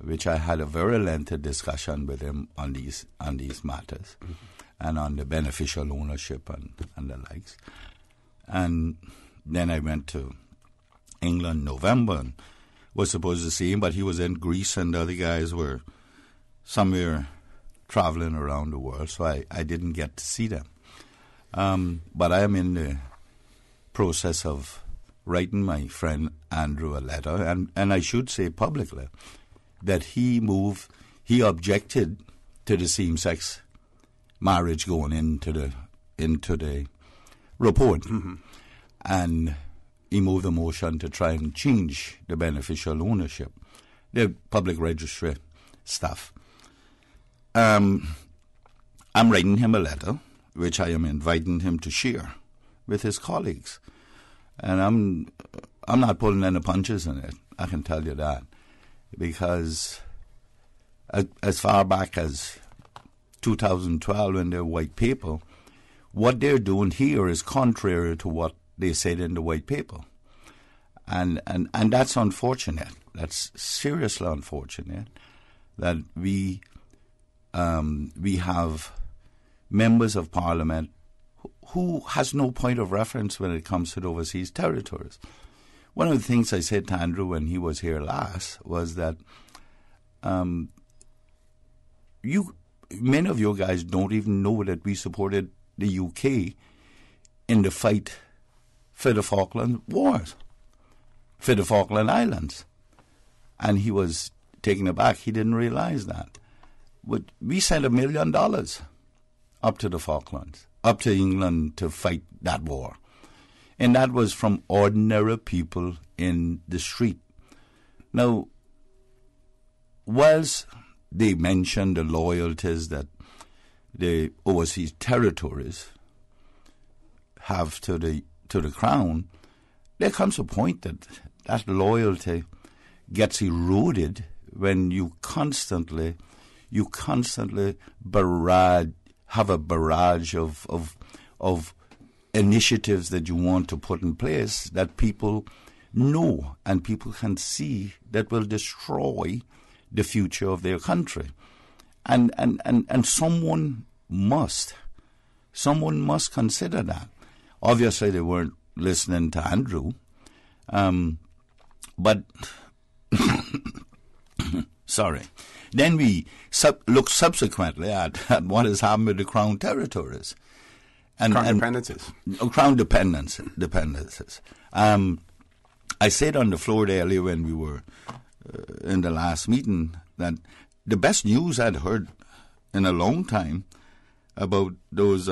which I had a very lengthy discussion with him on these matters, and on the beneficial ownership and the likes. And then I went to England in November and was supposed to see him, but he was in Greece and the other guys were somewhere traveling around the world, so I didn't get to see them. But I am in the process of writing my friend Andrew a letter, and I should say publicly that he objected to the same-sex marriage going into the report, and he moved a motion to try and change the beneficial ownership, the public registry stuff. I'm writing him a letter, which I am inviting him to share with his colleagues. And I'm not pulling any punches in it, I can tell you that. Because as far back as 2012 in their white paper, what they're doing here is contrary to what they said in the white paper. And that's unfortunate. That's seriously unfortunate that we have members of Parliament who has no point of reference when it comes to the overseas territories. One of the things I said to Andrew when he was here last was that many of you guys don't even know that we supported the UK in the fight for the Falkland Wars, for the Falkland Islands. And he was taken aback. He didn't realize that. But we sent $1 million up to the Falklands, up to England to fight that war. And that was from ordinary people in the street. Now, whilst they mentioned the loyalties that the overseas territories have to the Crown, there comes a point that loyalty gets eroded when you constantly have a barrage of initiatives that you want to put in place that people know and people can see that will destroy the future of their country. And someone must consider that. Obviously they weren't listening to Andrew, but sorry. Then we look subsequently at what has happened with the Crown territories. Crown dependencies. Crown dependencies. I said on the floor there earlier when we were in the last meeting that the best news I'd heard in a long time about those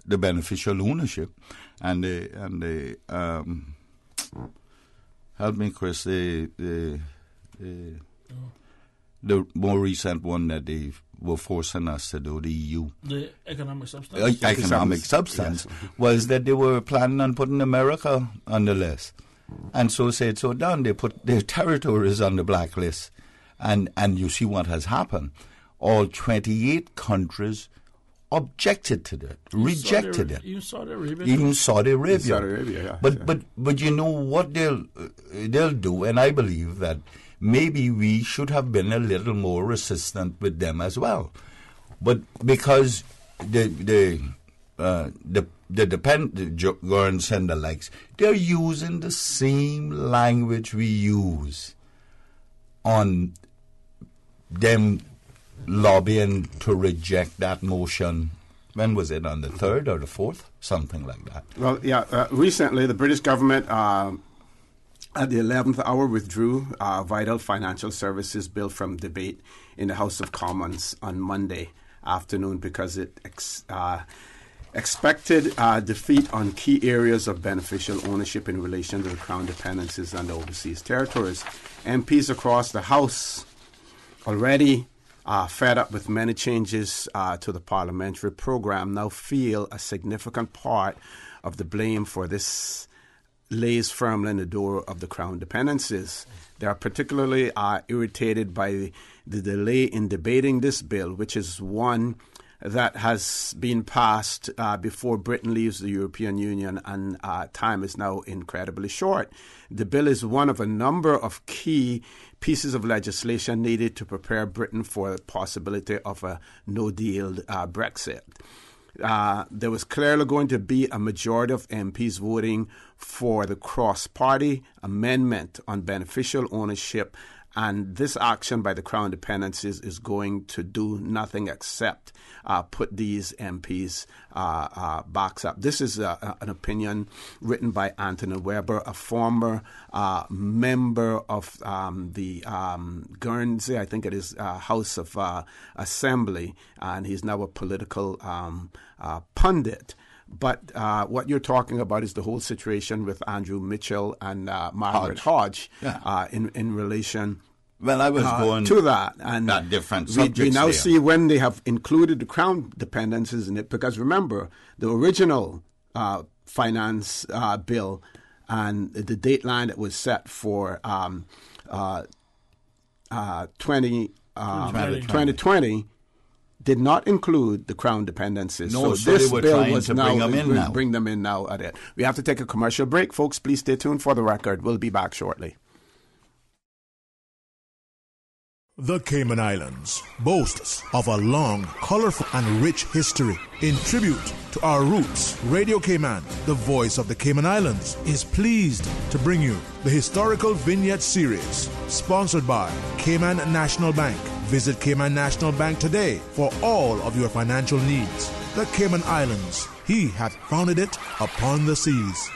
the beneficial ownership and the help me, Chris, the more recent one that they were forcing us to do, the EU. The economic substance? Economic substance, yes. Was that they were planning on putting America on the list. And so said, so done. They put their territories on the blacklist. And you see what has happened. All 28 countries objected to that, rejected it. Even Saudi Arabia. Even Saudi Arabia. Saudi Arabia, yeah. But you know what they'll do, and I believe that maybe we should have been a little more resistant with them as well. But because the Gurns and the likes, they're using the same language we use on them lobbying to reject that motion. When was it, on the 3rd or the 4th? Something like that. Well, yeah, recently the British government at the 11th hour withdrew vital financial services bill from debate in the House of Commons on Monday afternoon because it expected defeat on key areas of beneficial ownership in relation to the Crown dependencies and the overseas territories. MPs across the House already fed up with many changes to the parliamentary program now feel a significant part of the blame for this lays firmly in the door of the Crown dependencies. They are particularly irritated by the delay in debating this bill, which is one that has been passed before Britain leaves the European Union, and time is now incredibly short. The bill is one of a number of key pieces of legislation needed to prepare Britain for the possibility of a no-deal Brexit. There was clearly going to be a majority of MPs voting for the cross-party amendment on beneficial ownership, and this action by the Crown Dependencies is going to do nothing except put these MPs backs up. This is an opinion written by Anthony Weber, a former member of the Guernsey, I think it is, House of Assembly, and he's now a political pundit. But what you're talking about is the whole situation with Andrew Mitchell and Margaret Hodge in relation Well, I was going to that. And that different subjects we now see when they have included the Crown dependencies in it, because remember, the original finance bill and the dateline that was set for 2020 did not include the Crown dependencies. No, so this they were bill trying was to now, bring them in now. At it. We have to take a commercial break, folks. Please stay tuned for the record. We'll be back shortly. The Cayman Islands boasts of a long, colorful, and rich history. In tribute to our roots, Radio Cayman, the voice of the Cayman Islands, is pleased to bring you the historical vignette series, sponsored by Cayman National Bank. Visit Cayman National Bank today for all of your financial needs. The Cayman Islands, he hath founded it upon the seas.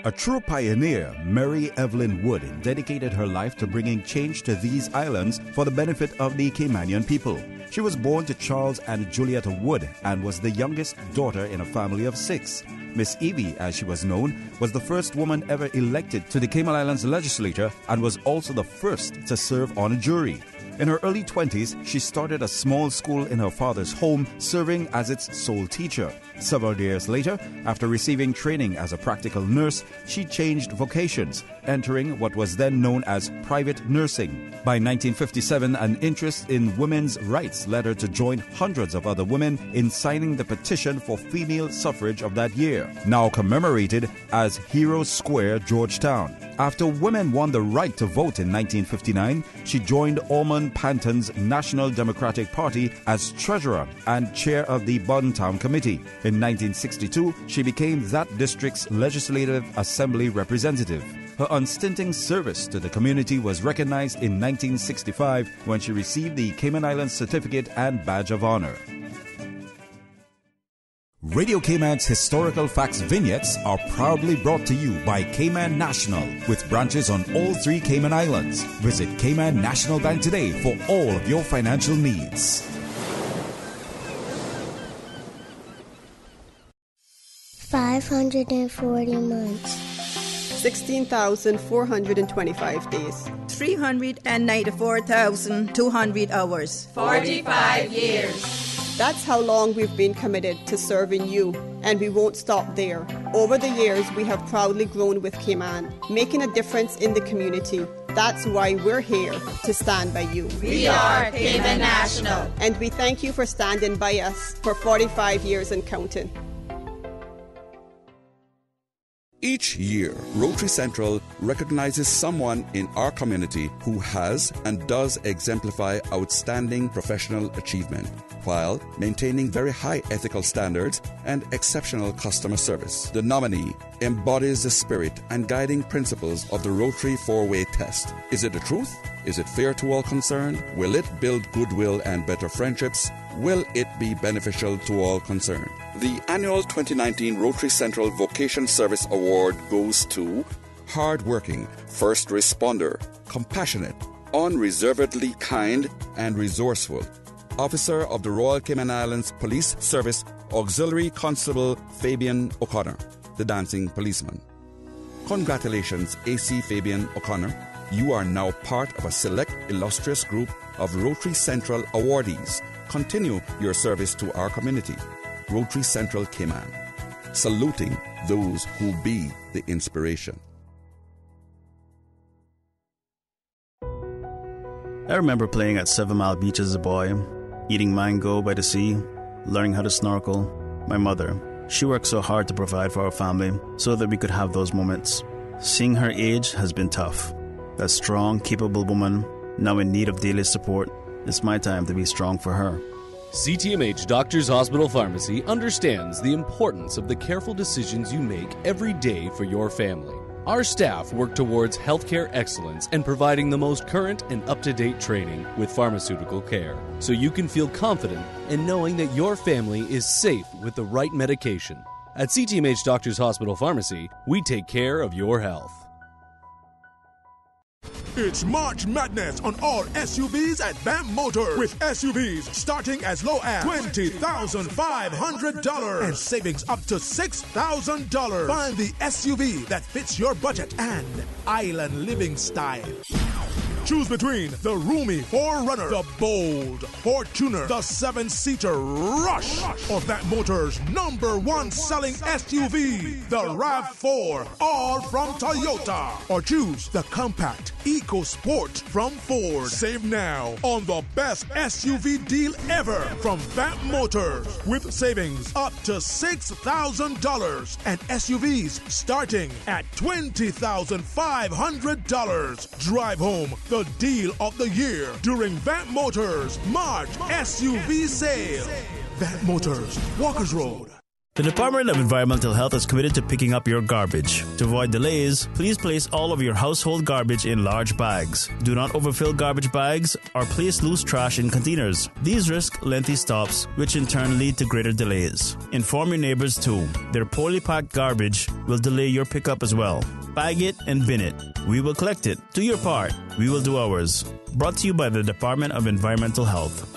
A true pioneer, Mary Evelyn Wood dedicated her life to bringing change to these islands for the benefit of the Caymanian people. She was born to Charles and Julietta Wood and was the youngest daughter in a family of 6. Miss Evie, as she was known, was the first woman ever elected to the Cayman Islands legislature and was also the first to serve on a jury. In her early 20s, she started a small school in her father's home, serving as its sole teacher. Several years later, after receiving training as a practical nurse, she changed vocations, entering what was then known as private nursing. By 1957, an interest in women's rights led her to join hundreds of other women in signing the petition for female suffrage of that year, now commemorated as Heroes Square, Georgetown. After women won the right to vote in 1959, she joined Ormond Panton's National Democratic Party as treasurer and chair of the Bontown Committee. In 1962, she became that district's Legislative Assembly representative. Her unstinting service to the community was recognized in 1965 when she received the Cayman Islands Certificate and Badge of Honor. Radio Cayman's historical facts vignettes are proudly brought to you by Cayman National, with branches on all 3 Cayman Islands. Visit Cayman National Bank today for all of your financial needs. 540 months. 16,425 days. 394,200 hours. 45 years. That's how long we've been committed to serving you, and we won't stop there. Over the years, we have proudly grown with Cayman, making a difference in the community. That's why we're here, to stand by you. We are Cayman National. And we thank you for standing by us for 45 years and counting. Each year, Rotary Central recognizes someone in our community who has and does exemplify outstanding professional achievement while maintaining very high ethical standards and exceptional customer service. The nominee embodies the spirit and guiding principles of the Rotary 4-Way Test. Is it the truth? Is it fair to all concerned? Will it build goodwill and better friendships? Will it be beneficial to all concerned? The annual 2019 Rotary Central Vocation Service Award goes to hardworking, first responder, compassionate, unreservedly kind, and resourceful. Officer of the Royal Cayman Islands Police Service, Auxiliary Constable Fabian O'Connor, the dancing policeman. Congratulations, AC Fabian O'Connor. You are now part of a select illustrious group of Rotary Central awardees. Continue your service to our community. Rotary Central Cayman, saluting those who be the inspiration. I remember playing at 7 Mile Beach as a boy, eating mango by the sea, learning how to snorkel. My mother, she worked so hard to provide for our family so that we could have those moments. Seeing her age has been tough. That strong, capable woman, now in need of daily support, it's my time to be strong for her. CTMH Doctors Hospital Pharmacy understands the importance of the careful decisions you make every day for your family. Our staff work towards healthcare excellence and providing the most current and up-to-date training with pharmaceutical care, so you can feel confident in knowing that your family is safe with the right medication. At CTMH Doctors Hospital Pharmacy, we take care of your health. It's March Madness on all SUVs at BAM Motors, with SUVs starting as low as $20,500 and savings up to $6,000. Find the SUV that fits your budget and island living style. Choose between the roomy 4Runner, the bold Fortuner, the 7-seater Rush, or BAM Motors' #1 selling SUV, the RAV4, all from Toyota. Or choose the compact EcoSport from Ford. Save now on the best SUV deal ever from BAM Motors, with savings up to $6,000 and SUVs starting at $20,500. Drive home the deal of the year during BAM Motors March SUV sale. BAM Motors, Walkers Road. The Department of Environmental Health is committed to picking up your garbage. To avoid delays, please place all of your household garbage in large bags. Do not overfill garbage bags or place loose trash in containers. These risk lengthy stops, which in turn lead to greater delays. Inform your neighbors too. Their poorly packed garbage will delay your pickup as well. Bag it and bin it. We will collect it. Do your part. We will do ours. Brought to you by the Department of Environmental Health.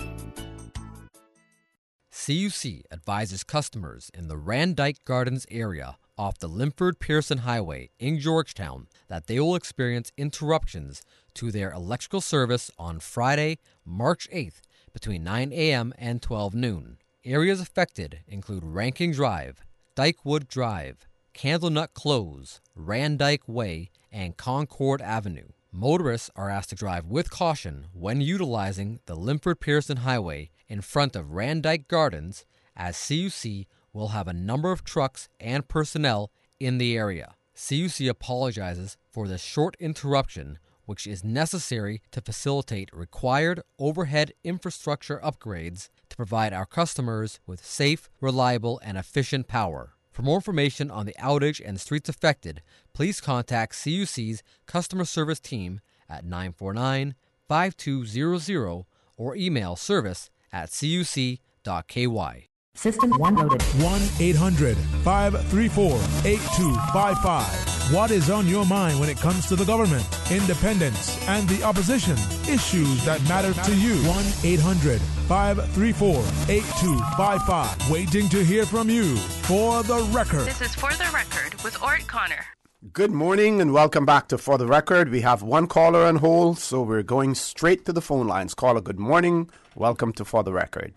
CUC advises customers in the Randike Gardens area off the Limford-Pearson Highway in Georgetown that they will experience interruptions to their electrical service on Friday, March 8th between 9 a.m. and 12 noon. Areas affected include Rankin Drive, Dykewood Drive, Candlenut Close, Randike Way, and Concord Avenue. Motorists are asked to drive with caution when utilizing the Limford-Pearson Highway in front of Randike Gardens, as CUC will have a number of trucks and personnel in the area. CUC apologizes for this short interruption, which is necessary to facilitate required overhead infrastructure upgrades to provide our customers with safe, reliable, and efficient power. For more information on the outage and streets affected, please contact CUC's customer service team at 949-5200 or email service@cuc.ky. System 1 loaded. 1-800-534-8255. What is on your mind when it comes to the government, independence, and the opposition? Issues that matter to you. 1-800-534-8255. Waiting to hear from you. For the Record. This is For the Record with Orrett Connor. Good morning and welcome back to For the Record. We have one caller on hold, so we're going straight to the phone lines. Caller, good morning. Welcome to For the Record.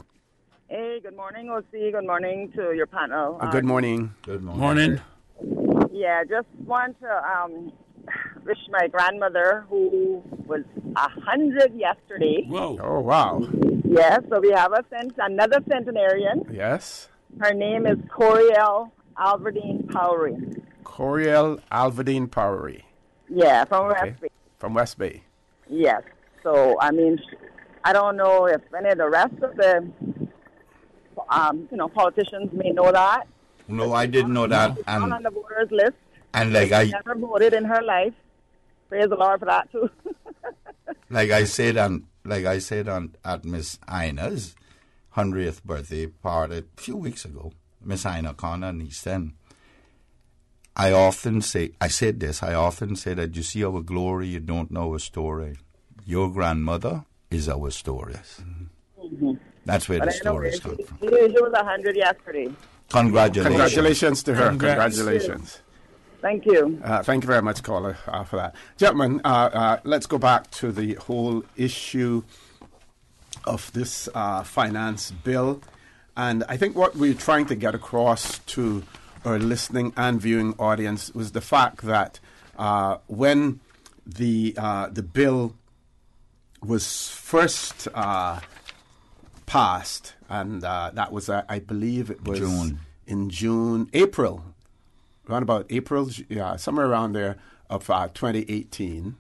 Hey, good morning, OC. Good morning to your panel. Good morning. Good morning. Yeah, just want to wish my grandmother, who was 100 yesterday. Whoa. Oh, wow. Yes, so we have another centenarian. Yes. Her name is Coriel Alverdine Powery. Coriel Alverdine Powery. Yeah, from West Bay. From West Bay. Yes. So, I mean, I don't know if any of the rest of the politicians may know that. No, I didn't know that. And on the voters list. And like she never voted in her life. Praise the Lord for that too. like I said at Miss Ina's 100th birthday party a few weeks ago, Miss Ina Connor in East End. I often say that you see our glory, you don't know our story. Your grandmother is our story. Mm-hmm. That's where the stories come from. She was 100 yesterday. Congratulations. Congratulations to her. Congratulations. Thank you. Thank you very much, caller, for that. Gentlemen, let's go back to the whole issue of this finance bill. And I think what we're trying to get across to our listening and viewing audience was the fact that when the bill was first passed, and that was, I believe it was April, around about April, somewhere around there of 2018.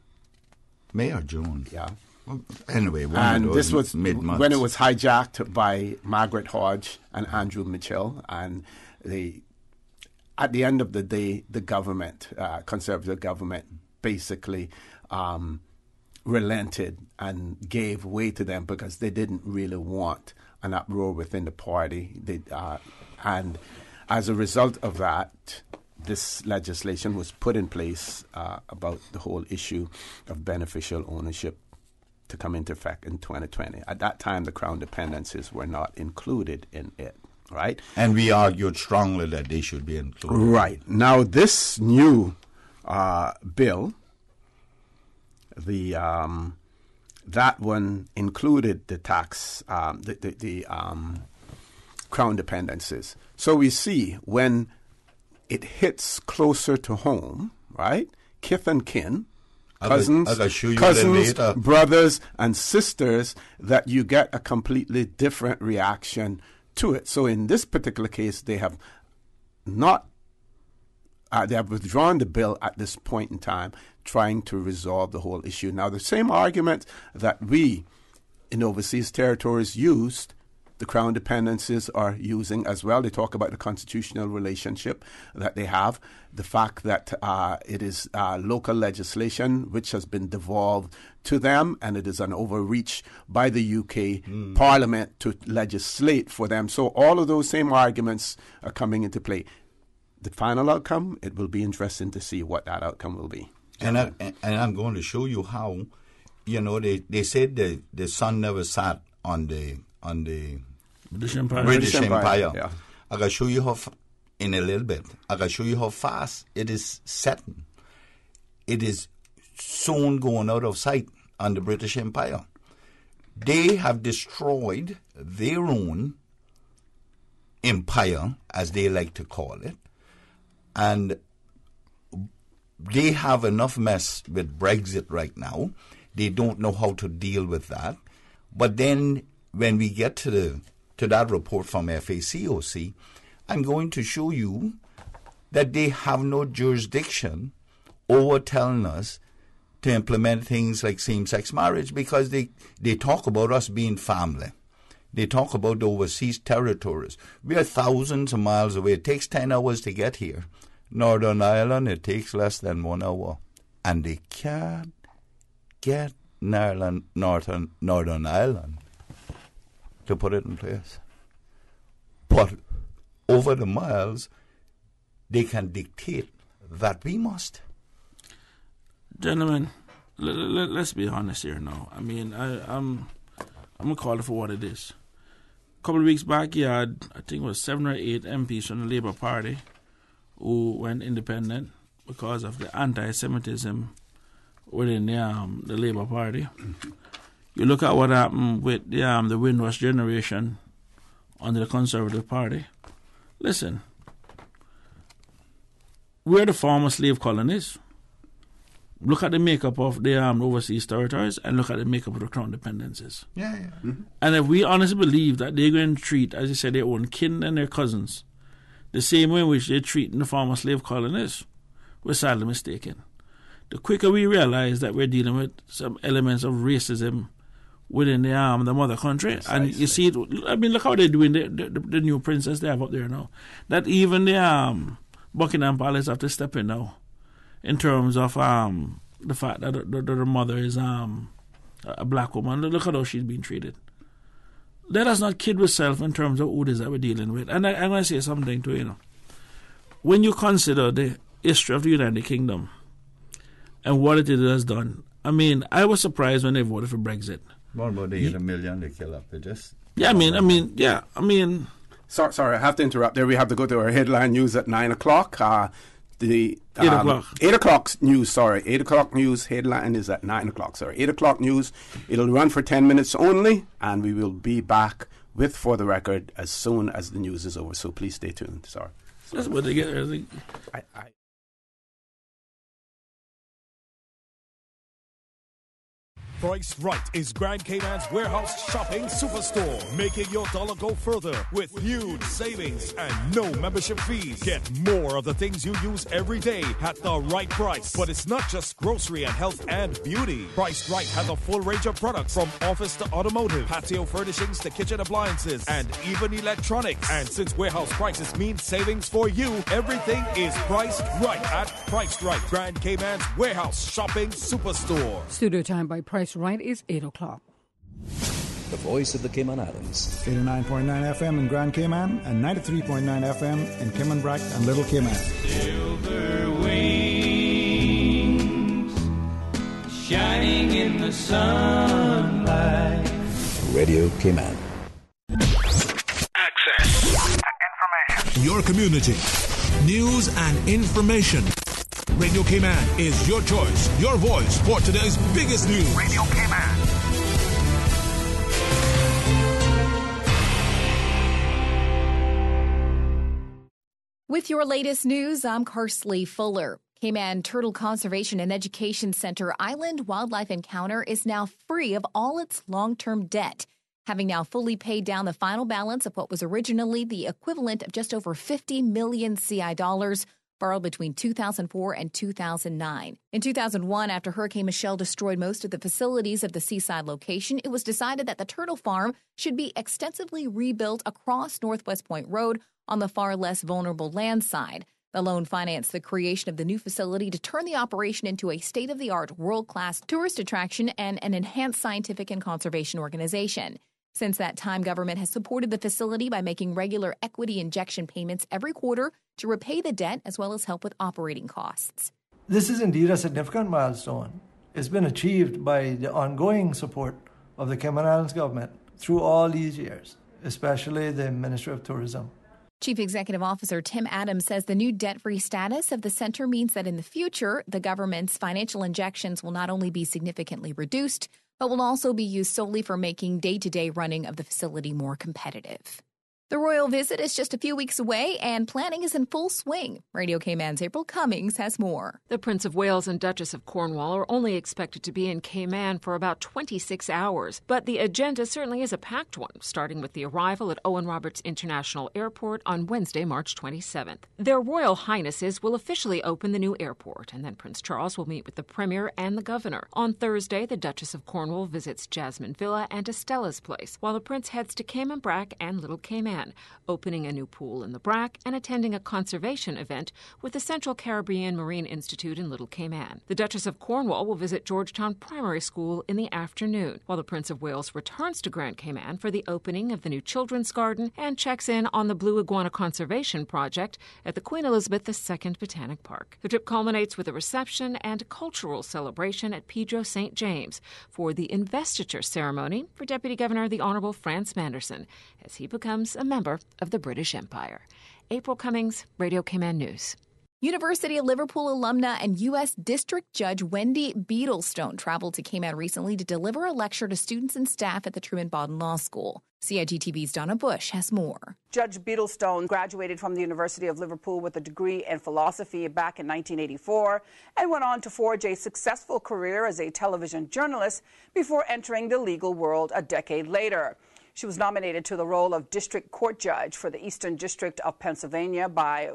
May or June. Yeah. Well, anyway, and this was mid-month. when it was hijacked by Margaret Hodge and Andrew Mitchell, and at the end of the day, the government, conservative government, basically relented and gave way to them because they didn't really want an uproar within the party. And as a result of that, this legislation was put in place about the whole issue of beneficial ownership to come into effect in 2020. At that time, the Crown dependencies were not included in it, right? And we argued strongly that they should be included. Right. Now, this new bill, that one included the tax, the Crown dependencies. So we see when it hits closer to home, right? Kith and kin, cousins, brothers, and sisters, that you get a completely different reaction to it. So in this particular case, they have not, they have withdrawn the bill at this point in time, trying to resolve the whole issue. Now, the same argument that we in overseas territories used, the Crown dependencies are using as well. They talk about the constitutional relationship that they have, the fact that it is local legislation which has been devolved to them, and it is an overreach by the UK Parliament to legislate for them. So all of those same arguments are coming into play. The final outcome, it will be interesting to see what that outcome will be. And I'm going to show you how, they said the sun never sat on the British Empire. British Empire. Yeah. I'm going to show you in a little bit, I'm going to show you how fast it is setting. It is soon going out of sight on the British Empire. They have destroyed their own empire, as they like to call it, and they have enough mess with Brexit right now. They don't know how to deal with that. But then when we get to that report from FACOC, I'm going to show you that they have no jurisdiction over telling us to implement things like same-sex marriage, because they talk about us being family. They talk about the overseas territories. We are thousands of miles away. It takes 10 hours to get here. Northern Ireland, it takes less than 1 hour. And they can't get Northern Ireland to put it in place. But over the miles, they can dictate that we must. Gentlemen, let's be honest here now. I mean, I'm going to call it for what it is. A couple of weeks back, you had, I think it was 7 or 8 MPs from the Labour Party who went independent because of the anti-Semitism within the Labour Party. You look at what happened with the Windrush generation under the Conservative Party. Listen, we're the former slave colonies. Look at the makeup of the overseas territories and look at the makeup of the Crown dependencies. Yeah. Mm-hmm. And if we honestly believe that they're going to treat, as you said, their own kin and their cousins the same way in which they're treating the former slave colonies, we're sadly mistaken. The quicker we realize that we're dealing with some elements of racism within the mother country, precisely. And you see it, I mean, look how they're doing the new princess they have up there now. That even the Buckingham Palace have to step in now, in terms of the fact that the mother is a black woman. Look at how she's being treated. Let us not kid ourselves in terms of who it is that we're dealing with. And I'm going to say something too, when you consider the history of the United Kingdom and what it has done, I mean, I was surprised when they voted for Brexit. What about the 8 million they kill up? They just... Yeah, I mean... Sorry, I have to interrupt there. We have to go to our headline news at 9 o'clock. 8 o'clock. 8 o'clock news, sorry. 8 o'clock news headline is at 9 o'clock, sorry. 8 o'clock news. It'll run for 10 minutes only, and we will be back with For the Record as soon as the news is over. So please stay tuned. Sorry. That's what they get. Price Right is Grand Cayman's warehouse shopping superstore, making your dollar go further with huge savings and no membership fees. Get more of the things you use every day at the right price. But it's not just grocery and health and beauty. Price Right has a full range of products from office to automotive, patio furnishings to kitchen appliances, and even electronics. And since warehouse prices mean savings for you, everything is priced right at Price Right, Grand Cayman's warehouse shopping superstore. Studio time by Price Right is 8 o'clock. The voice of the Cayman Islands. 89.9 FM in Grand Cayman and 93.9 FM in Cayman Brac and Little Cayman. Silver wings shining in the sunlight. Radio Cayman. Access. Information. Your community. News and information. Radio Cayman is your choice, your voice for today's biggest news. Radio Cayman. With your latest news, I'm Karsley Fuller. Cayman Turtle Conservation and Education Center Island Wildlife Encounter is now free of all its long-term debt, having now fully paid down the final balance of what was originally the equivalent of just over 50 million CI dollars borrowed between 2004 and 2009. In 2001, after Hurricane Michelle destroyed most of the facilities of the seaside location, it was decided that the turtle farm should be extensively rebuilt across Northwest Point Road on the far less vulnerable land side. The loan financed the creation of the new facility to turn the operation into a state-of-the-art, world-class tourist attraction and an enhanced scientific and conservation organization. Since that time, government has supported the facility by making regular equity injection payments every quarter to repay the debt as well as help with operating costs. This is indeed a significant milestone. It's been achieved by the ongoing support of the Cayman Islands government through all these years, especially the Ministry of Tourism. Chief Executive Officer Tim Adams says the new debt-free status of the center means that in the future, the government's financial injections will not only be significantly reduced, but will also be used solely for making day-to-day running of the facility more competitive. The royal visit is just a few weeks away, and planning is in full swing. Radio Cayman's April Cummings has more. The Prince of Wales and Duchess of Cornwall are only expected to be in Cayman for about 26 hours, but the agenda certainly is a packed one, starting with the arrival at Owen Roberts International Airport on Wednesday, March 27th. Their Royal Highnesses will officially open the new airport, and then Prince Charles will meet with the Premier and the Governor. On Thursday, the Duchess of Cornwall visits Jasmine Villa and Estella's Place, while the Prince heads to Cayman Brac and Little Cayman, opening a new pool in the Brac and attending a conservation event with the Central Caribbean Marine Institute in Little Cayman. The Duchess of Cornwall will visit Georgetown Primary School in the afternoon, while the Prince of Wales returns to Grand Cayman for the opening of the new Children's Garden and checks in on the Blue Iguana Conservation Project at the Queen Elizabeth II Botanic Park. The trip culminates with a reception and cultural celebration at Pedro St. James for the investiture ceremony for Deputy Governor the Honourable Franz Manderson as he becomes a member of the British Empire. April Cummings, Radio Cayman News. University of Liverpool alumna and U.S. District Judge Wendy Beadlestone traveled to Cayman recently to deliver a lecture to students and staff at the Truman-Bodden Law School. CIGTV's Donna Bush has more. Judge Beadlestone graduated from the University of Liverpool with a degree in philosophy back in 1984 and went on to forge a successful career as a television journalist before entering the legal world a decade later. She was nominated to the role of District Court Judge for the Eastern District of Pennsylvania by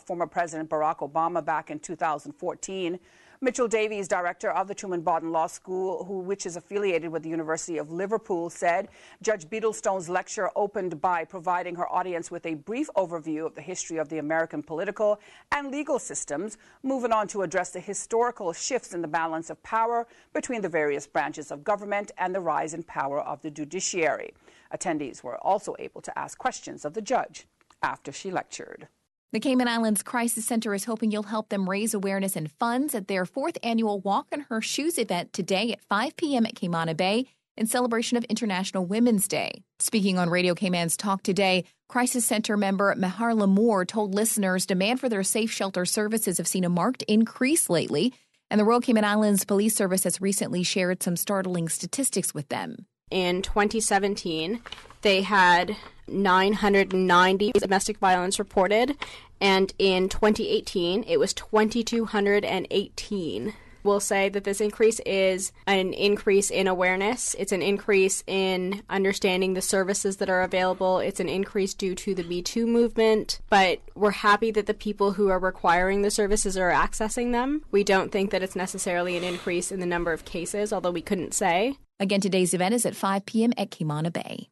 former President Barack Obama back in 2014. Mitchell Davies, director of the Truman-Bodden Law School, which is affiliated with the University of Liverpool, said Judge Beadlestone's lecture opened by providing her audience with a brief overview of the history of the American political and legal systems, moving on to address the historical shifts in the balance of power between the various branches of government and the rise in power of the judiciary. Attendees were also able to ask questions of the judge after she lectured. The Cayman Islands Crisis Center is hoping you'll help them raise awareness and funds at their 4th annual Walk in Her Shoes event today at 5 p.m. at Cayman Bay in celebration of International Women's Day. Speaking on Radio Cayman's Talk Today, Crisis Center member Maharla Moore told listeners demand for their safe shelter services have seen a marked increase lately, and the Royal Cayman Islands Police Service has recently shared some startling statistics with them. In 2017, they had 990 domestic violence reported, and in 2018, it was 2,218. will say that this increase is an increase in awareness. It's an increase in understanding the services that are available. It's an increase due to the Me Too movement. But we're happy that the people who are requiring the services are accessing them. We don't think that it's necessarily an increase in the number of cases, although we couldn't say. Again, today's event is at 5 p.m. at Cayman Bay.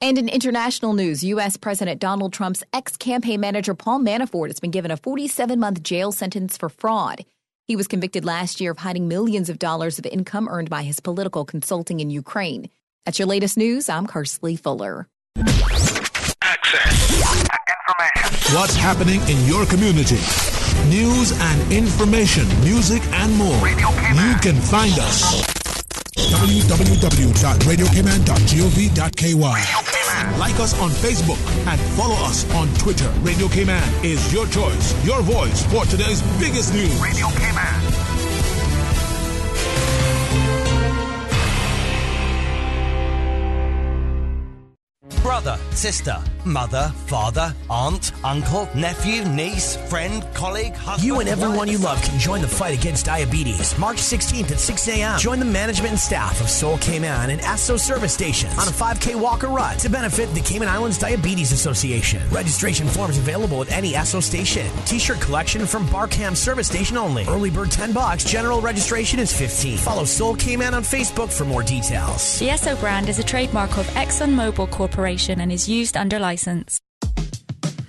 And in international news, U.S. President Donald Trump's ex-campaign manager Paul Manafort has been given a 47-month jail sentence for fraud. He was convicted last year of hiding millions of dollars of income earned by his political consulting in Ukraine. That's your latest news. I'm Kersley Fuller. Access. Information. What's happening in your community? News and information, music and more. You can find us. www.radiocayman.gov.ky. Like us on Facebook and follow us on Twitter. Radio Cayman is your choice, your voice for today's biggest news. Radio Cayman. Brother, sister, mother, father, aunt, uncle, nephew, niece, friend, colleague, husband. You and everyone you love can join the fight against diabetes. March 16th at 6 a.m. Join the management and staff of Soul Cayman and Esso service stations on a 5K walk or run to benefit the Cayman Islands Diabetes Association. Registration forms available at any Esso station. T-shirt collection from Barkham service station only. Early bird $10. General registration is $15. Follow Soul Cayman on Facebook for more details. The Esso brand is a trademark of ExxonMobil Corporation and is used under license.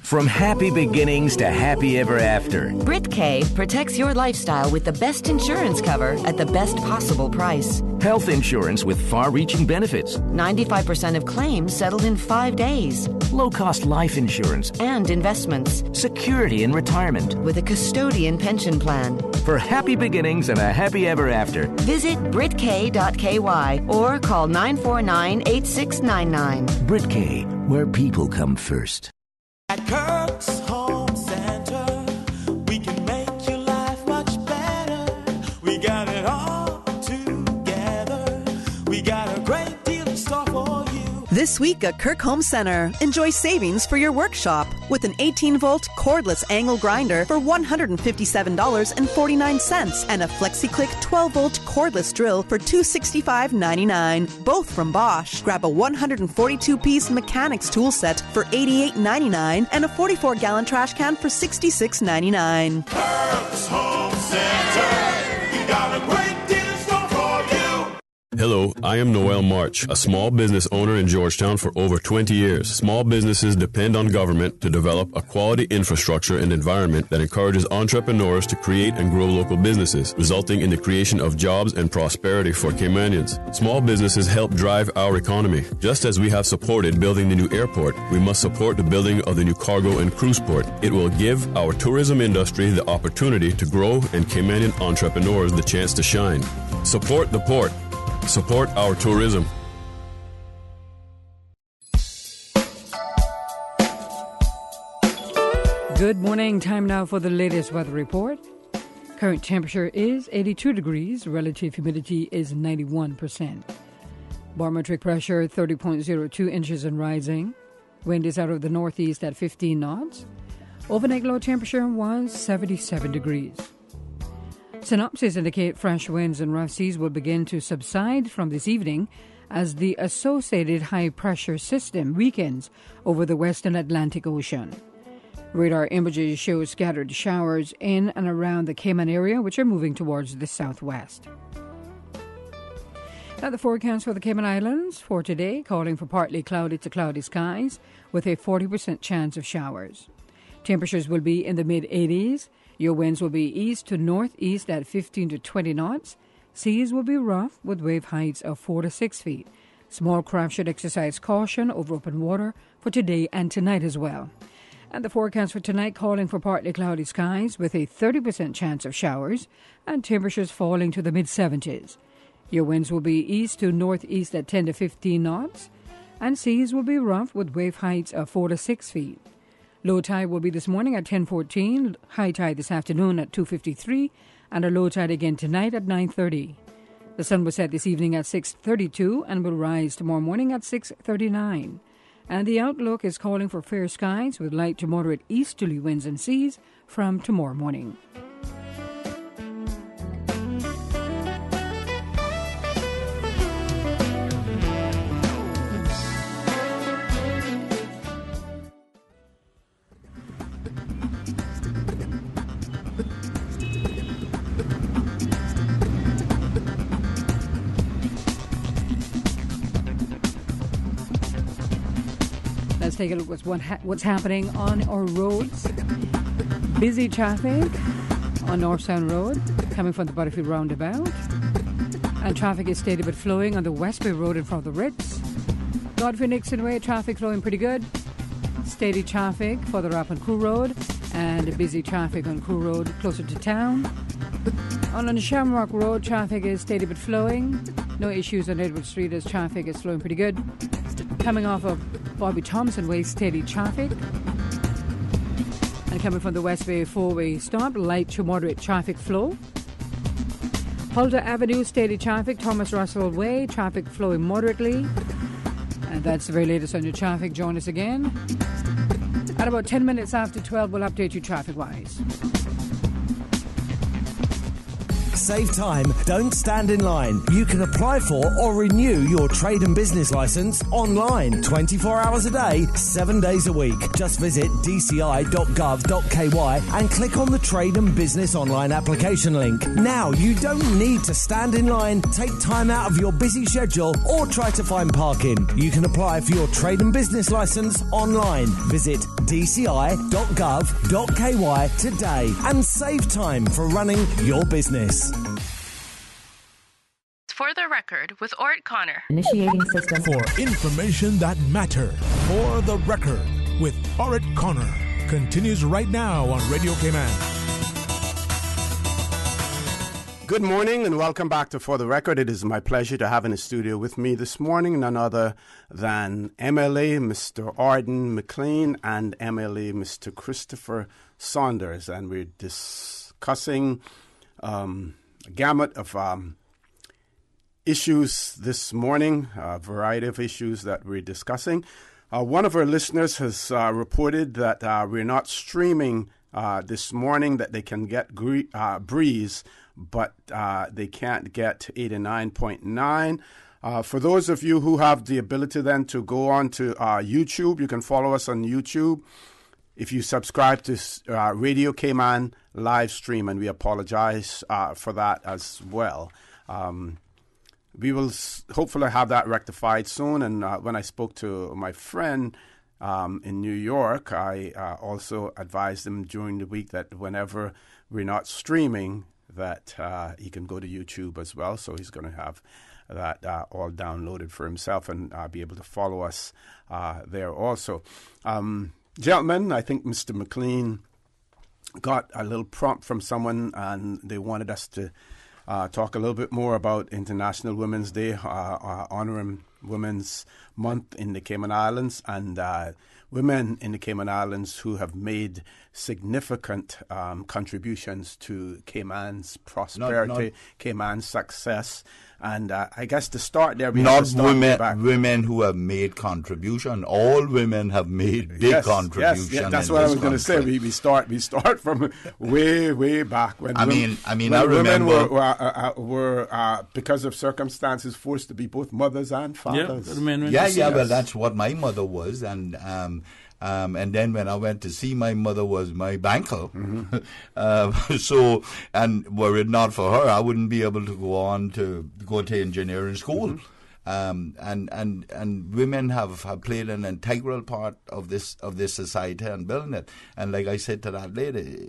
From happy beginnings to happy ever after. BritK protects your lifestyle with the best insurance cover at the best possible price. Health insurance with far-reaching benefits. 95% of claims settled in 5 days. Low-cost life insurance. And investments. Security in retirement. With a custodian pension plan. For happy beginnings and a happy ever after. Visit BritK.ky or call 949-8699. BritK, where people come first. At Kirk's Home Center, we can make your life much better. We got it all together. We got a great deal in store for you. This week at Kirk Home Center, enjoy savings for your workshop with an 18-volt cordless angle grinder for $157.49 and a FlexiClick 12-volt cordless drill for $265.99, both from Bosch. Grab a 142-piece mechanics tool set for $88.99 and a 44-gallon trash can for $66.99. Kirk's Home Center, we got a great deal in store for you. Hello, I am Noel March, a small business owner in Georgetown for over 20 years. Small businesses depend on government to develop a quality infrastructure and environment that encourages entrepreneurs to create and grow local businesses, resulting in the creation of jobs and prosperity for Caymanians. Small businesses help drive our economy. Just as we have supported building the new airport, we must support the building of the new cargo and cruise port. It will give our tourism industry the opportunity to grow and Caymanian entrepreneurs the chance to shine. Support the port. Support our tourism. Good morning. Time now for the latest weather report. Current temperature is 82 degrees. Relative humidity is 91%. Barometric pressure 30.02 inches and rising. Wind is out of the northeast at 15 knots. Overnight low temperature was 77 degrees. Synopsis indicate fresh winds and rough seas will begin to subside from this evening as the associated high-pressure system weakens over the western Atlantic Ocean. Radar images show scattered showers in and around the Cayman area, which are moving towards the southwest. Now the forecast for the Cayman Islands for today, calling for partly cloudy to cloudy skies with a 40% chance of showers. Temperatures will be in the mid-80s. Your winds will be east to northeast at 15 to 20 knots. Seas will be rough with wave heights of 4 to 6 feet. Small craft should exercise caution over open water for today and tonight as well. And the forecast for tonight calling for partly cloudy skies with a 30% chance of showers and temperatures falling to the mid-70s. Your winds will be east to northeast at 10 to 15 knots. And seas will be rough with wave heights of 4 to 6 feet. Low tide will be this morning at 10:14, high tide this afternoon at 2:53, and a low tide again tonight at 9:30. The sun will set this evening at 6:32 and will rise tomorrow morning at 6:39. And the outlook is calling for fair skies with light to moderate easterly winds and seas from tomorrow morning. Let's take a look at what's happening on our roads. Busy traffic on North Sound Road, coming from the Butterfield Roundabout. And traffic is steady but flowing on the Westway Road in front of the Ritz. Godfrey Nixon Way, traffic flowing pretty good. Steady traffic further up on Crew Road. And busy traffic on Crew Road closer to town. On Shamrock Road, traffic is steady but flowing. No issues on Edward Street as traffic is flowing pretty good. Coming off of Bobby Thompson Way, steady traffic. And coming from the Westway 4-way stop, light to moderate traffic flow. Huldah Avenue, steady traffic. Thomas Russell Way, traffic flowing moderately. And that's the very latest on your traffic. Join us again. At about 10 minutes after 12, we'll update you traffic-wise. Save time, don't stand in line. You can apply for or renew your trade and business license online 24 hours a day, 7 days a week. Just visit dci.gov.ky and click on the trade and business online application link. Now, you don't need to stand in line, take time out of your busy schedule or try to find parking. You can apply for your trade and business license online. Visit dci.gov.ky today and save time for running your business. For the record, with Orrett Connor. Initiating system. For information that matter. For the record, with Orrett Connor. Continues right now on Radio Cayman. Good morning and welcome back to For the Record. It is my pleasure to have in the studio with me this morning none other than MLA Mr. V.Arden McLean and MLA Mr. Christopher Saunders. And we're discussing a gamut of issues this morning, a variety of issues that we're discussing. One of our listeners has reported that we're not streaming this morning, that they can get Breeze, but they can't get 89.9. For those of you who have the ability then to go on to YouTube, you can follow us on YouTube if you subscribe to Radio Cayman live stream, and we apologize for that as well. We will hopefully have that rectified soon. And when I spoke to my friend in New York, I also advised him during the week that whenever we're not streaming, that he can go to YouTube as well. So he's going to have that all downloaded for himself and be able to follow us there also. Gentlemen, I think Mr. McLean got a little prompt from someone, and they wanted us to talk a little bit more about International Women's Day, honoring Women's Month in the Cayman Islands, and women in the Cayman Islands who have made significant contributions to Cayman's prosperity, Cayman's success. And I guess to start there, we have to start women who have made contribution. All women have made big contribution. Yes, that's what I was going to say. We start from way back when. I remember women were because of circumstances forced to be both mothers and fathers. Well, that's what my mother was, and then when I went to see my mother was my banker. So, and were it not for her, I wouldn't be able to go to engineering school. And women have played an integral part of this society and building it. And like I said to that lady,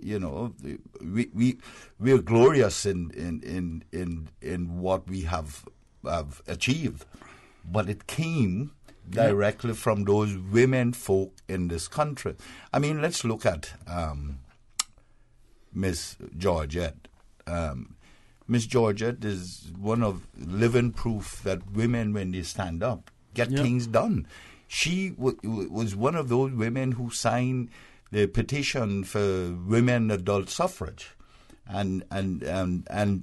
we're glorious in what we have achieved, but it came directly from those women folk in this country. I mean, let's look at Miss Georgette. Miss Georgette is one of living proof that women, when they stand up, get things done. She was one of those women who signed the petition for women adult suffrage, and then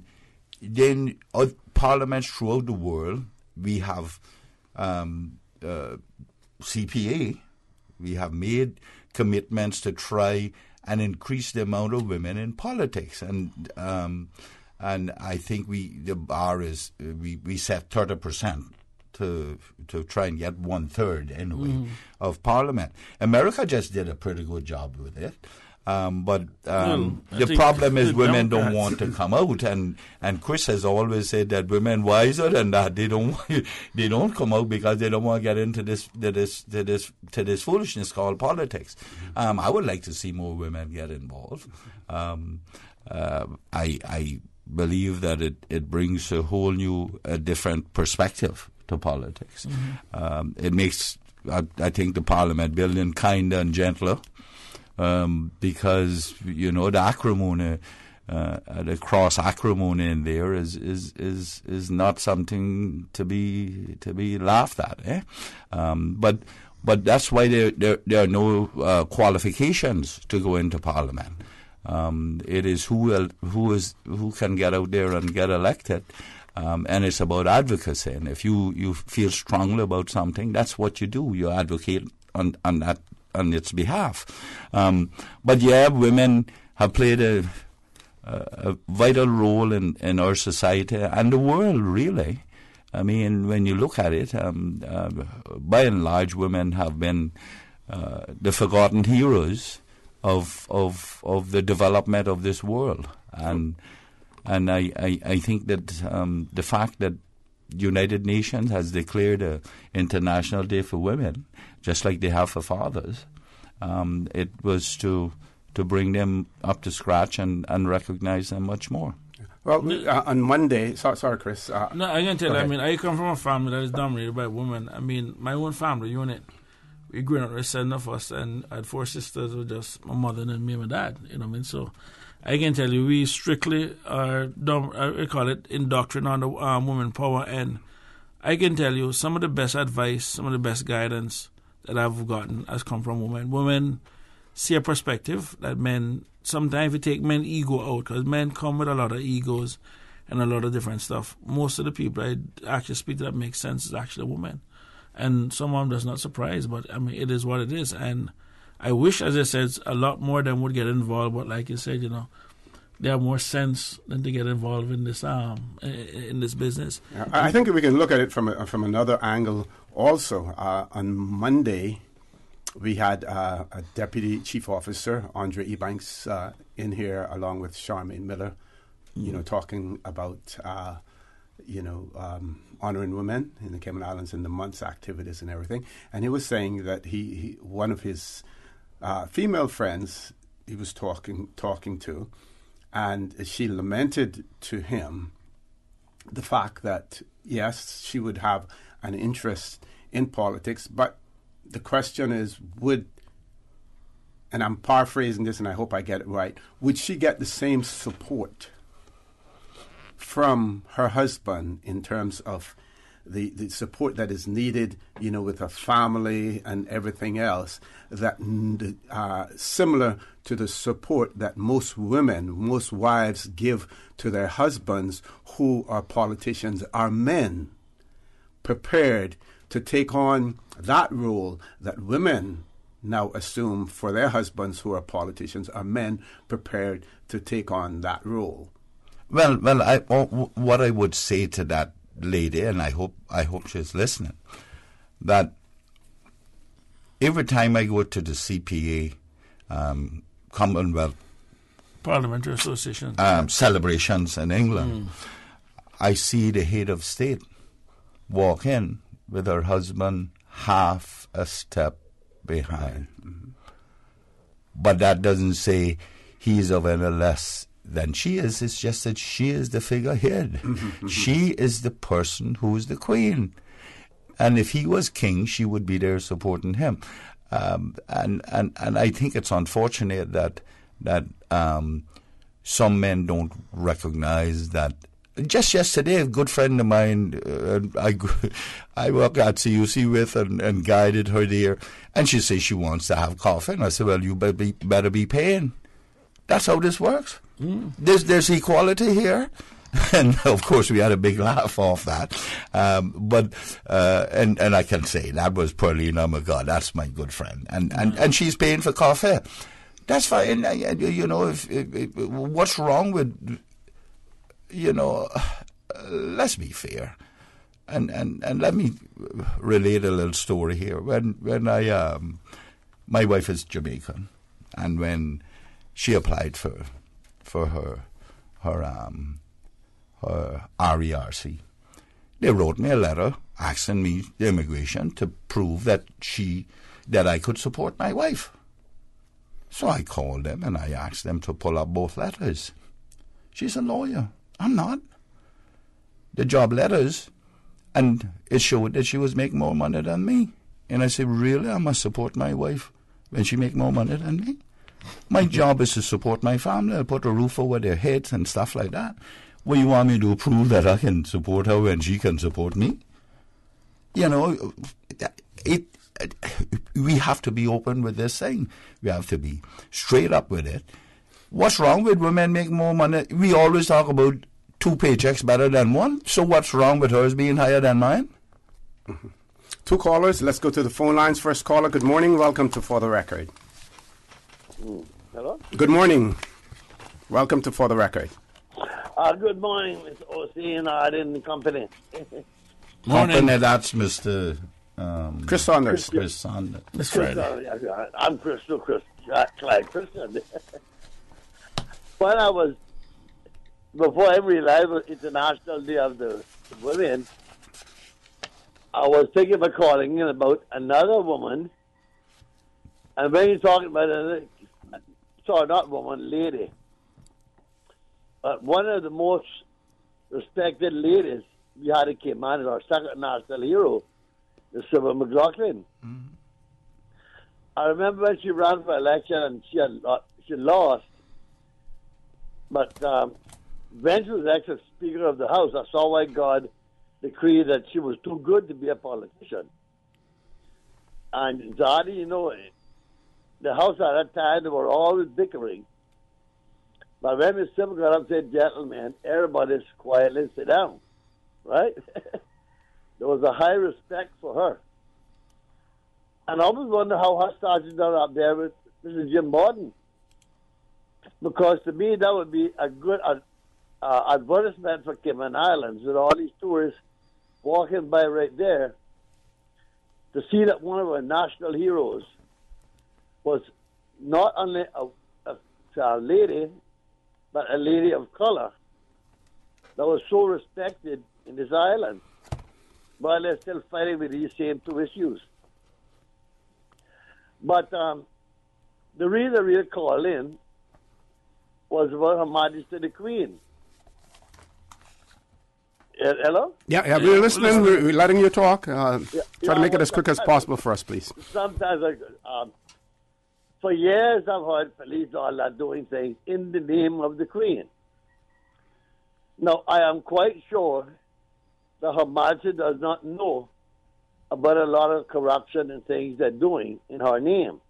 parliaments throughout the world, we have CPA. We have made commitments to try and increase the amount of women in politics, and I think the bar is we set 30% to try and get 1/3 anyway of Parliament. America just did a pretty good job with it. The problem is women don't want to come out, and Chris has always said that women wiser than that. They don't come out because they don't want to get into this foolishness called politics. I would like to see more women get involved. I believe that it brings a whole new, different perspective to politics. It makes, I think, the Parliament building kinder and gentler. Because the acrimony, the cross acrimony in there is not something to be laughed at, But that's why there are no qualifications to go into Parliament. It is who can get out there and get elected, and it's about advocacy. And if you feel strongly about something, that's what you do. You advocate on that. On its behalf. But women have played a vital role in our society and the world, really. I mean, when you look at it, by and large, women have been the forgotten heroes of the development of this world. And I think that the fact that United Nations has declared an International Day for Women, just like they have for fathers, it was to bring them up to scratch and recognize them much more. Well, on Monday, sorry, Chris. No, I can tell you, I mean, I come from a family that is dominated by women. I mean, my own family unit, we grew up with 7 of us, and I had 4 sisters with just my mother and me and my dad, you know what I mean? So I can tell you, we strictly are, we call it indoctrination on the woman power, and I can tell you some of the best advice, some of the best guidance that I've gotten has come from women. Women see a perspective that men, sometimes we take men ego out, because men come with a lot of egos and a lot of different stuff. Most of the people I actually speak to that makes sense is actually a woman. And some of them does not surprise, but I mean, it is what it is. And I wish, as I said, a lot more of them would get involved, but like you said, they have more sense than to get involved in this business. I think we can look at it from another angle also. On Monday, we had a Deputy Chief Officer, Andre Ebanks, in here along with Charmaine Miller, talking about, honoring women in the Cayman Islands and the month's activities and everything. And he was saying that he one of his female friends he was talking to, and she lamented to him the fact that, yes, she would have an interest in politics, but the question is, and I'm paraphrasing this and I hope I get it right, would she get the same support from her husband in terms of the support that is needed, with a family and everything else, that similar to the support that most wives give to their husbands who are politicians? Are men prepared to take on that role that women now assume for their husbands who are politicians? Are men prepared to take on that role? Well, what I would say to that lady, and I hope she's listening, that every time I go to the CPA Commonwealth Parliamentary Association celebrations in England, I see the head of state walk in with her husband half a step behind. But that doesn't say he's of any less than she is. It's just that she is the figurehead. She is the person who is the queen. And if he was king, she would be there supporting him. And I think it's unfortunate that some men don't recognize that. Just yesterday, a good friend of mine, I work at CUC with and guided her there, and she says she wants to have coffee. And I said, well, you better be paying. That's how this works. There's equality here. And, of course, we had a big laugh off that. But I can say that was Pearline, oh, my God, that's my good friend. And she's paying for coffee. That's fine. What's wrong with... let's be fair, and let me relate a little story here. When I, my wife is Jamaican, and when she applied for her RERC. They wrote me a letter asking me, the immigration, to prove that I could support my wife. So I called them and I asked them to pull up both letters. She's a lawyer. I'm not. The job letters, and it showed that she was making more money than me. And I said, really? I must support my wife when she make more money than me? My job is to support my family. I'll put a roof over their heads and stuff like that. What you want me to prove that I can support her when she can support me? You know, we have to be open with this thing. We have to be straight up with it. What's wrong with women making more money? We always talk about 2 paychecks better than one. So what's wrong with hers being higher than mine? Mm-hmm. 2 callers. Let's go to the phone lines. First caller, good morning. Welcome to For the Record. Hello? Good morning. Welcome to For the Record. Good morning, Mr. O.C. and V.Arden company. Company, that's Mr. Chris Saunders. Chris Saunders. Chris Saunders. I'm Clyde Christian. Before I realized it was International Day of the Women, I was thinking about calling in about another woman, and when you're talking about not woman, lady, but one of the most respected ladies we had in Cayman is our second national hero, the Sybil McLaughlin. Mm-hmm. I remember when she ran for election and she lost, but when she was elected Speaker of the House, I saw why God decreed that she was too good to be a politician. And Zadie, you know, the House at that time, they were always bickering. But when Miss Sybil got up and said, gentlemen, everybody quietly sit down, right? There was a high respect for her. And I always wonder how her started done up there with Mr. Jim Borden. Because to me, that would be a good advertisement for Cayman Islands with all these tourists walking by right there to see that one of our national heroes was not only a lady, but a lady of color that was so respected in this island while they're still fighting with these same 2 issues. But the reason I really called in was about Her Majesty the Queen. Hello? Yeah, we're listening. We're letting you talk. Try to make it as quick as possible for us, please. Sometimes, for years, I've heard police all are doing things in the name of the Queen. Now, I am quite sure that Her Majesty does not know about a lot of corruption and things they're doing in her name.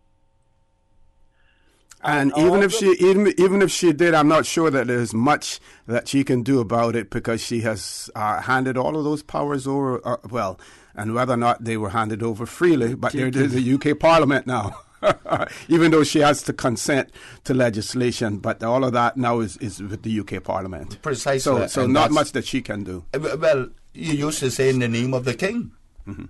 And even if she did, I'm not sure that there's much that she can do about it, because she has handed all of those powers over. And whether or not they were handed over freely, but there's the UK Parliament now. Even though she has to consent to legislation, but all of that now is with the UK Parliament. Precisely. So not much that she can do. Well, you used to say in the name of the king. Mm-hmm.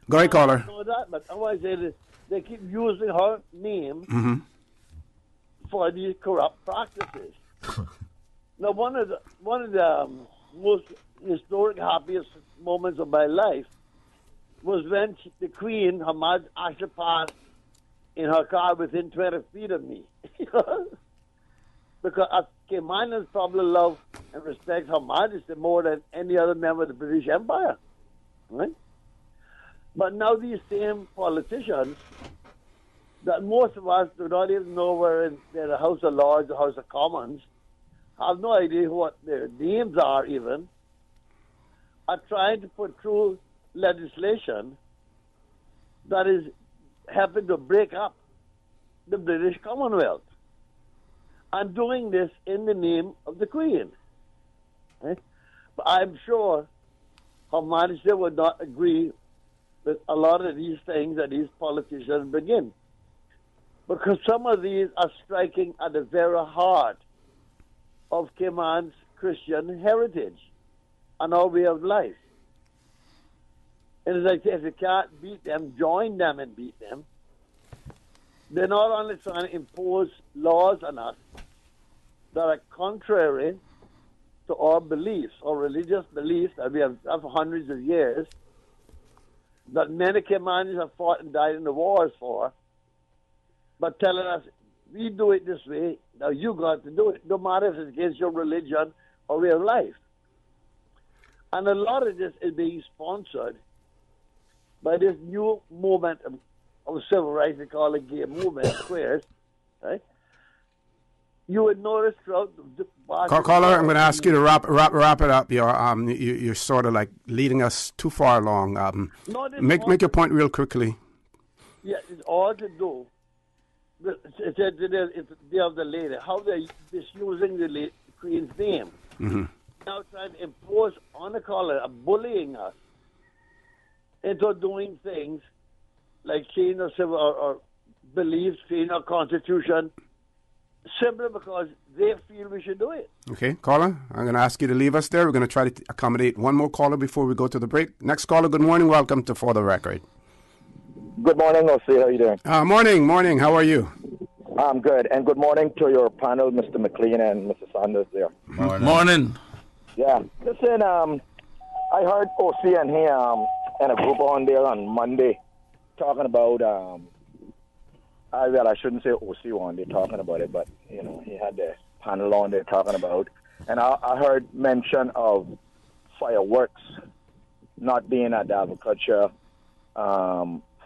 Go ahead, caller. I know that, but I want to say that they keep using her name for these corrupt practices. Now, one of the most historic, happiest moments of my life was when the Queen, Her Majesty, actually passed in her car within 20 feet of me. Because Caymanians probably love and respect Her Majesty more than any other member of the British Empire. Right? But now these same politicians, that most of us do not even know where they're the House of Lords, the House of Commons, have no idea what their names are even, are trying to put through legislation that is helping to break up the British Commonwealth, and doing this in the name of the Queen. Right? But I'm sure Her Majesty would not agree with a lot of these things that these politicians begin, because some of these are striking at the very heart of Cayman's Christian heritage and our way of life. And as I say, if you can't beat them, join them and beat them. they're not only trying to impose laws on us that are contrary to our beliefs, our religious beliefs that we have for hundreds of years, that many Caymanians have fought and died in the wars for, but telling us, we do it this way, now you got to do it, no matter if it's against your religion or way of life. And a lot of this is being sponsored by this new movement of civil rights, they call it gay movement, queers, right? You would notice throughout the Caller, I'm going to ask you to wrap it up. You're sort of like leading us too far along. Make your point real quickly. Yeah, it's all to do. It's the day of the lady. How they're misusing the Queen's name. Mm-hmm. Now trying to impose on the caller, bullying us into doing things like change our civil or beliefs, change our constitution, simply because they feel we should do it. Okay, caller, I'm going to ask you to leave us there. We're going to try to accommodate one more caller before we go to the break. Next caller, good morning. Welcome to For the Record. Good morning, O.C. How are you doing? Morning. How are you? I'm good. And good morning to your panel, Mr. McLean and Mr. Saunders there. Morning. Yeah. Listen, I heard O.C. and he in a group on there on Monday talking about, I shouldn't say O.C. on there talking about it, but, you know, he had the panel on there talking about, and I heard mention of fireworks not being at the agriculture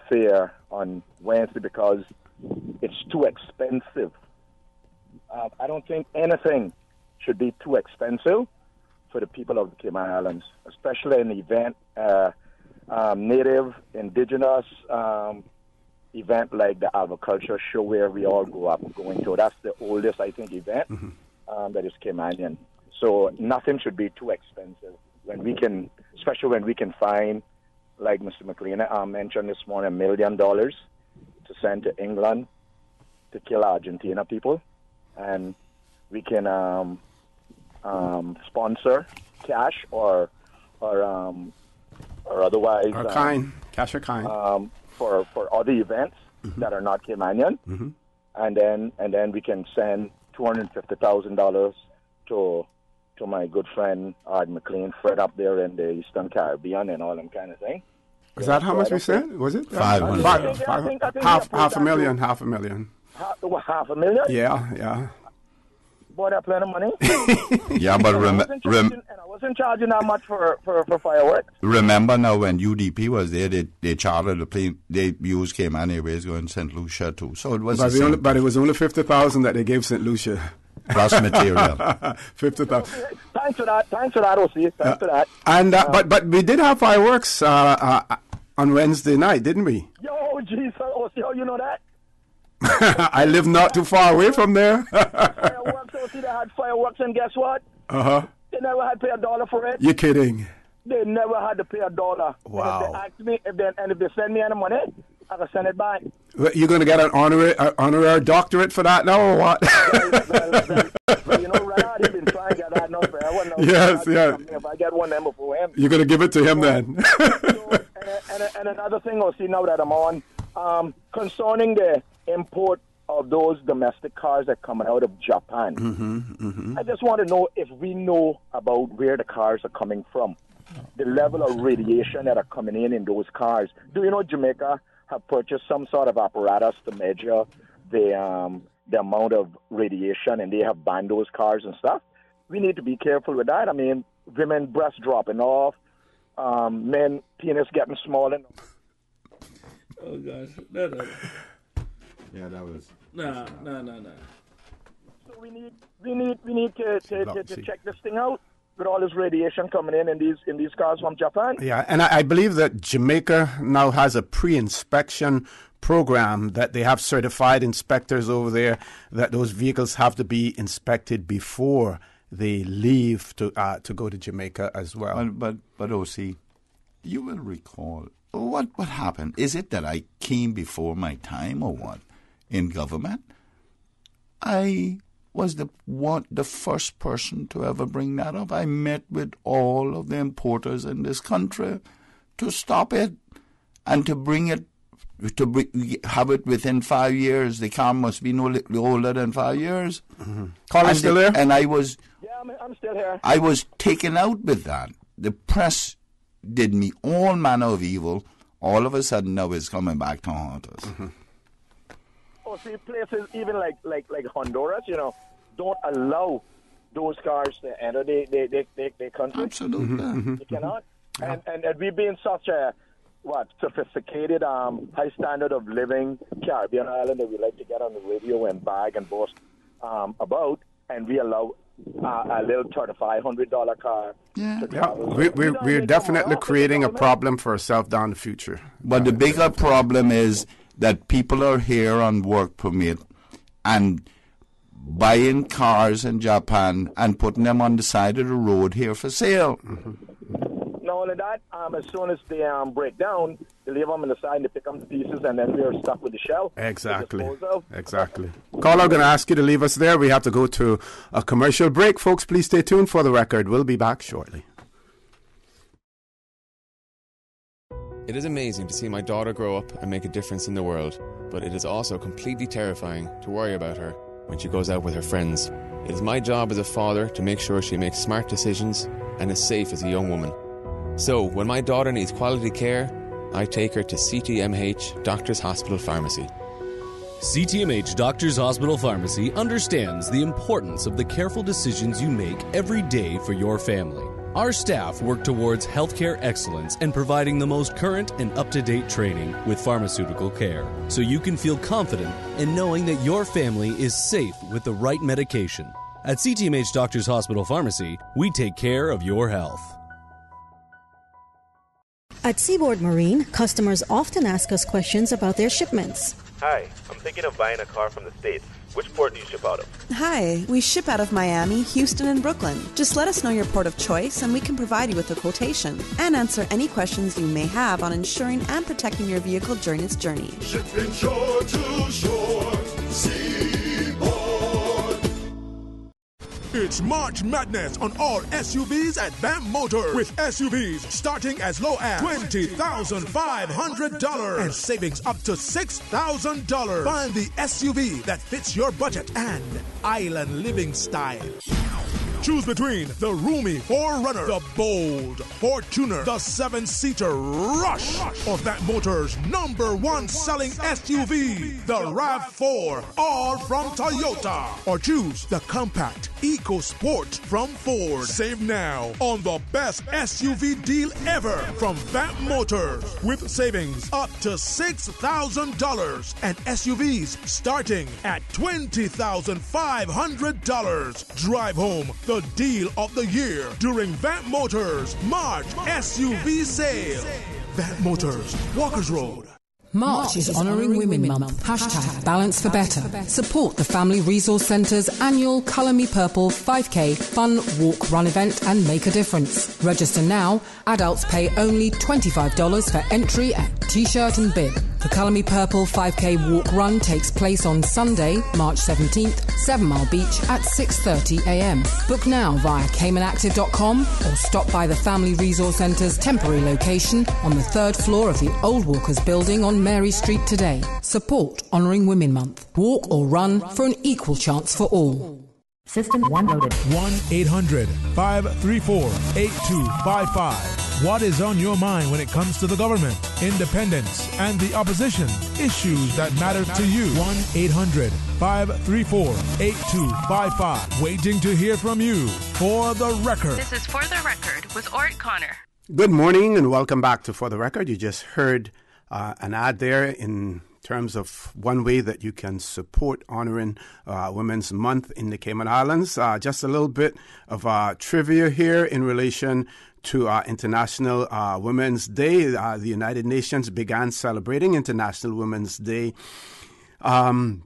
fair on Wednesday because it's too expensive. I don't think anything should be too expensive for the people of the Cayman Islands, especially an event, native, indigenous event like the agriculture show where we all grew up going to. That's the oldest, I think, event that is Caymanian. So nothing should be too expensive when we can, especially when we can find, like Mr. McLean mentioned this morning, $1 million to send to England to kill Argentina people, and we can sponsor cash or otherwise cash or kind for other events that are not Caymanian, and then we can send $250,000 to my good friend McLean, Fred up there in the Eastern Caribbean and all them kind of thing. Is that how much we sent? Was it? Half $500,000. Half a million. Half a million? Yeah. Boy, that's plenty of money. Yeah, but and I wasn't charging that much for fireworks. Remember now when UDP was there, they chartered the plane. They used Cayman Airways going to St. Lucia too. So it was. But it was only $50,000 that they gave St. Lucia. Plus material. 50,000. Thanks for that, O.C. Thanks for that. And but we did have fireworks on Wednesday night, didn't we? Yo, geez, O.C., how you know that? I live not too far away from there. Fireworks, O.C., they had fireworks, and guess what? They never had to pay $1 for it. You're kidding. They never had to pay $1. Wow. If they ask me, if they send me any money, I can send it back. You're going to get an honorary doctorate for that now, or what? Well, you know, Renard, he's been trying to get that now forever. Now, yes. If I get one then before him. You're going to give it to him then. And another thing, I'll see now that I'm on, concerning the import of those domestic cars that coming out of Japan. I just want to know if we know about where the cars are coming from, the level of radiation that are coming in those cars. Do you know Jamaica have purchased some sort of apparatus to measure the amount of radiation, and they have banned those cars and stuff? We need to be careful with that. I mean, women breasts dropping off, men penis getting smaller. Oh gosh, no. Yeah, that was. No. So we need to check this thing out with all this radiation coming in these cars from Japan. Yeah, and I believe that Jamaica now has a pre-inspection program that they have certified inspectors over there that those vehicles have to be inspected before they leave to go to Jamaica as well. But O.C., you will recall what happened. Is it that I came before my time or what? In government, I was the first person to ever bring that up. I met with all of the importers in this country to stop it and to bring it have it within 5 years. The car must be no older than 5 years. Mm-hmm. Caller still there? And I was... Yeah, I'm still here. I was taken out with that. The press did me all manner of evil. All of a sudden now it's coming back to haunt us. Mm-hmm. Oh, see, places even like Honduras, don't allow those cars to enter their country. Absolutely. Mm-hmm. You cannot. And we being such a sophisticated, high standard of living Caribbean island that we like to get on the radio and brag and boast about, and we allow a little $3,500 car. Yeah, we're definitely creating a problem for ourselves down the future. But the bigger problem is that people are here on work permit and buying cars in Japan and putting them on the side of the road here for sale. Mm-hmm. Not only that, as soon as they break down, they leave them on the side and they pick up the pieces, and then we're stuck with the shell. Exactly. Caller, I'm going to ask you to leave us there. We have to go to a commercial break. Folks, please stay tuned for the record. We'll be back shortly. It is amazing to see my daughter grow up and make a difference in the world, but it is also completely terrifying to worry about her when she goes out with her friends. It is my job as a father to make sure she makes smart decisions and is safe as a young woman. So, when my daughter needs quality care, I take her to CTMH Doctors Hospital Pharmacy. CTMH Doctors Hospital Pharmacy understands the importance of the careful decisions you make every day for your family. Our staff work towards healthcare excellence and providing the most current and up-to-date training with pharmaceutical care, so you can feel confident in knowing that your family is safe with the right medication. At CTMH Doctors Hospital Pharmacy, we take care of your health. At Seaboard Marine, customers often ask us questions about their shipments. Hi, I'm thinking of buying a car from the States. Which port do you ship out of? Hi, we ship out of Miami, Houston, and Brooklyn. Just let us know your port of choice and we can provide you with a quotation and answer any questions you may have on insuring and protecting your vehicle during its journey. Shipping shore to shore, Seaboard. It's March Madness on all SUVs at BAM Motor, with SUVs starting as low as $20,500 and savings up to $6,000. Find the SUV that fits your budget and island living style. Choose between the roomy 4Runner, the bold Fortuner, the 7-seater Rush, or that motor's #1 selling SUV, the RAV4, all from Toyota. Or choose the compact EcoSport from Ford. Save now on the best SUV deal ever from Vamp Motors, with savings up to $6,000 and SUVs starting at $20,500. Drive home the deal of the year during Vamp Motors March SUV sale. Vamp Motors, Walkers Road. March is Honouring Women Month. Hashtag Balance for Better. Support the Family Resource Centre's annual Colour Me Purple 5K fun walk run event and make a difference. Register now. Adults pay only $25 for entry at T-shirt and bib. The Colour Me Purple 5K walk run takes place on Sunday, March 17th, 7 Mile Beach at 6:30 a.m. Book now via CaymanActive.com or stop by the Family Resource Centre's temporary location on the 3rd floor of the Old Walkers building on Mary Street today. Support Honouring Women Month. Walk or run for an equal chance for all. System 1 loaded. 1-800-534-8255. What is on your mind when it comes to the government, independence, and the opposition? Issues that matter to you. 1-800-534-8255. Waiting to hear from you. For the Record. This is For the Record with Orrett Connor. Good morning and welcome back to For the Record. You just heard an ad there in terms of one way that you can support honoring Women's Month in the Cayman Islands. Just a little bit of trivia here in relation to International Women's Day. The United Nations began celebrating International Women's Day in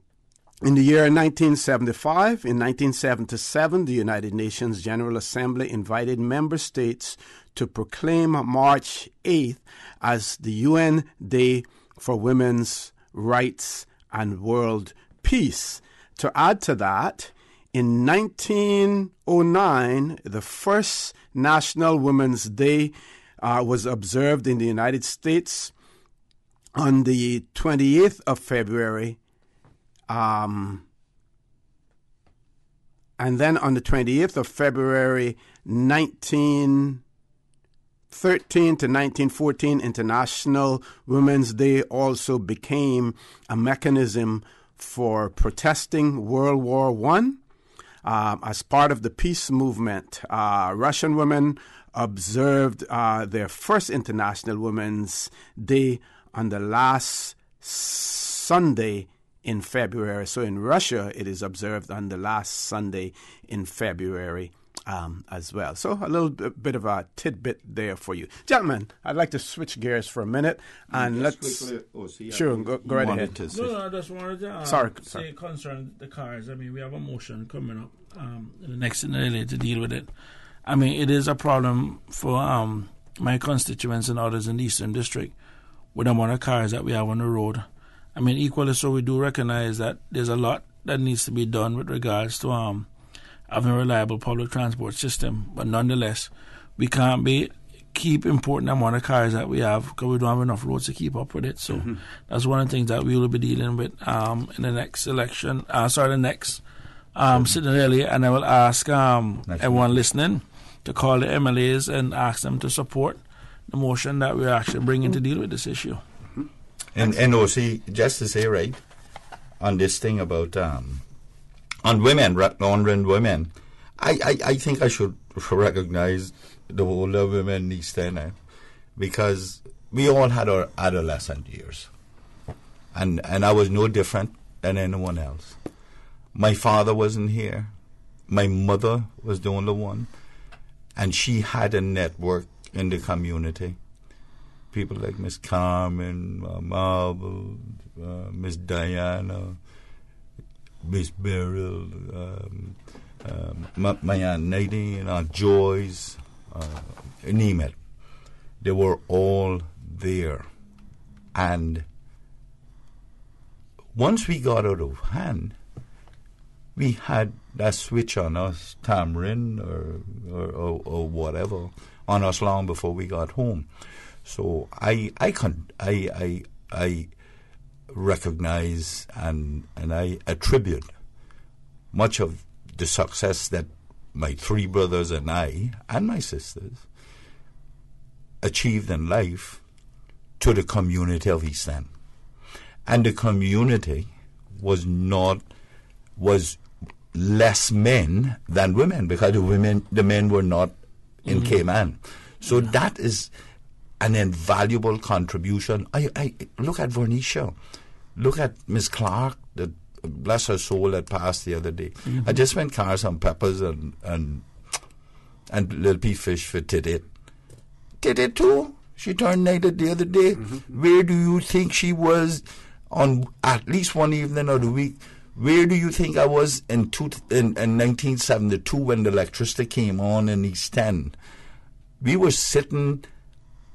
the year 1975. In 1977, the United Nations General Assembly invited member states to proclaim March 8th as the UN Day for Women's Rights and World Peace. To add to that, in 1909, the first National Women's Day was observed in the United States on the 28th of February, and then on the 28th of February, 1913 to 1914, International Women's Day also became a mechanism for protesting World War I. As part of the peace movement, Russian women observed their first International Women's Day on the last Sunday in February. So in Russia, it is observed on the last Sunday in February as well. So a little bit of a tidbit there for you. Gentlemen, I'd like to switch gears for a minute and let's... Sure, go right ahead. No, I just wanted to say concerning the cars. I mean, we have a motion coming up in the next LA to deal with it. I mean, it is a problem for my constituents and others in the Eastern District with the amount of cars that we have on the road. I mean, equally so, we do recognize that there's a lot that needs to be done with regards to having a reliable public transport system. But nonetheless, we can't keep importing the amount of cars that we have because we don't have enough roads to keep up with it. So that's one of the things that we will be dealing with in the next election. The next sitting earlier, and I will ask everyone listening to call the MLAs and ask them to support the motion that we're actually bringing to deal with this issue. And NOC, just to say, right, on this thing about on women, honoring women, I think I should recognize the older women in East End, because we all had our adolescent years, and I was no different than anyone else. My father wasn't here. My mother was the only one, and she had a network in the community. People like Miss Carmen, Marble, Miss Diana, Miss Beryl, my Aunt Nadine, Aunt Joyce, name it. They were all there. And once we got out of hand, we had that switch on us, tamarind or whatever, on us long before we got home. So I recognize and I attribute much of the success that my three brothers and I and my sisters achieved in life to the community of East End. And the community was less men than women, because the men were not in Cayman. So that is an invaluable contribution. I look at Vernicia, look at Miss Clark, that bless her soul, that passed the other day. I just went cars and peppers and little pea fish for Tidit. Tidit too. She turned 90 the other day. Where do you think she was on at least one evening of the week? Where do you think I was in 1972 when the electricity came on in East End? We were sitting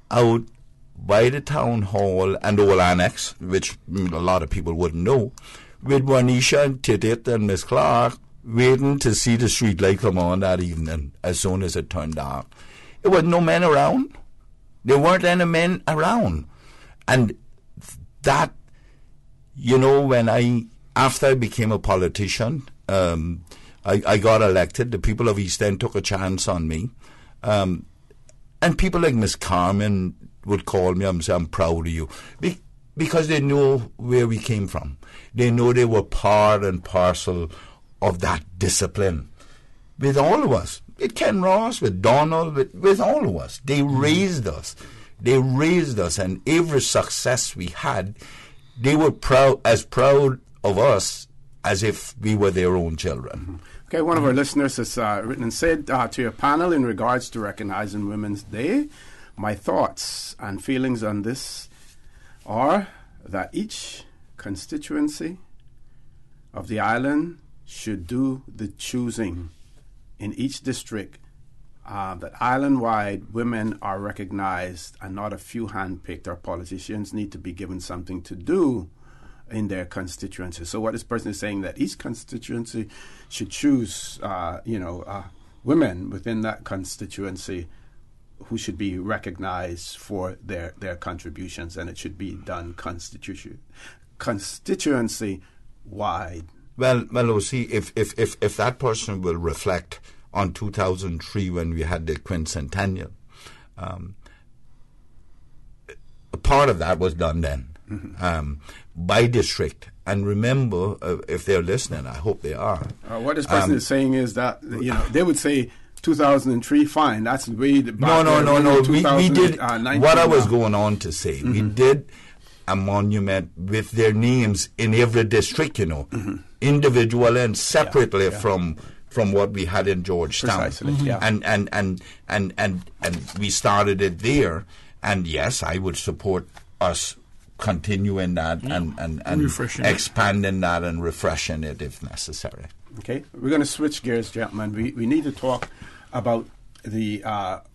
out by the town hall and the old annex, which a lot of people wouldn't know, with Juanisha and Tidit and Miss Clark waiting to see the street light come on that evening as soon as it turned dark. There was no men around. There weren't any men around. And that, after I became a politician, I got elected. The people of East End took a chance on me. And people like Miss Carmen would call me and say, I'm proud of you. Because they know where we came from. They know they were part and parcel of that discipline. With all of us. With Ken Ross, with Donald, with all of us. They raised us. They raised us. And every success we had, they were proud of us as if we were their own children. Okay, one of our listeners has written and said to your panel, in regards to recognizing Women's Day, my thoughts and feelings on this are that each constituency of the island should do the choosing in each district, that island-wide women are recognized and not a few handpicked. Our politicians need to be given something to do in their constituency. So what this person is saying, that each constituency should choose, women within that constituency who should be recognized for their contributions, and it should be done constituency wide. Well, OC, if that person will reflect on 2003 when we had the quincentennial, a part of that was done then by district. And remember, if they're listening, I hope they are. What this person is saying is that they would say 2003, fine. That's way back. No. We did what I was going on to say. We did a monument with their names in every district, individually and separately from what we had in Georgetown. Precisely, And we started it there. And yes, I would support us continuing that and expanding that and refreshing it if necessary. Okay, we're going to switch gears, gentlemen. We need to talk about the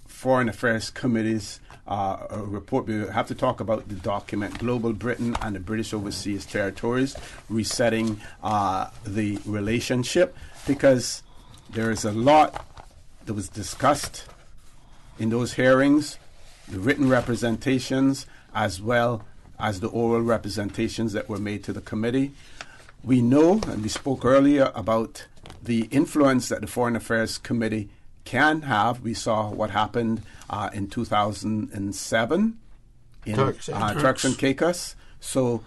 Foreign Affairs Committee's report. We have to talk about the document, Global Britain and the British Overseas Territories, resetting the relationship, because there is a lot that was discussed in those hearings, the written representations, as well as the oral representations that were made to the committee. We know, and we spoke earlier, about the influence that the Foreign Affairs Committee can have. We saw what happened in 2007 in Turks and Caicos. So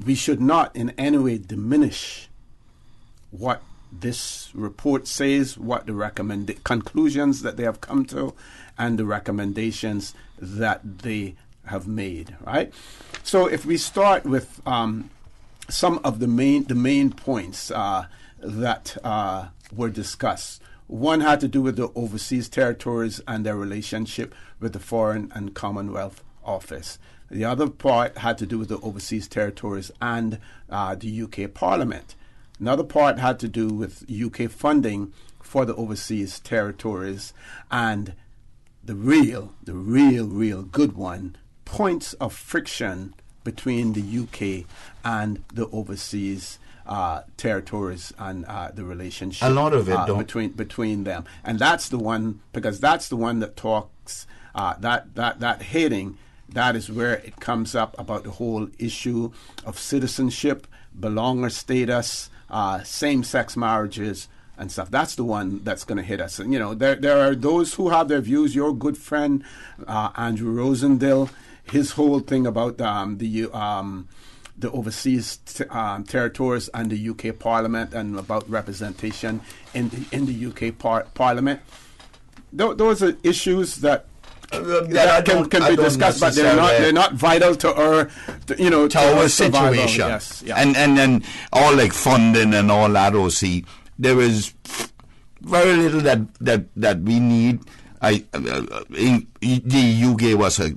we should not in any way diminish what this report says, what the conclusions that they have come to, and the recommendations that they have made, right? So if we start with some of the main points that were discussed. One had to do with the overseas territories and their relationship with the Foreign and Commonwealth Office. The other part had to do with the overseas territories and the UK Parliament. Another part had to do with UK funding for the overseas territories, and the real good one, points of friction between the UK and the overseas territories and the relationship. A lot of it between them, and that's the one, because that's the one that talks that heading. That is where it comes up about the whole issue of citizenship, belonger status, same-sex marriages, and stuff. That's the one that's going to hit us. And, there are those who have their views. Your good friend Andrew Rosendale, his whole thing about the overseas territories and the UK Parliament, and about representation in the UK Parliament. Those are issues that can be discussed, but they're not vital to our to our situation. Yes, yeah. And all like funding and all that. OC, there is very little that we need. The EU gave us a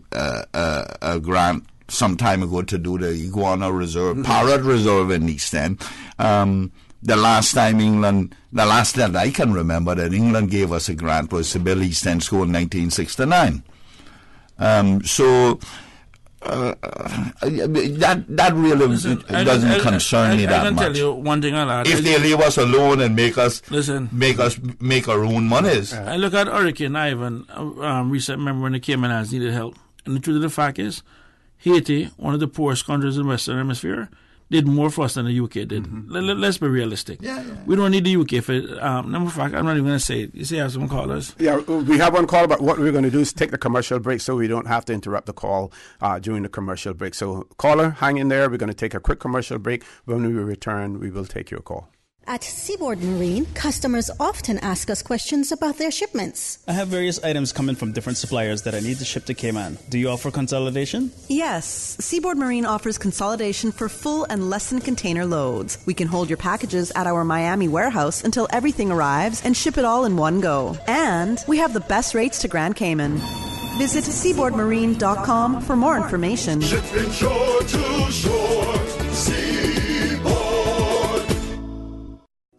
grant some time ago to do the Iguana Reserve, Parrot Reserve in East End. The last that I can remember that England gave us a grant was to build East End School in 1969. That really doesn't concern me that much. I can tell you one thing I'll add. If they leave us alone and make our own monies. I look at Hurricane Ivan, recent member when the Cayman Islands needed help. And the truth of the fact is, Haiti, one of the poorest countries in the Western Hemisphere, did more for us than the UK did. Let's be realistic. We don't need the UK for it. Number of fact, I'm not even going to say it. You say I have some callers? Yeah, we have one call, but what we're going to do is take the commercial break so we don't have to interrupt the call during the commercial break. So, caller, hang in there. We're going to take a quick commercial break. When we return, we will take your call. At Seaboard Marine, customers often ask us questions about their shipments. I have various items coming from different suppliers that I need to ship to Cayman. Do you offer consolidation? Yes. Seaboard Marine offers consolidation for full and less than container loads. We can hold your packages at our Miami warehouse until everything arrives and ship it all in one go. And we have the best rates to Grand Cayman. Visit seaboardmarine.com for more information. Shipping shore to shore.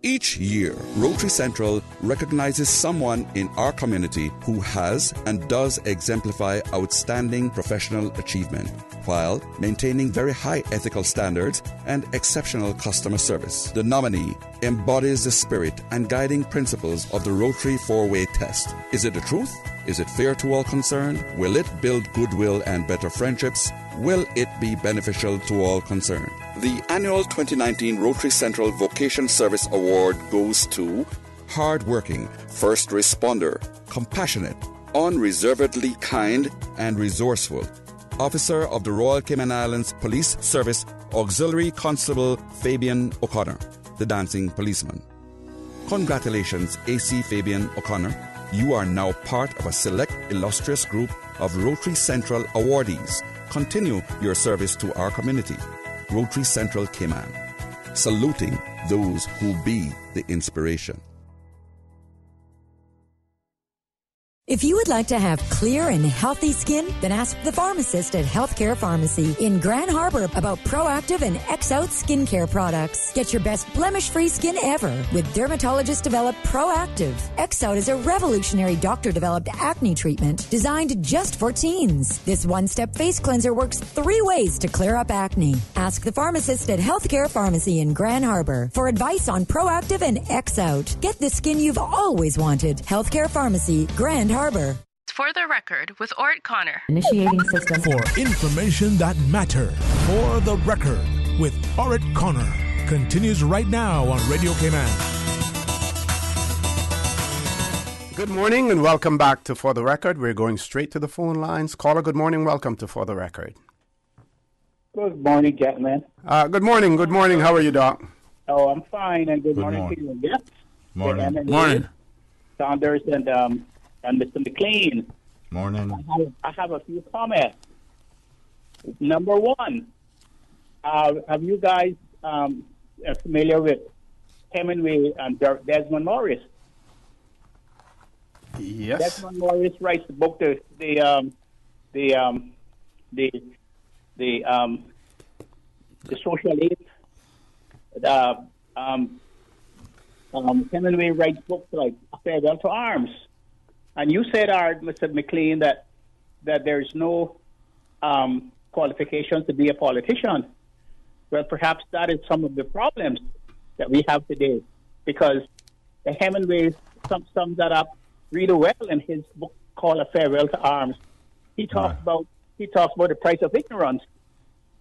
Each year, Rotary Central recognizes someone in our community who has and does exemplify outstanding professional achievement while maintaining very high ethical standards and exceptional customer service. The nominee embodies the spirit and guiding principles of the Rotary 4-Way test. Is it the truth Is it fair to all concerned? Will it build goodwill and better friendships? Will it be beneficial to all concerned? The annual 2019 Rotary Central Vocation Service Award goes to hard-working, first responder, compassionate, unreservedly kind and resourceful, Officer of the Royal Cayman Islands Police Service, Auxiliary Constable Fabian O'Connor, the dancing policeman. Congratulations, AC Fabian O'Connor. You are now part of a select illustrious group of Rotary Central awardees. Continue your service to our community. Rotary Central Cayman, saluting those who be the inspiration. If you would like to have clear and healthy skin, then ask the pharmacist at Healthcare Pharmacy in Grand Harbor about Proactive and X-Out skincare products. Get your best blemish-free skin ever with dermatologist-developed Proactive. X-Out is a revolutionary doctor-developed acne treatment designed just for teens. This one-step face cleanser works 3 ways to clear up acne. Ask the pharmacist at Healthcare Pharmacy in Grand Harbor for advice on Proactive and X-Out. Get the skin you've always wanted. Healthcare Pharmacy, Grand Harbor. For the record, with Orrett Connor. Initiating system. For information that matters. For the record, with Orrett Connor. Continues right now on Radio Cayman. Good morning and welcome back to For the Record. We're going straight to the phone lines. Caller, good morning. Welcome to For the Record. Good morning, gentlemen. Good morning. Good morning. How are you, Doc? Oh, I'm fine, and good morning to you. Yes. Morning. Morning. Saunders and Mr. McLean. Morning. I have a few comments. Number one, have you guys familiar with Hemingway and Desmond Morris? Yes. Desmond Morris writes the book, the social aid. Hemingway writes books like Farewell to Arms. And you said, Mr. McLean, that there's no qualifications to be a politician. Well, perhaps that is some of the problems that we have today, because Hemingway sums that up really well in his book called A Farewell to Arms. He talks about the price of ignorance,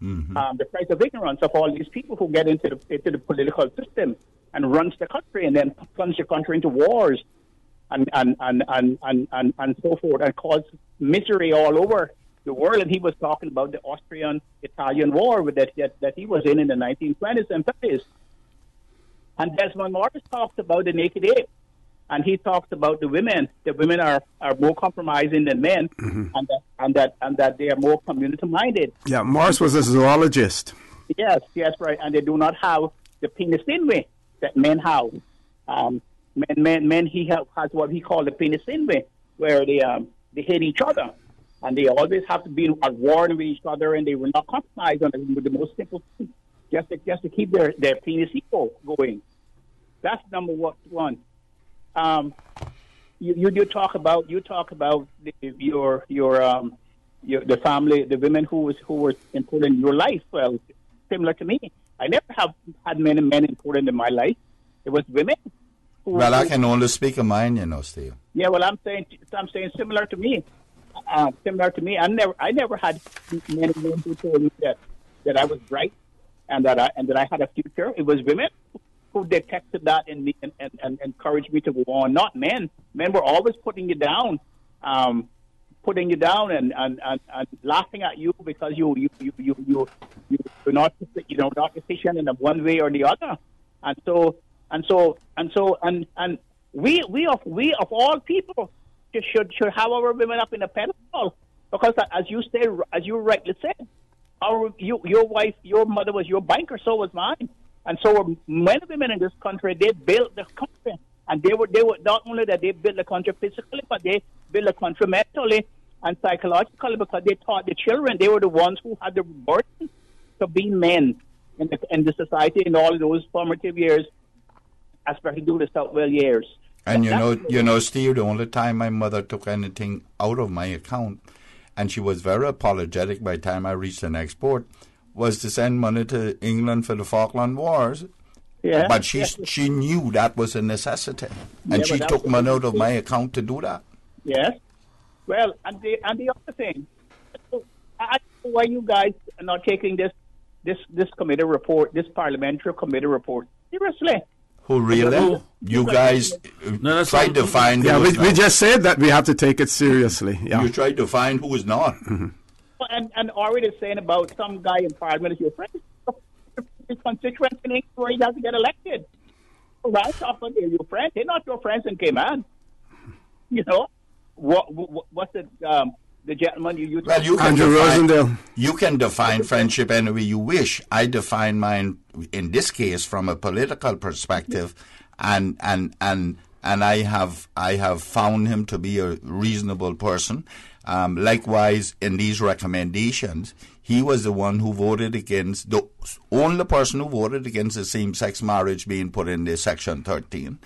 the price of ignorance of all these people who get into the political system and runs the country and then plunge the country into wars. And so forth, and cause misery all over the world. And he was talking about the Austrian-Italian War that he was in the 1920s and 30s. And Desmond Morris talks about the naked ape, and he talks about the women. The women are more compromising than men, and that they are more community-minded. Yeah, Morris was a zoologist. Yes, right, and they do not have the penis inway that men have. Men, he has what he called the penis inway, where they hate each other, and they always have to be at war with each other, and they will not compromise on the most simple thing, just to keep their penis ego going. That's number one. You talk about the family, the women who were important in your life. Well, similar to me, I never have had many men important in my life. It was women. Well, I can only speak of mine, Steve. Yeah, well, I'm saying similar to me. I never had many men who told me that I was bright and that I had a future. It was women who detected that in me and encouraged me to go on. Not men. Men were always putting you down and laughing at you because you're not efficient in one way or the other, and we of all people should have our women up in a pedestal, because as you rightly said, your mother was your banker, so was mine, and so were many women in this country. They built the country, and they were not only that they built the country physically, but they built the country mentally and psychologically, because they taught the children. They were the ones who had the burden to be men in the society in all those formative years, especially during the Southwell years. And Steve, the only time my mother took anything out of my account, and she was very apologetic by the time I reached the next port, was to send money to England for the Falkland Wars. Yeah, but she knew that was a necessity, and she took money out of my account to do that. Yes, Well, and the other thing, I don't know why you guys are not taking this committee report, this parliamentary committee report, seriously. Who really? You guys tried to find. Yeah, we just said that we have to take it seriously. Yeah. You tried to find who is not. Mm-hmm. And Orrett is saying about some guy in Parliament is your friend. His constituents in England where he doesn't get elected. Right off of they're your friends. They're not your friends in Cayman. You know what's it? The gentleman you well, you can Andrew Rosendale. You can define friendship any way you wish. I define mine in this case from a political perspective, and I have found him to be a reasonable person. Likewise, in these recommendations, he was the one who voted against the only person who voted against the same-sex marriage being put in the Section 13.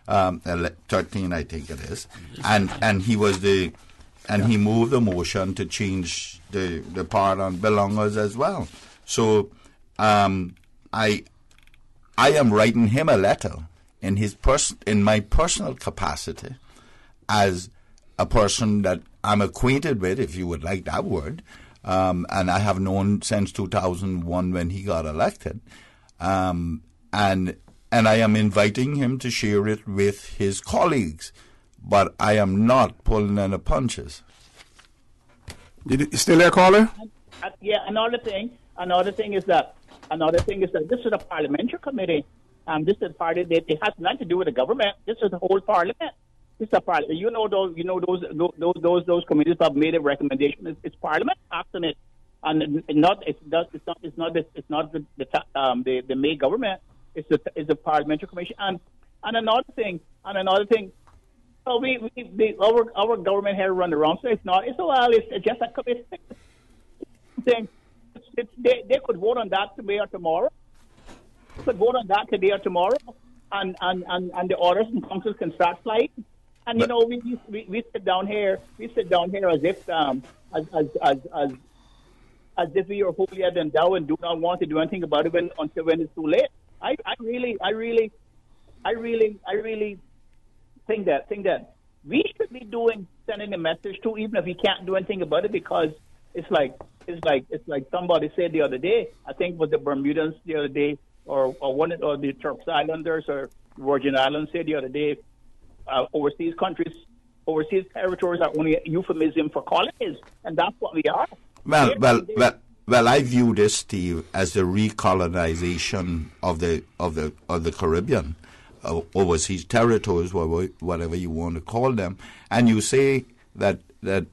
13, I think it is, and he was the. And he moved the motion to change the part on belongers as well. So I am writing him a letter in my personal capacity as a person that I'm acquainted with, if you would like that word, and I have known since 2001 when he got elected. And I am inviting him to share it with his colleagues. But I am not pulling any punches. You still there, caller? Yeah. Another thing is that this is a parliamentary committee. This is a party that it has nothing to do with the government. This is the whole parliament. This is a parliament. Those committees have made a recommendation. It's parliament acting it, and it's not the main government. It's the parliamentary commission. And another thing. So our government here run around, so it's just a committee thing. They could vote on that today or tomorrow. And the orders and councils can start flying. And we sit down here as if we are holier than thou and do not want to do anything about it until when it's too late. I really think that we should be sending a message to, even if we can't do anything about it, because it's like somebody said the other day. I think it was the Bermudans the other day, or the Turks Islanders or Virgin Islands said the other day. Overseas territories are only a euphemism for colonies, and that's what we are. Well, I view this, Steve, as the recolonization of the Caribbean. Overseas territories, whatever you want to call them, and you say that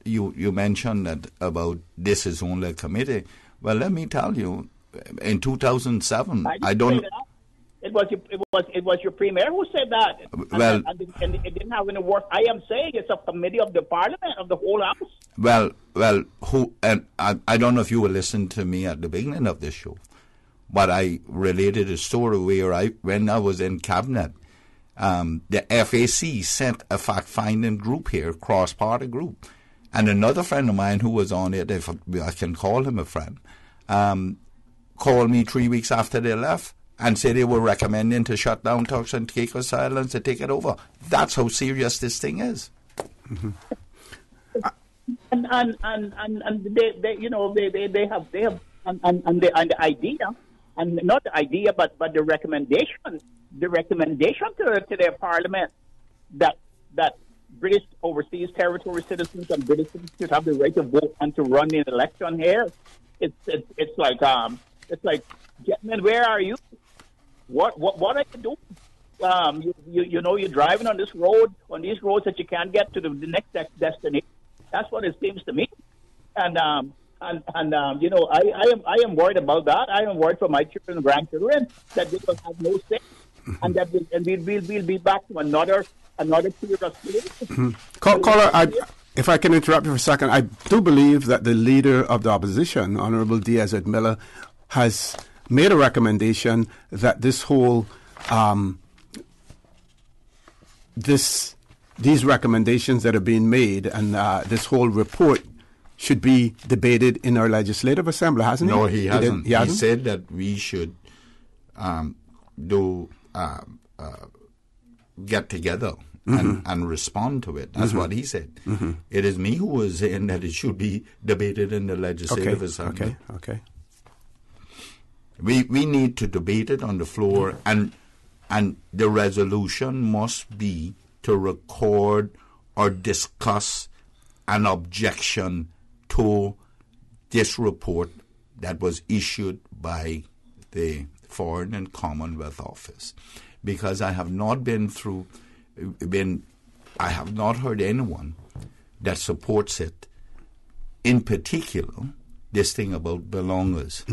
you mentioned that about this is only a committee. Well, let me tell you, in 2007, I don't. It was your premier who said that. Well, and it didn't have any work. I am saying it's a committee of the parliament of the whole house. Well, who? And I don't know if you will listen to me at the beginning of this show. But I related a story where when I was in cabinet, the FAC sent a fact-finding group here, cross-party group, and another friend of mine who was on it, if I can call him a friend, called me 3 weeks after they left and said they were recommending to shut down Turks and Caicos Islands to take it over. That's how serious this thing is. Mm-hmm. And they have the idea. And not the idea, but the recommendation to their parliament that British overseas territory citizens and British citizens have the right to vote and to run in an election here. It's like gentlemen, where are you? What are you doing? You're driving on these roads that you can't get to the next destination. That's what it seems to me. And I am worried about that. I am worried for my children and grandchildren that they will have no say, and that we'll be back to another period of slavery. Caller, if I can interrupt you for a second, I do believe that the leader of the opposition, Honourable Diaz-Ed Miller, has made a recommendation that this whole these recommendations that are being made and this whole report should be debated in our legislative assembly, hasn't he? No, he hasn't. He said that we should get together and respond to it. That's what he said. It is me who was saying that it should be debated in the Legislative Assembly. Okay. We need to debate it on the floor, and the resolution must be to record or discuss an objection to this report that was issued by the Foreign and Commonwealth Office, because I have not I have not heard anyone that supports it. In particular, this thing about belongers.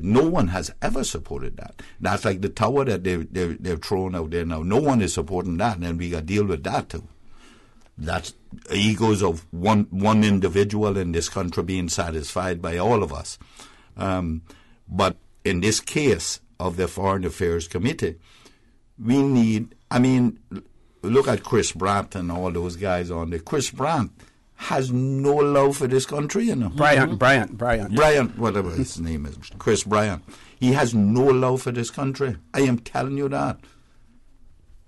No one has ever supported that. That's like the tower that they've thrown out there now. No one is supporting that, and we got to deal with that too. That's egos of one individual in this country being satisfied by all of us. But in this case of the Foreign Affairs Committee, we need, look at Chris Brandt and all those guys on there. Chris Brandt has no love for this country, you know. Bryant, whatever his name is, Chris Bryant. He has no love for this country. I am telling you that.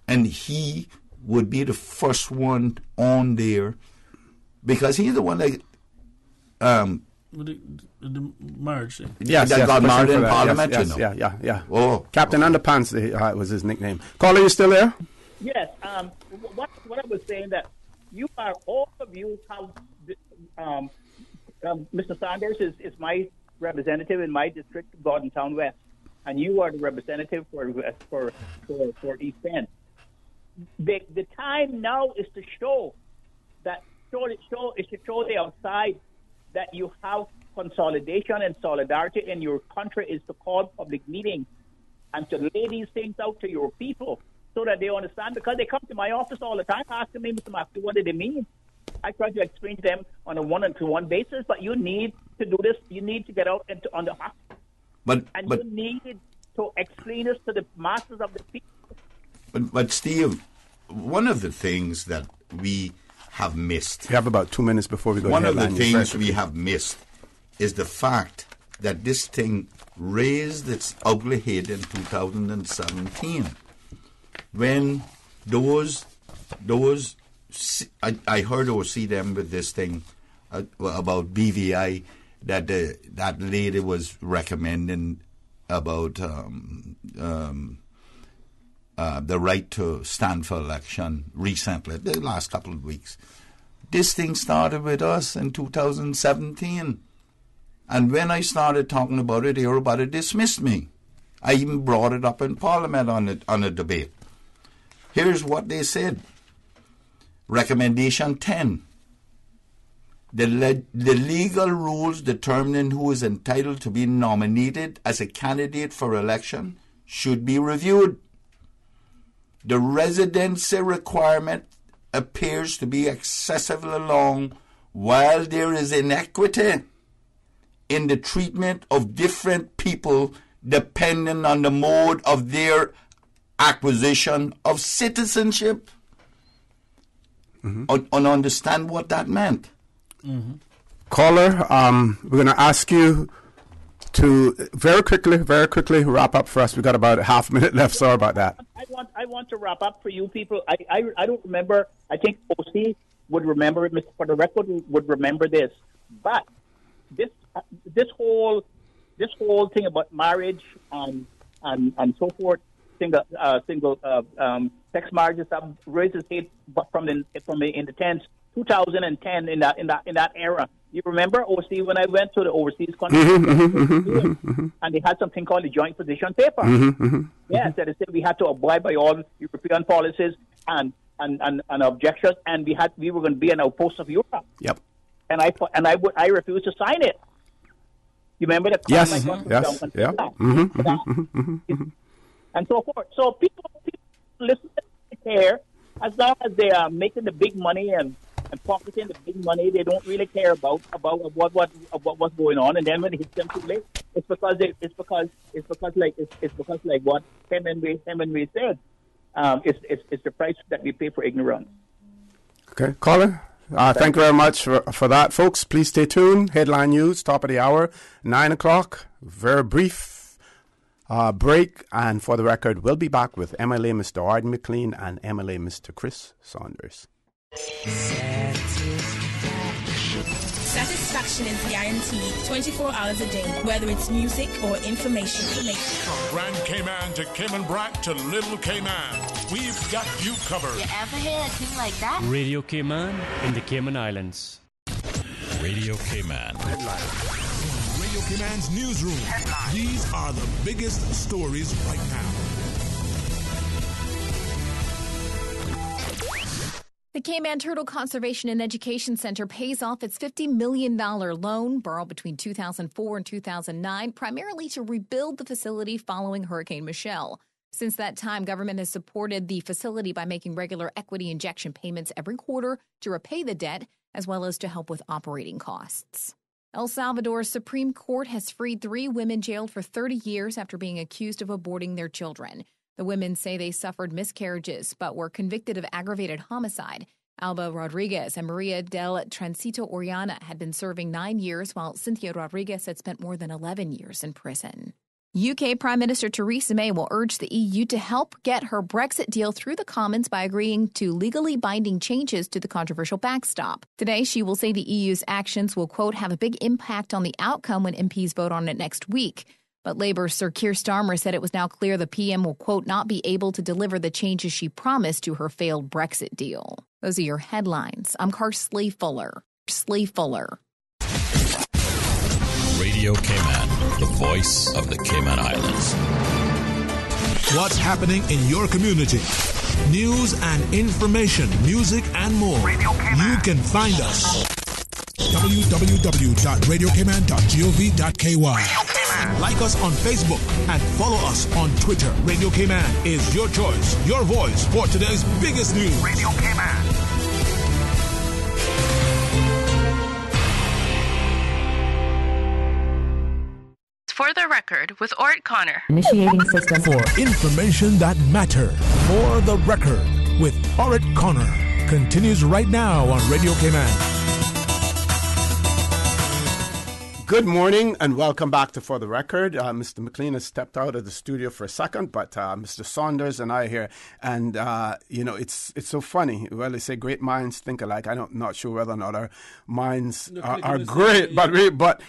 And he would be the first one on there, because he's the one that the marriage thing. That got married in Parliament, you know. Yeah. Oh, Captain Underpants was his nickname. Caller, you still there? Yes. What I was saying, that all of you have, Mr. Saunders is my representative in my district, Gordon Town West, and you are the representative for East End. The time now is to show the outside that you have consolidation and solidarity in your country, is to call public meetings and to lay these things out to your people so that they understand, because they come to my office all the time asking me, Mr. Mackey, what do they mean? I try to explain to them on a one-to-one basis, but you need to do this. You need to get out on the hot. You need to explain this to the masses of the people. But Steve, one of the things that we have missed. We have about 2 minutes before we go. One of the things we have missed is the fact that this thing raised its ugly head in 2017, when I heard or see them with this thing about BVI that lady was recommending about the right to stand for election recently, the last couple of weeks. This thing started with us in 2017. And when I started talking about it, everybody dismissed me. I even brought it up in Parliament on a debate. Here's what they said. Recommendation 10. The legal rules determining who is entitled to be nominated as a candidate for election should be reviewed. The residency requirement appears to be excessively long, while there is inequity in the treatment of different people depending on the mode of their acquisition of citizenship. And understand what that meant. Caller, we're going to ask you to very quickly wrap up for us. We've got about a half minute left. Sorry about that. I want to wrap up for you people. I don't remember. I think OC would remember it. Mr. For the record would remember this. But this whole thing about marriage and so forth, single sex marriages have raised its head from the 2010 in that era. You remember, OC, when I went to the overseas country, and they had something called the joint position paper. Yes, that is, they said we had to abide by all European policies and objections, and we were going to be an outpost of Europe. Yep. And I refused to sign it. You remember that? Yes. Yeah. And so forth. So people listen to care, as long as they are making the big money and pocketing the big money. They don't really care about what's going on. And then when it hits them too late, it's because like what Hemingway said. It's the price that we pay for ignorance. Okay, caller. Thank you very much for that, folks. Please stay tuned. Headline news, top of the hour, 9 o'clock. Very brief Break, and for the record, we'll be back with MLA Mr. Arden McLean and MLA Mr. Chris Saunders. Satisfaction is guaranteed 24 hours a day, whether it's music or information. From Grand Cayman to Cayman Brac to Little Cayman, we've got you covered. You ever hear a thing like that? Radio Cayman in the Cayman Islands. Radio Cayman. From Radio Cayman's newsroom, these are the biggest stories right now. The Cayman Turtle Conservation and Education Center pays off its $50 million loan borrowed between 2004 and 2009, primarily to rebuild the facility following Hurricane Michelle. Since that time, government has supported the facility by making regular equity injection payments every quarter to repay the debt, as well as to help with operating costs. El Salvador's Supreme Court has freed 3 women jailed for 30 years after being accused of aborting their children. The women say they suffered miscarriages, but were convicted of aggravated homicide. Alba Rodriguez and Maria del Transito Oriana had been serving 9 years, while Cynthia Rodriguez had spent more than 11 years in prison. UK Prime Minister Theresa May will urge the EU to help get her Brexit deal through the Commons by agreeing to legally binding changes to the controversial backstop. Today, she will say the EU's actions will, quote, have a big impact on the outcome when MPs vote on it next week. But Labour's Sir Keir Starmer said it was now clear the PM will, quote, not be able to deliver the changes she promised to her failed Brexit deal. Those are your headlines. I'm Carsley Fuller. Radio Cayman, the voice of the Cayman Islands. What's happening in your community? News and information, music and more. You can find us. www.radiocayman.gov.ky. Like us on Facebook and follow us on Twitter. Radio Cayman is your choice, your voice for today's biggest news. Radio Cayman. For the record, with Orrett Connor. Initiating system. For information that matter. For the record, with Orrett Connor. Continues right now on Radio Cayman. Good morning and welcome back to For the Record. Mr. McLean has stepped out of the studio for a second, but Mr. Saunders and I are here. And, it's so funny. Well, they say great minds think alike. I'm not sure whether or not our minds are great, but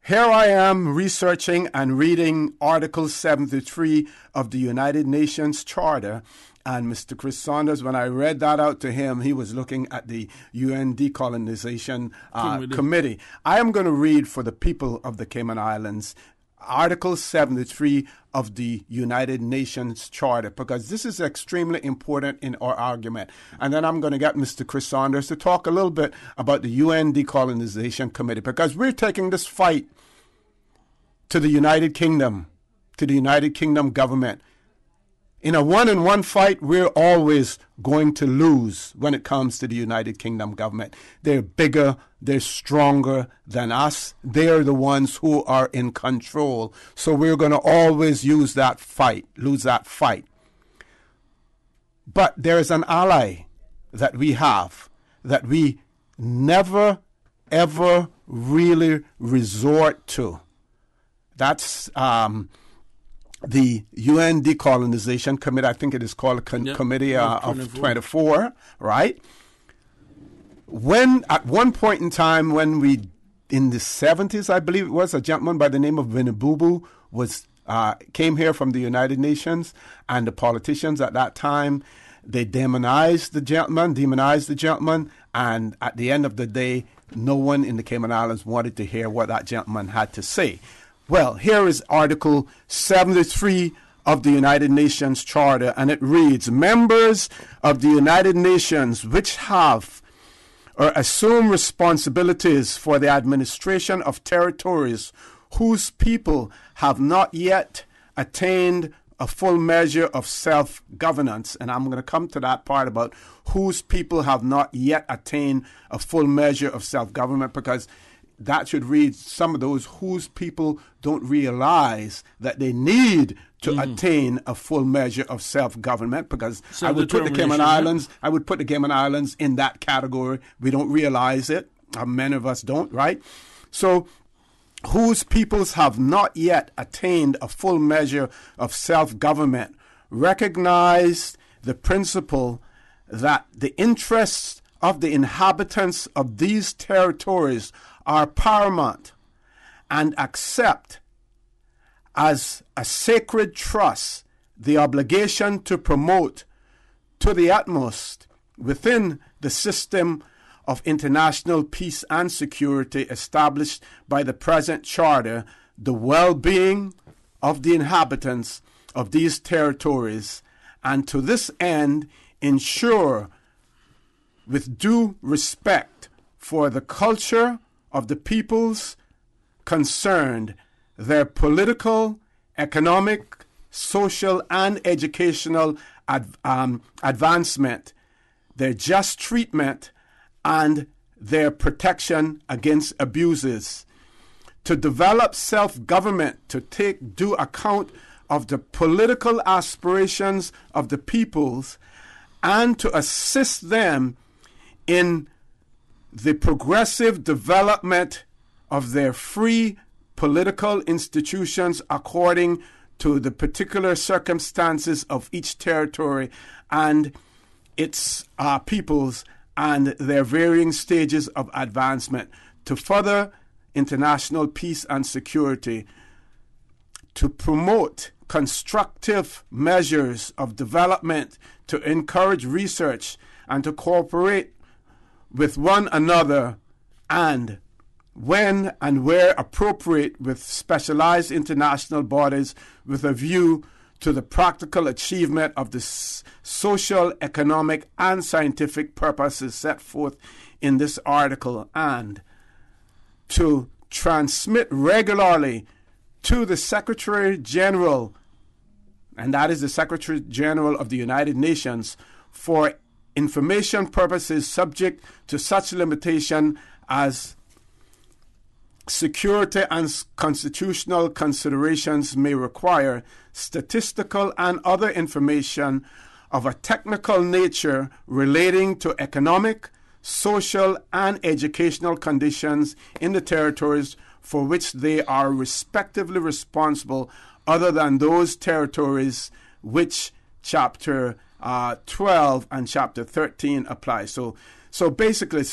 here I am researching and reading Article 73 of the United Nations Charter. And Mr. Chris Saunders, when I read that out to him, he was looking at the UN Decolonization Committee. I am going to read for the people of the Cayman Islands Article 73 of the United Nations Charter, because this is extremely important in our argument. And then I'm going to get Mr. Chris Saunders to talk a little bit about the UN Decolonization Committee, because we're taking this fight to the United Kingdom government. In a one-on-one fight, we're always going to lose when it comes to the United Kingdom government. They're bigger, they're stronger than us. They're the ones who are in control. So we're going to always lose that fight. But there's an ally that we have that we never, ever really resort to. That's the UN Decolonization Committee. I think it is called Committee of 24, right? When at one point in time, in the 70s, I believe it was, a gentleman by the name of Vinibubu came here from the United Nations, and the politicians at that time, they demonized the gentleman, and at the end of the day, no one in the Cayman Islands wanted to hear what that gentleman had to say. Well, here is Article 73 of the United Nations Charter, and it reads, members of the United Nations which have or assume responsibilities for the administration of territories whose people have not yet attained a full measure of self-governance. And I'm going to come to that part about whose people have not yet attained a full measure of self-government, because that should read some of those whose people don't realize that they need to attain a full measure of self-government, because I would put the Cayman Islands in that category. We don't realize it. Many of us don't, right? So whose peoples have not yet attained a full measure of self-government, recognized the principle that the interests of the inhabitants of these territories are paramount, and accept as a sacred trust the obligation to promote to the utmost within the system of international peace and security established by the present charter the well-being of the inhabitants of these territories, and to this end ensure with due respect for the culture of the peoples concerned, their political, economic, social, and educational advancement, their just treatment, and their protection against abuses, to develop self-government, to take due account of the political aspirations of the peoples, and to assist them in the progressive development of their free political institutions according to the particular circumstances of each territory and its peoples and their varying stages of advancement, to further international peace and security, to promote constructive measures of development, to encourage research, and to cooperate with one another, and when and where appropriate with specialized international bodies with a view to the practical achievement of the social, economic, and scientific purposes set forth in this article, and to transmit regularly to the Secretary General, and that is the Secretary General of the United Nations, for information purposes subject to such limitation as security and constitutional considerations may require, statistical and other information of a technical nature relating to economic, social, and educational conditions in the territories for which they are respectively responsible, other than those territories which Chapter 12 and Chapter 13 apply. So basically,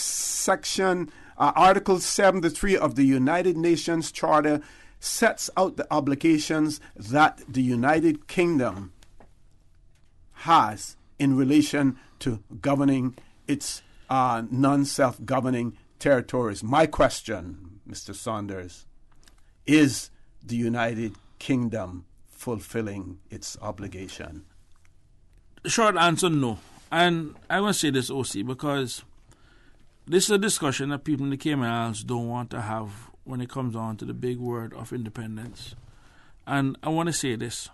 Article 73 of the United Nations Charter sets out the obligations that the United Kingdom has in relation to governing its non-self-governing territories. My question, Mr. Saunders, is the United Kingdom fulfilling its obligation? Short answer, no. And I want to say this, OC, because this is a discussion that people in the Cayman Islands don't want to have when it comes on to the big word of independence. And I want to say this.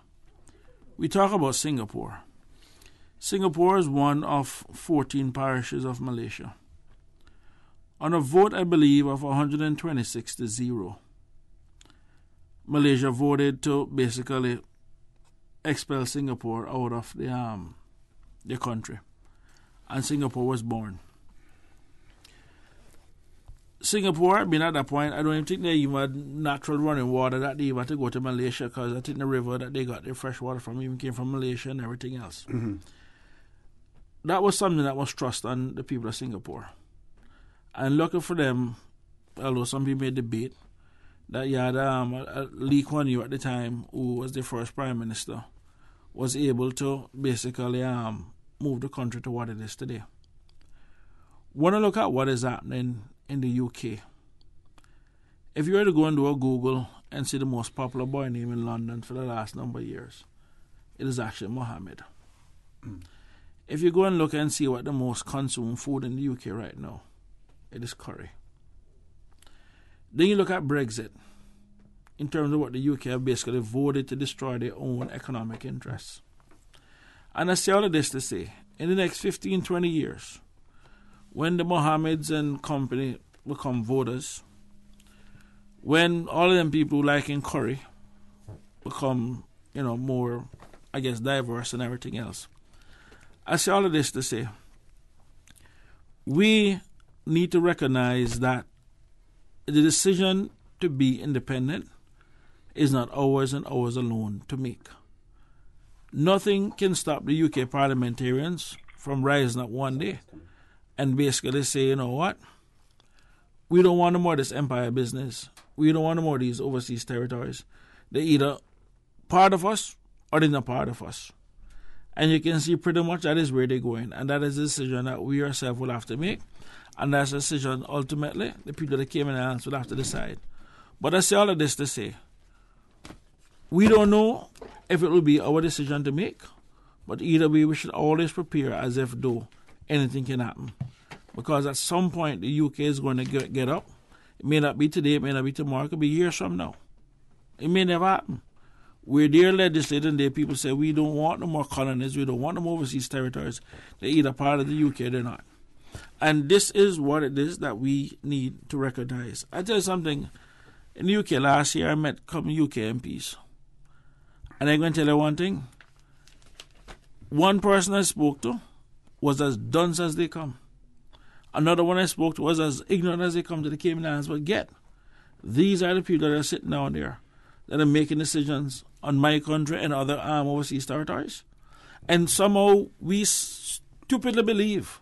We talk about Singapore. Singapore is one of 14 parishes of Malaysia. On a vote, I believe, of 126 to 0, Malaysia voted to basically expel Singapore out of the country. And Singapore was born. Singapore, I mean, at that point, I don't even think they even had natural running water that they even had to go to Malaysia, because I think the river that they got their fresh water from even came from Malaysia and everything else. Mm-hmm. That was something that was thrust on the people of Singapore. And lucky for them, although some people may debate, that you had Lee Kuan Yew at the time, who was the first Prime Minister, was able to basically move the country to what it is today. When I look at what is happening in the UK, if you were to go and do a Google and see the most popular boy name in London for the last number of years, it is actually Mohammed. Mm. If you go and look and see what the most consumed food in the UK right now, it is curry. Then you look at Brexit, in terms of what the UK have basically voted to destroy their own economic interests. And I say all of this to say, in the next 15, 20 years, when the Mohammeds and company become voters, when all of them people who like in curry become, more, I guess, diverse and everything else, I say all of this to say, we need to recognize that the decision to to be independent is not ours and ours alone to make. Nothing can stop the UK parliamentarians from rising up one day and basically say, you know what? We don't want no more of this empire business. We don't want no more of these overseas territories. They're either part of us or they're not part of us. And you can see pretty much that is where they're going. And that is a decision that we ourselves will have to make. And that's a decision, ultimately, the people that came in Islands will have to decide. But I say all of this to say, we don't know if it will be our decision to make, but either way, we should always prepare as if though anything can happen. Because at some point, the UK is going to get up. It may not be today, it may not be tomorrow, it could be years from now. It may never happen. We're there legislating, there people say, we don't want no more colonies, we don't want no more overseas territories. They're either part of the UK or they're not. And this is what it is that we need to recognize. I tell you something, in the UK last year, I met a couple UK MPs. And I'm going to tell you one thing. One person I spoke to was as dunce as they come. Another one I spoke to was as ignorant as they come to the Cayman Islands. But these are the people that are sitting down there that are making decisions on my country and other overseas territories. And somehow we stupidly believe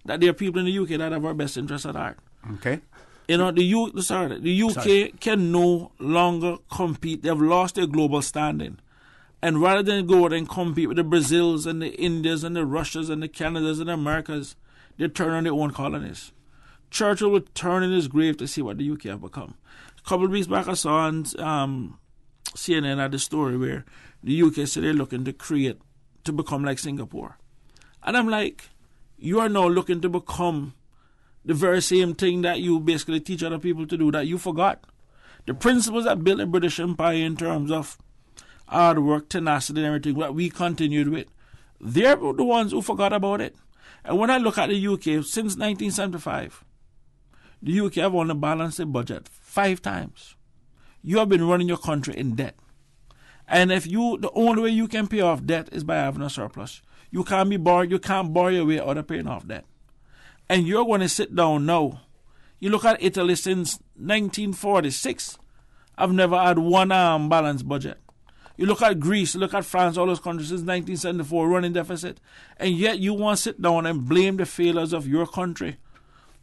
that there are people in the UK that have our best interests at heart. Okay. You know, the UK can no longer compete. They have lost their global standing. And rather than go out and compete with the Brazils and the Indias and the Russias and the Canadas and the Americas, they turn on their own colonies. Churchill would turn in his grave to see what the UK have become. A couple of weeks back, I saw on CNN had a story where the UK said they're looking to become like Singapore. And I'm like, you are now looking to become the very same thing that you basically teach other people to do that you forgot. The principles that built the British Empire in terms of hard work, tenacity, and everything, what we continued with, they're the ones who forgot about it. And when I look at the UK, since 1975, the UK have only balanced their budget 5 times. You have been running your country in debt. And the only way you can pay off debt is by having a surplus. You can't borrow your way out of paying off debt. And you're going to sit down now. You look at Italy since 1946. I've never had one balanced budget. You look at Greece, you look at France, all those countries since 1974 running deficit. And yet you want to sit down and blame the failures of your country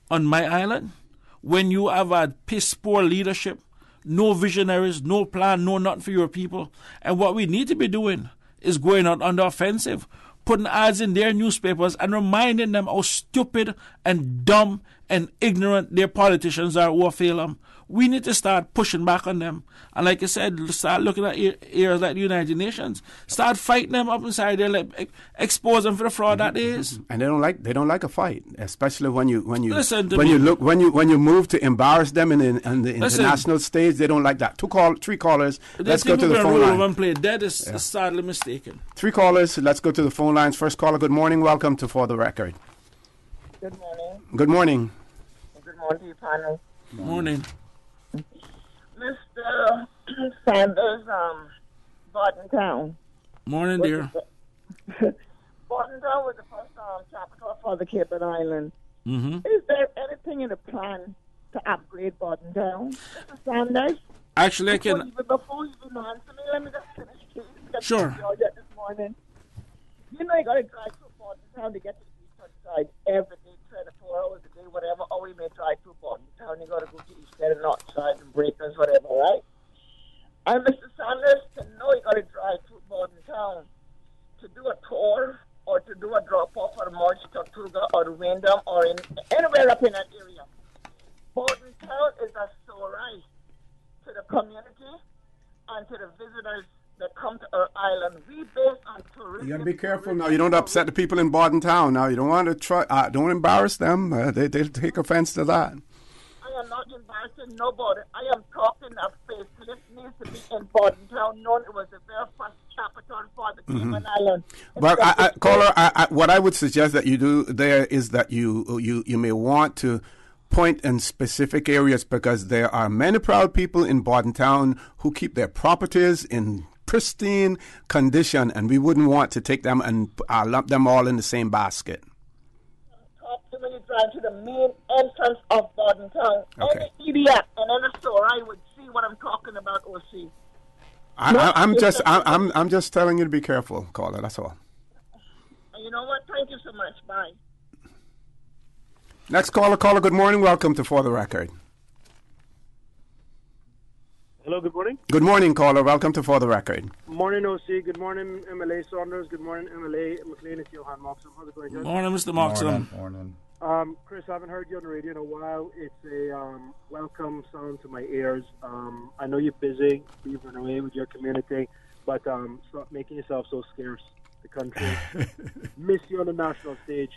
on my island when you have had piss poor leadership, no visionaries, no plan, no nothing for your people. And what we need to be doing is going out on the offensive, putting ads in their newspapers and reminding them how stupid and dumb and ignorant their politicians are who fail them. We need to start pushing back on them. And like I said, start looking at areas like the United Nations. Start fighting them up inside there, expose them for the fraud that is. And they don't like a fight, especially when you Listen to when me. you look when you move to embarrass them in the international stage. They don't like that. 3 callers. Let's go to the phone line. And play dead is sadly mistaken. 3 callers. Let's go to the phone lines. First caller. Good morning. Welcome to For the Record. Good morning. Good morning. Good morning to you, panel. Good morning. Mr. Saunders, Barton Town. Morning, dear. Barton Town was the first capital for the Cayman Islands. Mm-hmm. Is there anything in the plan to upgrade Barton Town, Mr. Saunders? Actually, I can... Before you even answer me, let me just finish, please. Sure. This morning. You know you got to drive through Barton Town to get to the eastern side every day, 24 hours a day, whatever, or we may drive through Barton Town. You got to go to east side and north side and breakers, whatever, right? And Mr. Saunders, to know you got to drive through Barton Town to do a tour or to do a drop-off or a march to Tortuga or to Wyndham or anywhere up in that area. Barton Town is a right to the community and to the visitors that come to our island. We based on tourism. You got to be careful now. You don't upset the people in Barton Town. Now you don't want to try. Don't embarrass them. They'll take offense to that. I am not embarrassing nobody. I am talking that facelift needs to be in Barton Town, known it was the very first capital for the Cayman Island. But caller, what I would suggest that you do there is that you may want to point in specific areas, because there are many proud people in Barton Town who keep their properties in pristine condition, and we wouldn't want to take them and lump them all in the same basket. Talk to when you drive to the main entrance of Barton Town. Okay. Any idiot and any store I would see exactly what I'm talking about, OC. I'm just telling you to be careful, caller. That's all. You know what? Thank you so much. Bye. Next caller. Good morning. Welcome to For the Record. Hello, good morning. Good morning, caller. Welcome to For the Record. Morning, OC. Good morning, MLA Saunders. Good morning, MLA McLean. It's Johan Moxham. How's it going, guys? Morning, Mr. Moxham. Morning. Chris, I haven't heard you on the radio in a while. It's a welcome sound to my ears. I know you're busy, you've run away with your community, but stop making yourself so scarce. The country miss you on the national stage.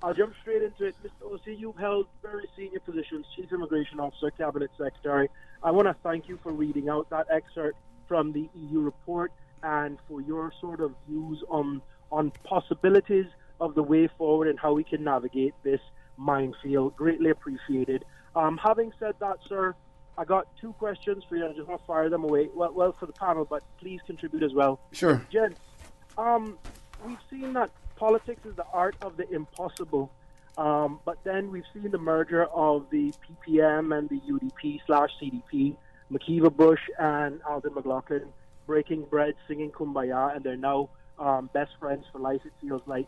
I'll jump straight into it. Mr. OC, you've held very senior positions, Chief Immigration Officer, Cabinet Secretary. I want to thank you for reading out that excerpt from the EU report and for your sort of views on possibilities of the way forward and how we can navigate this minefield. Greatly appreciated. Having said that, sir, I got two questions for you. I just want to fire them away. Well, for the panel, but please contribute as well. Sure. Gents, we've seen that politics is the art of the impossible, but then we've seen the merger of the PPM and the UDP/CDP, McKeever Bush and Alden McLaughlin breaking bread, singing Kumbaya, and they're now best friends for life, it feels like.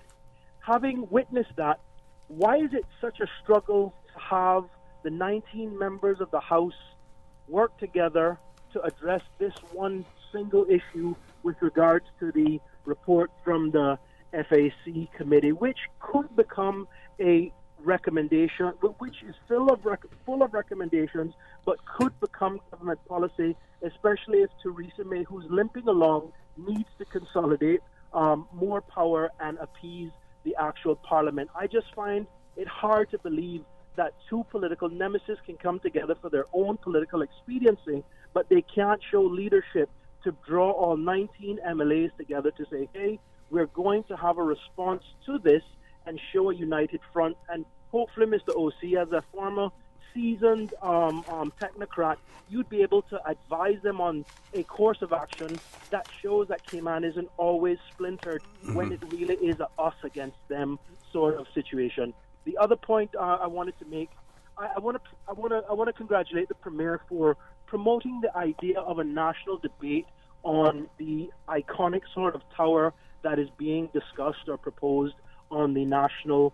Having witnessed that, why is it such a struggle to have the 19 members of the House work together to address this one single issue with regards to the report from the FAC committee, which could become a recommendation, which is full of recommendations, but could become government policy, especially if Theresa May, who's limping along, needs to consolidate more power and appease the actual parliament. I just find it hard to believe that two political nemesis can come together for their own political expediency, but they can't show leadership to draw all 19 MLAs together to say, hey, we're going to have a response to this and show a united front. And hopefully, Mr. OC, as a former seasoned technocrat, you'd be able to advise them on a course of action that shows that Cayman isn't always splintered when it really is a us against them sort of situation. The other point I wanted to make, I want to congratulate the Premier for promoting the idea of a national debate on the iconic sort of tower that is being discussed or proposed on the national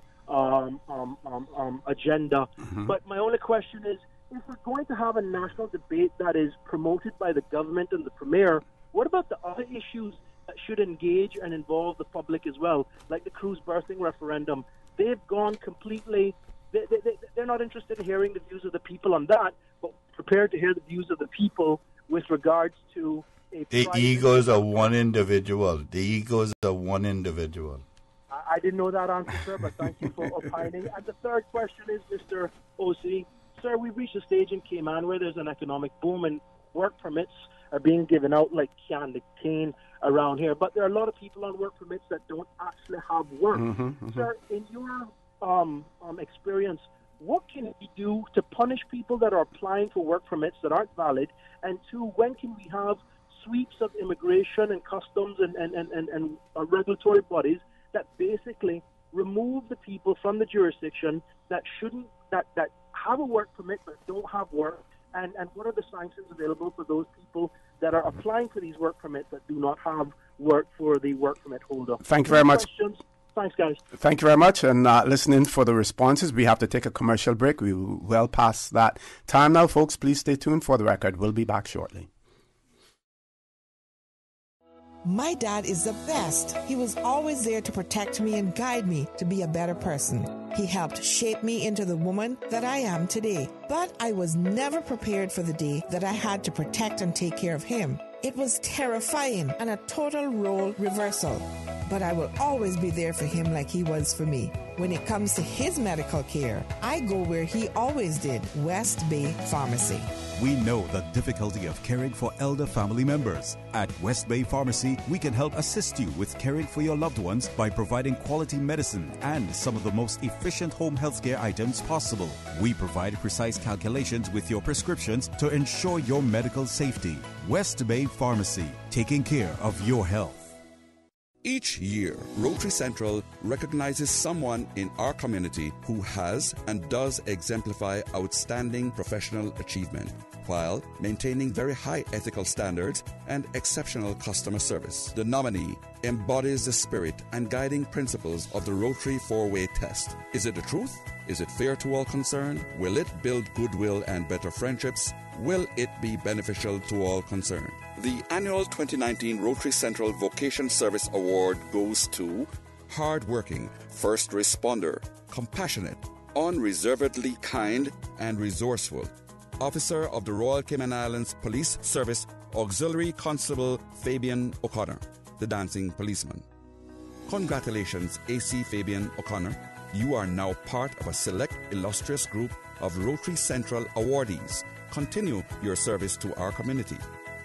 agenda. But my only question is, if we're going to have a national debate that is promoted by the government and the Premier, what about the other issues that should engage and involve the public as well, like the cruise birthing referendum? They've gone completely, they're not interested in hearing the views of the people on that, but prepared to hear the views of the people with regards to the egos of one individual. The egos of one individual. I didn't know that answer, sir, but thank you for opining. And the third question is, Mr. OC, sir, we've reached a stage in Cayman where there's an economic boom and work permits are being given out like candy cane around here. But there are a lot of people on work permits that don't actually have work. Sir, in your experience, what can we do to punish people that are applying for work permits that aren't valid? And two, when can we have sweeps of immigration and customs and regulatory bodies that basically remove the people from the jurisdiction that have a work permit but don't have work? And what are the sanctions available for those people that are applying for these work permits that do not have work for the work permit holder? Thank you very much. Thanks, guys. Thank you very much. And listening for the responses. We have to take a commercial break. We're well past that time now, folks. Please stay tuned for the record. We'll be back shortly. My dad is the best. He was always there to protect me and guide me to be a better person. He helped shape me into the woman that I am today. But I was never prepared for the day that I had to protect and take care of him. It was terrifying and a total role reversal. But I will always be there for him like he was for me. When it comes to his medical care, I go where he always did, West Bay Pharmacy. We know the difficulty of caring for elder family members. At West Bay Pharmacy, we can help assist you with caring for your loved ones by providing quality medicine and some of the most efficient home healthcare items possible. We provide precise calculations with your prescriptions to ensure your medical safety. West Bay Pharmacy, taking care of your health. Each year, Rotary Central recognizes someone in our community who has and does exemplify outstanding professional achievement while maintaining very high ethical standards and exceptional customer service. The nominee embodies the spirit and guiding principles of the Rotary four-way test. Is it the truth? Is it fair to all concerned? Will it build goodwill and better friendships? Will it be beneficial to all concerned? The annual 2019 Rotary Central Vocation Service Award goes to hardworking, first responder, compassionate, unreservedly kind, and resourceful Officer of the Royal Cayman Islands Police Service Auxiliary Constable Fabian O'Connor, the dancing policeman. Congratulations, AC Fabian O'Connor. You are now part of a select illustrious group of Rotary Central awardees. Continue your service to our community.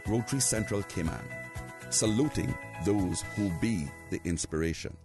Rotary Central Cayman, saluting those who be the inspiration.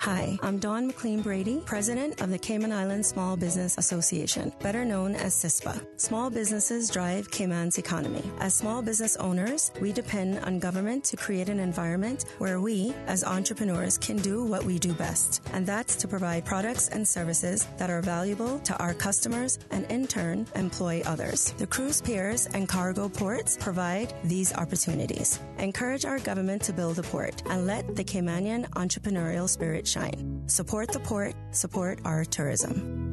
Hi, I'm Dawn McLean Brady, President of the Cayman Islands Small Business Association, better known as CISPA. Small businesses drive Cayman's economy. As small business owners, we depend on government to create an environment where we, as entrepreneurs, can do what we do best, and that's to provide products and services that are valuable to our customers and, in turn, employ others. The cruise piers and cargo ports provide these opportunities. Encourage our government to build a port and let the Caymanian entrepreneurial spirit shine. Support the port, support our tourism.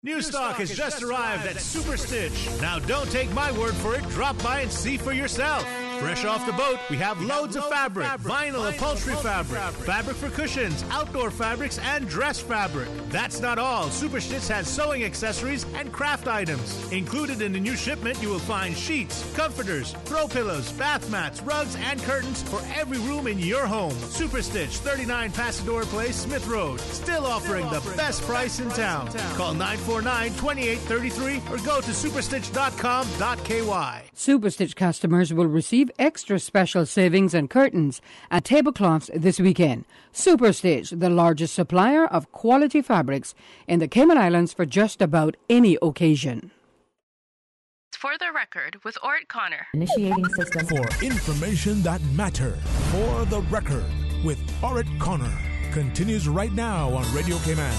New stock has just arrived at Super Stitch. Now don't take my word for it, drop by and see for yourself. Fresh off the boat, we have loads of fabric, vinyl upholstery fabric, fabric for cushions, outdoor fabrics, and dress fabric. That's not all. Super Stitch has sewing accessories and craft items. Included in the new shipment, you will find sheets, comforters, throw pillows, bath mats, rugs, and curtains for every room in your home. Super Stitch, 39 Pasadora Place, Smith Road. Still offering the best price in town. Call 949-2833 or go to superstitch.com.ky. Super Stitch customers will receive extra special savings and curtains and tablecloths this weekend. Super Stitch, the largest supplier of quality fabrics in the Cayman Islands for just about any occasion. For the record, with Orrett Connor. Initiating system. For information that matter. For the record, with Orrett Connor. Continues right now on Radio Cayman.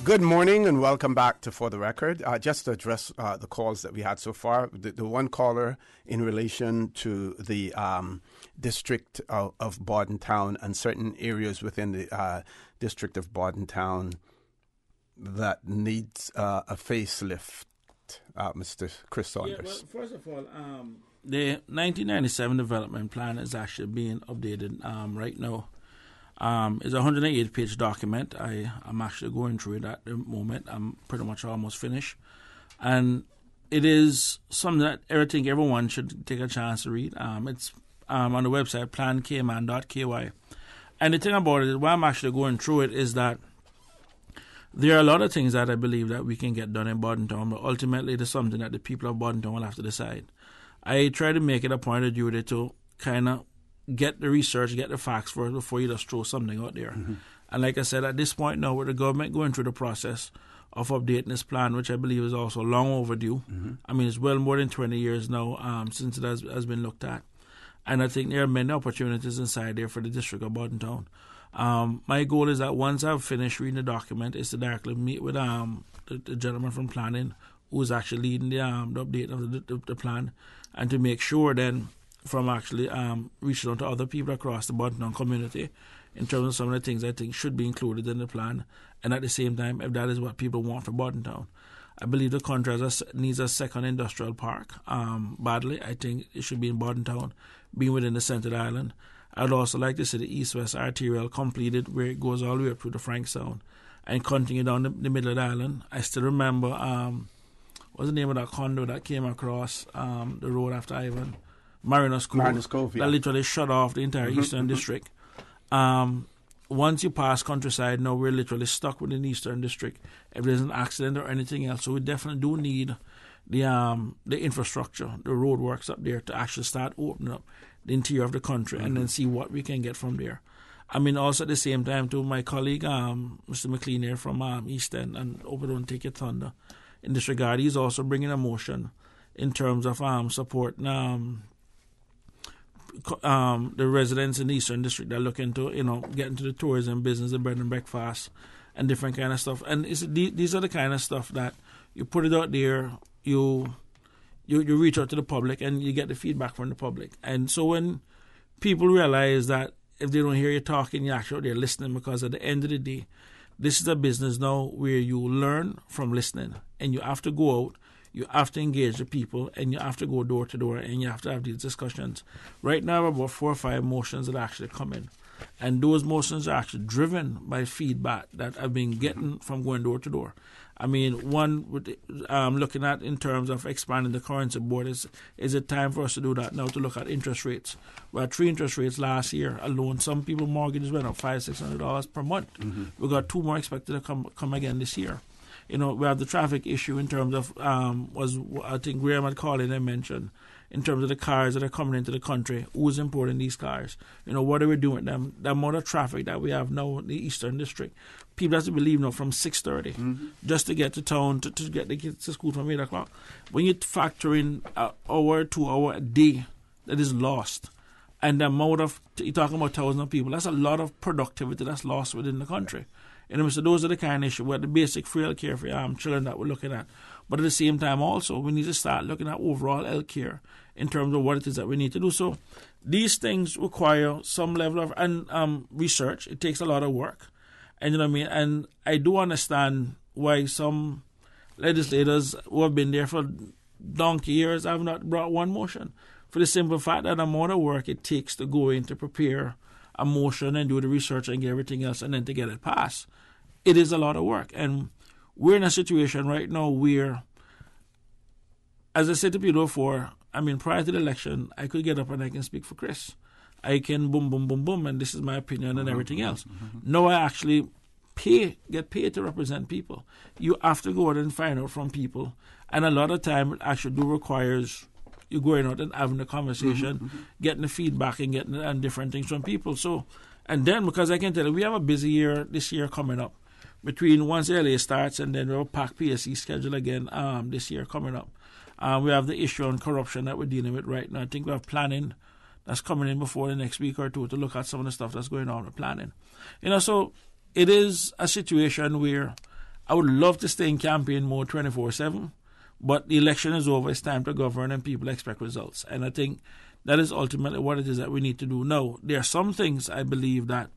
Good morning and welcome back to For the Record. Just to address the calls that we had so far, the one caller in relation to the district of Bordentown and certain areas within the district of Bordentown that needs a facelift, Mr. Chris Saunders. Yeah, well, first of all, the 1997 development plan is actually being updated right now. It's a 108-page document. I'm actually going through it at the moment. I'm pretty much almost finished. And it is something that I think everyone should take a chance to read. It's on the website, plancayman.ky. And the thing about it, why I'm actually going through it is that there are a lot of things that I believe that we can get done in Bordentown, but ultimately it is something that the people of Bordentown will have to decide. I try to make it a point of duty to kind of get the research, get the facts first before you just throw something out there. Mm-hmm. And like I said, at this point now, with the government going through the process of updating this plan, which I believe is also long overdue. Mm-hmm. I mean, it's well more than 20 years now since it has been looked at. And I think there are many opportunities inside there for the district of Bordentown. My goal is that once I've finished reading the document, is to directly meet with the gentleman from planning who's actually leading the update of the plan, and to make sure then from actually reaching out to other people across the Bordentown community in terms of some of the things I think should be included in the plan, and at the same time, if that is what people want for Bordentown. I believe the country needs a second industrial park badly. I think it should be in Bordentown, being within the center of the island. I'd also like to see the east-west arterial completed where it goes all the way up through the Frank Sound and continue down the middle of the island. I still remember, what's the name of that condo that came across the road after Ivan? Mariners Cove, yeah. That literally shut off the entire eastern district. Once you pass countryside, now we're literally stuck within the eastern district if there's an accident or anything else. So we definitely do need the infrastructure, the roadworks up there to actually start opening up the interior of the country and then see what we can get from there. I mean, also at the same time, to my colleague, Mr. McLean here from East End, and hope I don't take your thunder in this regard, he's also bringing a motion in terms of support the residents in the Eastern District that are looking to, get into the tourism business, the bread and breakfast, and different kind of stuff. And these are the kind of stuff that you put it out there, you reach out to the public, and you get the feedback from the public. And so when people realize that if they don't hear you talking, you're actually out there listening, because at the end of the day, this is a business now where you learn from listening, and you have to go out, you have to engage the people, and you have to go door to door, and you have to have these discussions. Right now, about 4 or 5 motions that actually come in. And those motions are actually driven by feedback that I've been getting from going door to door. I mean, one, looking at in terms of expanding the currency board, is it time for us to do that now, to look at interest rates? We had 3 interest rates last year alone. Some people mortgages went up $500-$600 per month. Mm-hmm. We got 2 more expected to come again this year. We have the traffic issue in terms of, I think Graham had called in and mentioned, in terms of the cars that are coming into the country, who's importing these cars? What are we doing with them? The amount of traffic that we have now in the Eastern District, people have to be leaving now from 6:30 just to get to town, to get the kids to school from 8 o'clock. When you factor in an hour, 2 hour a day that is lost, and the amount of, you're talking about thousands of people, that's a lot of productivity that's lost within the country. So those are the kind of issues where the basic free health care for children that we're looking at. But at the same time also, we need to start looking at overall health care in terms of what it is that we need to do. So these things require some level of research. It takes a lot of work. And And I do understand why some legislators who have been there for donkey years have not brought one motion. For the simple fact that the amount of work it takes to go in to prepare a motion and do the research and get everything else and then to get it passed, it is a lot of work. And we're in a situation right now where, as I said to people before, prior to the election, I could get up and I can speak for Chris. I can boom, boom, boom, boom, and this is my opinion and everything else. Now I actually get paid to represent people. You have to go out and find out from people. And a lot of time it actually requires you going out and having a conversation, getting the feedback and getting and different things from people. So, and then, because I can tell you, we have a busy year this year coming up. Between once LA starts and then we'll pack PSC schedule again this year coming up. We have the issue on corruption that we're dealing with right now. I think we have planning that's coming in before the next week or two to look at some of the stuff that's going on with planning. So it is a situation where I would love to stay in campaign mode 24/7, but the election is over. It's time to govern, and people expect results. And I think that is ultimately what it is that we need to do. Now, there are some things I believe that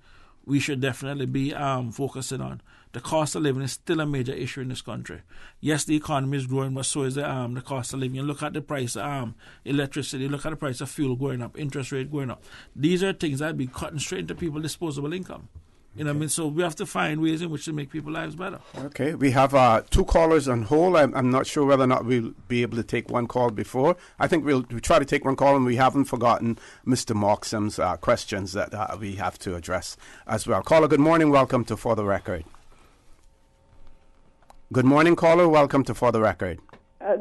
we should definitely be focusing on. The cost of living is still a major issue in this country. Yes, the economy is growing, but so is the cost of living. You look at the price of electricity, look at the price of fuel going up, interest rate going up. These are things that be cutting straight into people's disposable income. So we have to find ways in which to make people's lives better. Okay, we have 2 callers on hold. I'm not sure whether or not we'll be able to take one call before. I think we'll try to take one call, and we haven't forgotten Mr. Moxham's questions that we have to address as well. Caller, good morning. Welcome to For the Record. Good morning, caller. Welcome to For the Record.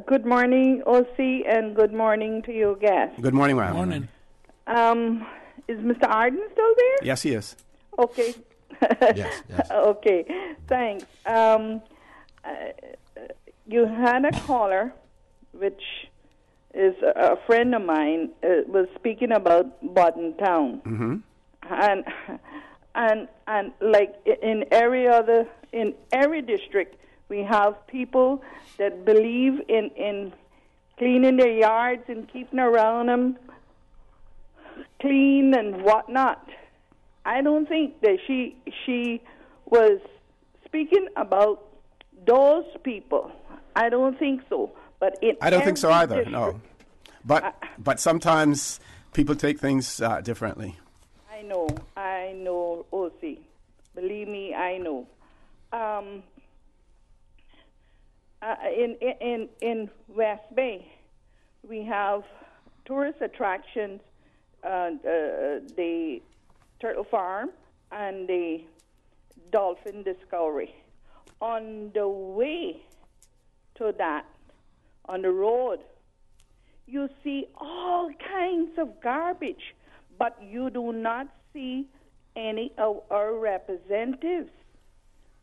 Good morning, OC, and good morning to your guest. Good morning, ma'am. Morning. Is Mr. Arden still there? Yes, he is. Okay. Yes. Okay, thanks. You had a caller, which is a friend of mine, was speaking about Bodden Town, and like in every district, we have people that believe in cleaning their yards and keeping around them clean and whatnot. I don't think that she was speaking about those people. I don't think so. But I don't think so either. No, but sometimes people take things differently. I know, OC. Believe me, I know. In West Bay, we have tourist attractions, the Turtle Farm and the Dolphin Discovery. On the way to that, on the road, you see all kinds of garbage, but you do not see any of our representatives.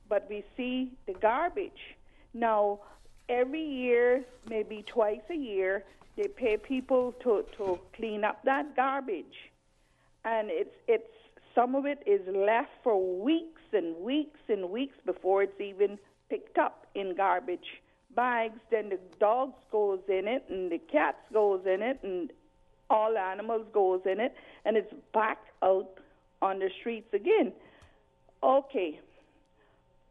But we see the garbage. Now, every year, maybe twice a year, they pay people to clean up that garbage, and it's some of it is left for weeks and weeks and weeks before it's even picked up in garbage bags. Then the dogs goes in it, and the cats goes in it, and all animals goes in it, and it's back out on the streets again. Okay.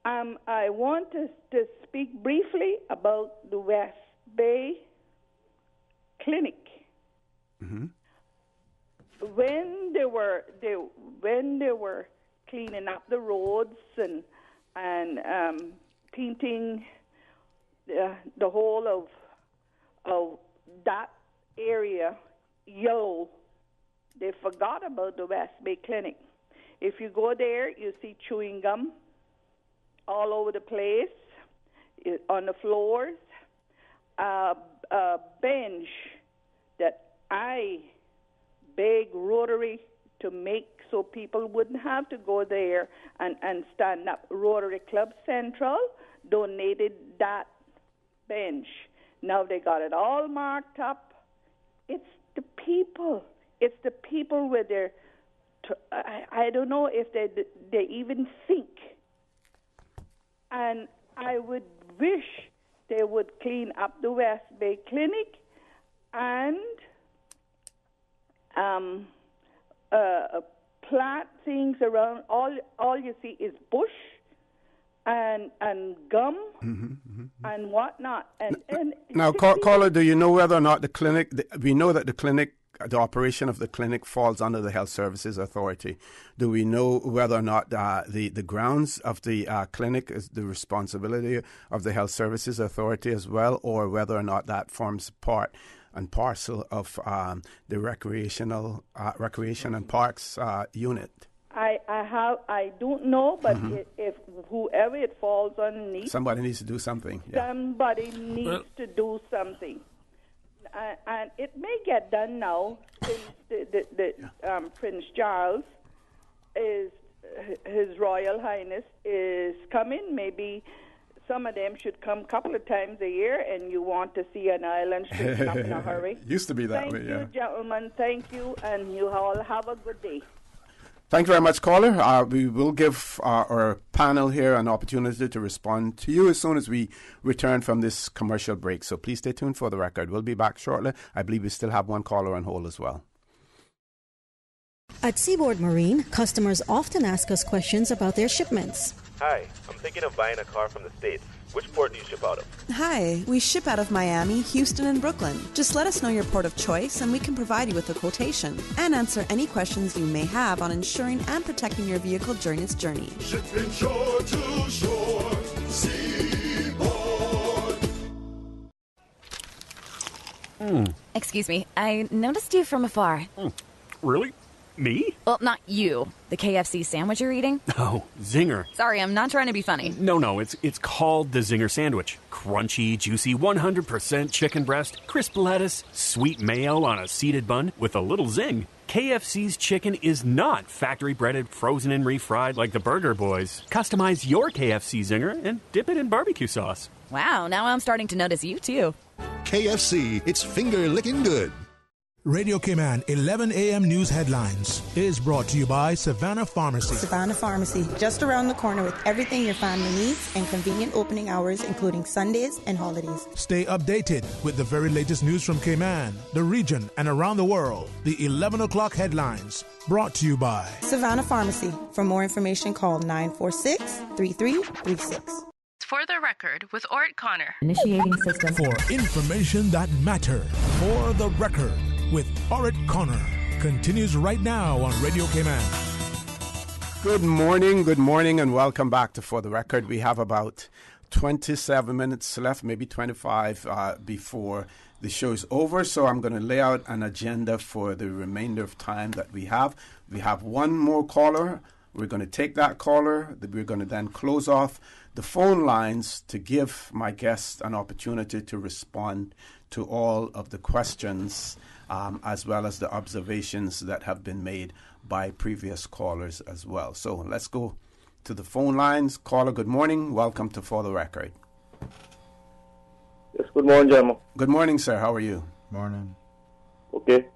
I want to speak briefly about the West Bay Clinic. Mm-hmm. When they were cleaning up the roads and painting the whole of that area yellow, they forgot about the West Bay Clinic. If you go there, you see chewing gum all over the place, on the floors, a bench that I beg Rotary to make so people wouldn't have to go there and stand up. Rotary Club Central donated that bench. Now they got it all marked up. It's the people. It's the people with their... I don't know if they even think. And I would wish they would clean up the West Bay Clinic and plant things around. All you see is bush and gum and whatnot. And now, caller, do you know whether or not the clinic? We know that the operation of the clinic falls under the Health Services Authority. Do we know whether or not the grounds of the clinic is the responsibility of the Health Services Authority as well, or whether or not that forms part and parcel of the Recreation and Parks unit? I don't know, but if whoever it falls underneath, somebody needs to do something. Yeah. Somebody needs to do something. And it may get done now since the Prince Charles is His Royal Highness is coming. Maybe some of them should come a couple of times a year, and you want to see an island straighten up in a hurry. Used to be that way, yeah. Thank you, gentlemen. Thank you, and you all have a good day. Thank you very much, caller. We will give our panel here an opportunity to respond to you as soon as we return from this commercial break. So please stay tuned for the record. We'll be back shortly. I believe we still have one caller on hold as well. At Seaboard Marine, customers often ask us questions about their shipments. Hi, I'm thinking of buying a car from the States. Which port do you ship out of? Hi, we ship out of Miami, Houston, and Brooklyn. Just let us know your port of choice and we can provide you with a quotation and answer any questions you may have on insuring and protecting your vehicle during its journey. Shipping shore to shore, Seaboard. Excuse me, I noticed you from afar. Really? Me? Well, not you. The KFC sandwich you're eating? Oh, Zinger. Sorry, I'm not trying to be funny. No, it's called the Zinger Sandwich. Crunchy, juicy, 100% chicken breast, crisp lettuce, sweet mayo on a seeded bun with a little zing. KFC's chicken is not factory breaded, frozen and refried like the Burger Boys. Customize your KFC Zinger and dip it in barbecue sauce. Wow, now I'm starting to notice you too. KFC, it's finger-licking good. Radio Cayman 11 a.m. News Headlines is brought to you by Savannah Pharmacy. Savannah Pharmacy, just around the corner with everything your family needs and convenient opening hours, including Sundays and holidays. Stay updated with the very latest news from Cayman, the region, and around the world. The 11 o'clock headlines, brought to you by Savannah Pharmacy. For more information, call 946-3336. For the record, with Orrett Connor. Initiating system. For information that matters. For the record, with Orrett Connor. Continues right now on Radio Cayman. Good morning, and welcome back to For the Record. We have about 27 minutes left, maybe 25 before the show is over. So I'm going to lay out an agenda for the remainder of time that we have. We have one more caller. We're going to take that caller. We're going to then close off the phone lines to give my guests an opportunity to respond to all of the questions as well as the observations that have been made by previous callers as well. So let's go to the phone lines. Caller, good morning. Welcome to For the Record. Good morning, gentlemen. Good morning, sir. How are you? Morning. Okay.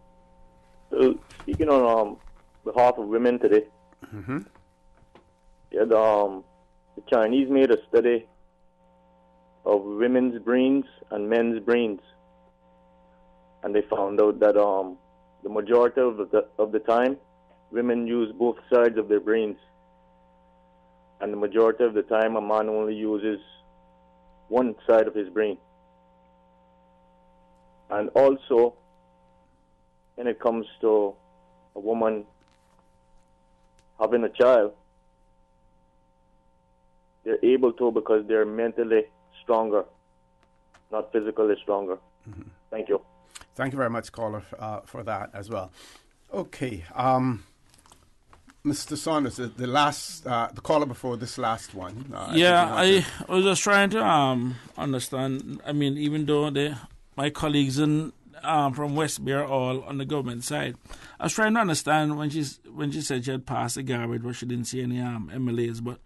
So, speaking on behalf of women today, yeah, the Chinese made a study of women's brains and men's brains, and they found out that the majority of the time, women use both sides of their brains, and the majority of the time, a man only uses one side of his brain. And also, when it comes to a woman having a child, they're able to because they're mentally stronger, not physically stronger. Thank you. Thank you very much, caller, for that as well. Okay. Mr. Saunders, the caller before this last one. I was just trying to understand. I mean, even though my colleagues from West Bay are all on the government side, I was trying to understand when she said she had passed the garbage, but she didn't see any MLAs. But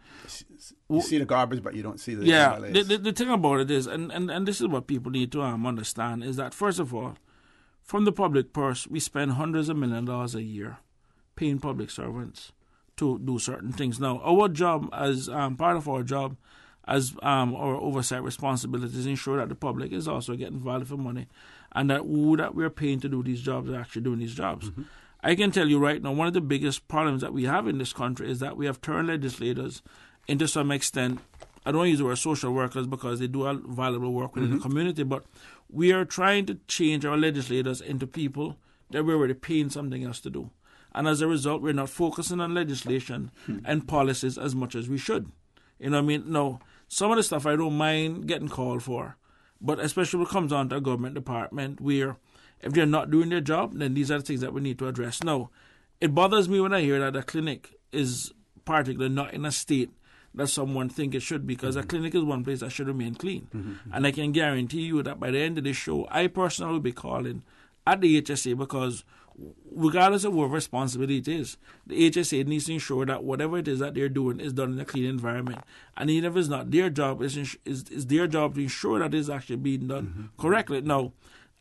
you see the garbage, but you don't see the MLAs. The thing about it is, and this is what people need to understand, is that first of all, from the public purse, we spend hundreds of millions of dollars a year paying public servants to do certain things. Now, our job as part of our job as our oversight responsibilities is ensure that the public is also getting value for money, and that who that we're paying to do these jobs are actually doing these jobs. I can tell you right now, one of the biggest problems that we have in this country is that we have turned legislators into some extent, I don't use the word social workers because they do valuable work within the community, but we are trying to change our legislators into people that we're already paying something else to do. And as a result, we're not focusing on legislation and policies as much as we should. You know what I mean? No, some of the stuff I don't mind getting called for, but especially when it comes on to a government department where if they're not doing their job, then these are the things that we need to address. Now, it bothers me when I hear that a clinic is particularly not in a state that someone think it should, because a clinic is one place that should remain clean. And I can guarantee you that by the end of this show, I personally will be calling at the HSA, because regardless of what responsibility it is, the HSA needs to ensure that whatever it is that they're doing is done in a clean environment. And even if it's not their job, is their job to ensure that it's actually being done correctly. Now,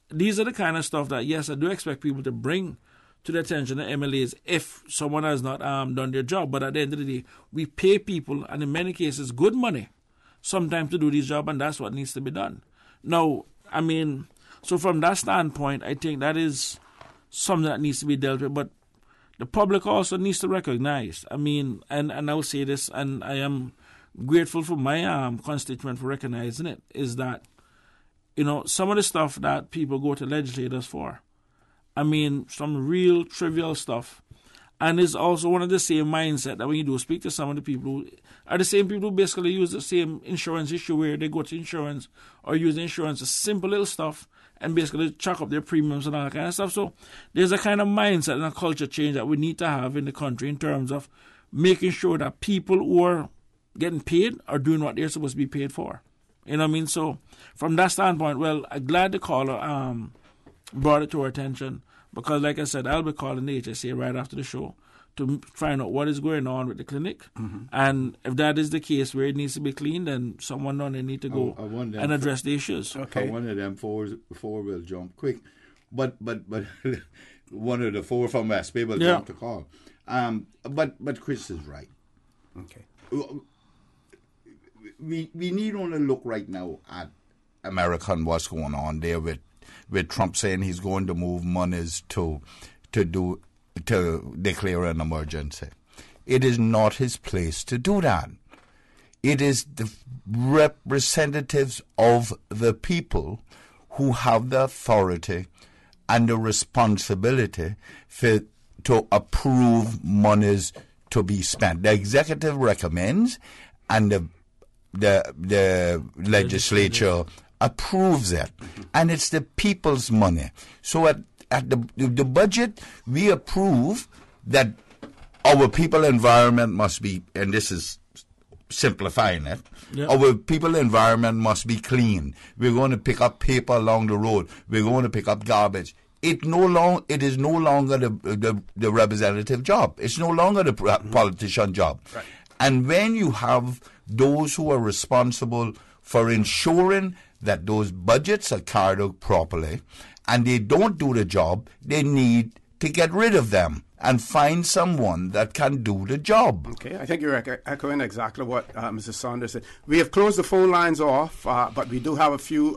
these are the kind of stuff that, yes, I do expect people to bring to the attention of MLAs if someone has not done their job. But at the end of the day, we pay people, and in many cases, good money, sometimes to do this job, and that's what needs to be done. Now, I mean, so from that standpoint, I think that is something that needs to be dealt with. But the public also needs to recognize, I mean, and I'll say this, and I am grateful for my constituent for recognizing it, is that, you know, some of the stuff that people go to legislators for, I mean, some real trivial stuff. And it's also one of the same mindset that when you do speak to some of the people who are the same people who basically use the same insurance issue where they go to insurance or use insurance, a simple little stuff, and basically chalk up their premiums and all that kind of stuff. So there's a kind of mindset and a culture change that we need to have in the country in terms of making sure that people who are getting paid are doing what they're supposed to be paid for. You know what I mean? So from that standpoint, well, I'm glad the caller brought it to our attention, because like I said, I'll be calling the HSA right after the show to find out what is going on with the clinic. And if that is the case where it needs to be cleaned, then someone on there need to go and address the issues. Okay. One of them four will jump quick. But one of the four from West Bay will jump to call. But Chris is right. Okay. We need only look right now at America and what's going on there with Trump saying he's going to move monies to declare an emergency. It is not his place to do that. It is the representatives of the people who have the authority and the responsibility to approve monies to be spent. The executive recommends, and the legislature approves it, and it's the people's money. So at the budget, we approve that our people environment must be, and this is simplifying it, our people environment must be clean. We're going to pick up paper along the road. We're going to pick up garbage. It is no longer the representative job. It's no longer the politician job. Right. And when you have those who are responsible for ensuring that those budgets are carried out properly, and they don't do the job, they need to get rid of them and find someone that can do the job. Okay, I think you're echoing exactly what Mrs. Saunders said. We have closed the phone lines off, but we do have a few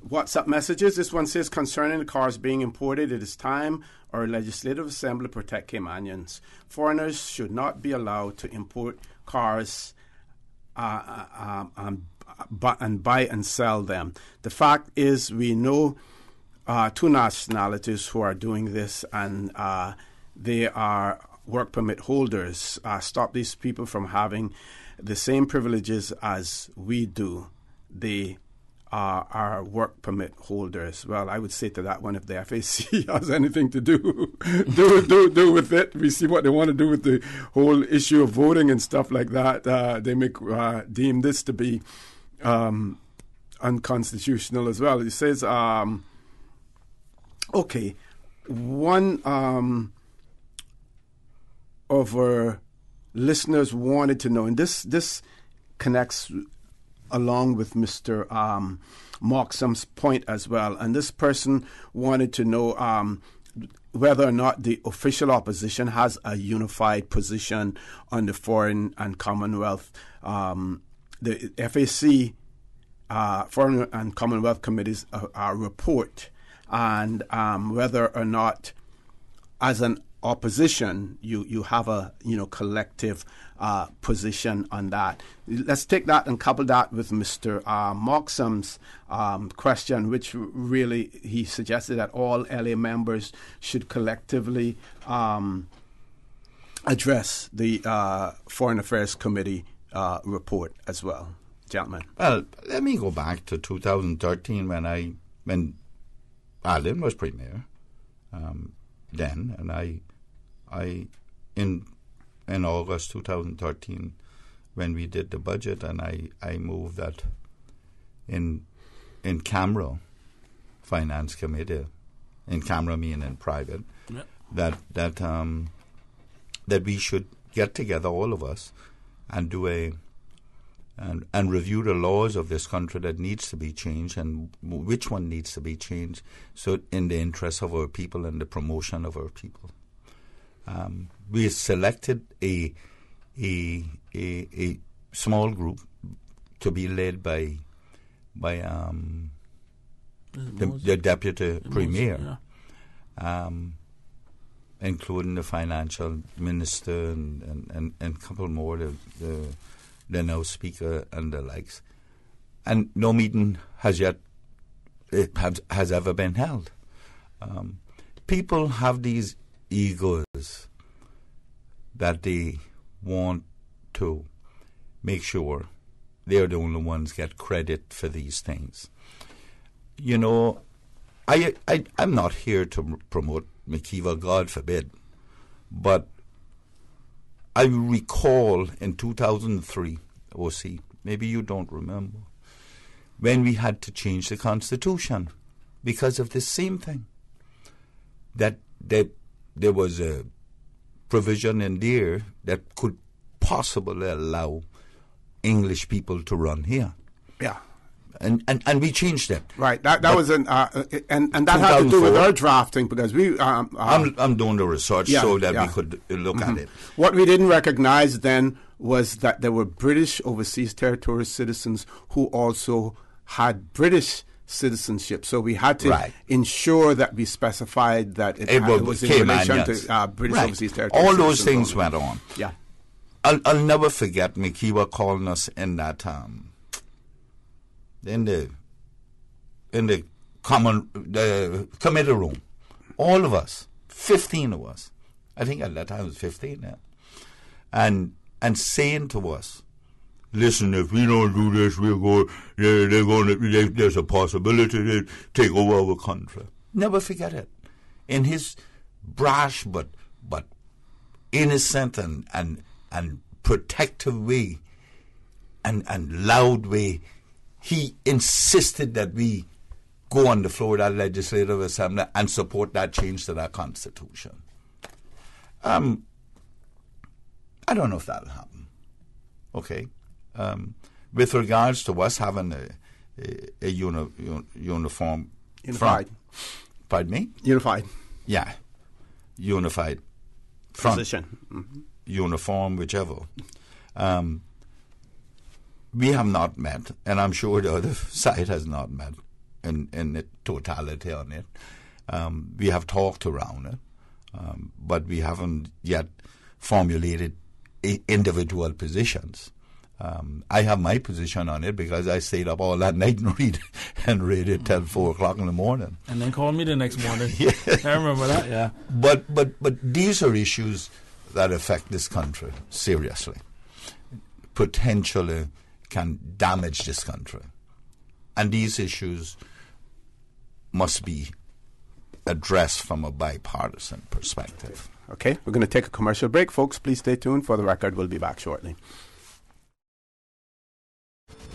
WhatsApp messages. This one says, concerning the cars being imported, it is time our Legislative Assembly protect Caymanians. Foreigners should not be allowed to import cars and buy and sell them. The fact is, we know two nationalities who are doing this, and they are work permit holders. Stop these people from having the same privileges as we do. They are work permit holders. Well, I would say to that one, if the FAC has anything to do with it, we see what they want to do with the whole issue of voting and stuff like that. They may deem this to be unconstitutional as well. It says, okay, one of our listeners wanted to know, and this connects along with Mr. Moxham's point as well, and this person wanted to know whether or not the official opposition has a unified position on the Foreign and Commonwealth, the FAC, Foreign and Commonwealth Committee's report, and whether or not, as an opposition, you have a collective position on that. Let's take that and couple that with Mr. Moxham's question, which really he suggested that all LA members should collectively address the Foreign Affairs Committee report as well. Gentlemen. Well, let me go back to 2013 when Allen was Premier then, and I in August 2013 when we did the budget, and I moved that in camera finance committee, in camera meaning in private, that we should get together, all of us, and do and review the laws of this country that needs to be changed and which one needs to be changed, so in the interest of our people and the promotion of our people. We selected a small group to be led by the deputy premier, including the financial minister and a couple more, the now speaker and the likes. And no meeting has ever been held. People have these egos that they want to make sure they're the only ones get credit for these things. I'm not here to promote McKeever, God forbid, but I recall in 2003, OC, maybe you don't remember, when we had to change the Constitution because of this same thing, that there was a provision in there that could possibly allow English people to run here. Yeah. And we changed it. Right. That was and that had to do with our drafting, because we I'm doing the research so that we could look at it. What we didn't recognize then was that there were British overseas territory citizens who also had British citizenship. So we had to ensure that we specified that it was in relation to British overseas territory. All those things went on. Yeah. I'll never forget McKeever calling us in that in the committee room, all of us, 15 of us. I think at that time it was 15 now, and saying to us, "Listen, if we don't do this, there's a possibility they take over our country." Never forget it. In his brash but innocent and protective way and loud way, he insisted that we go on the floor of that Legislative Assembly and support that change to that Constitution. I don't know if that'll happen. Okay. With regards to us having a uniform Unified. front. Pardon me? Unified. Yeah. Unified front. Position. Mm-hmm. Uniform, whichever. We have not met, and I'm sure the other side has not met in the totality on it. We have talked around it, but we haven't yet formulated individual positions. I have my position on it because I stayed up all that night and read it till 4 o'clock in the morning. And then called me the next morning. Yeah. I remember that, yeah. But these are issues that affect this country seriously. Potentially can damage this country. And these issues must be addressed from a bipartisan perspective. Okay, we're going to take a commercial break. Folks, please stay tuned. For the record, we'll be back shortly.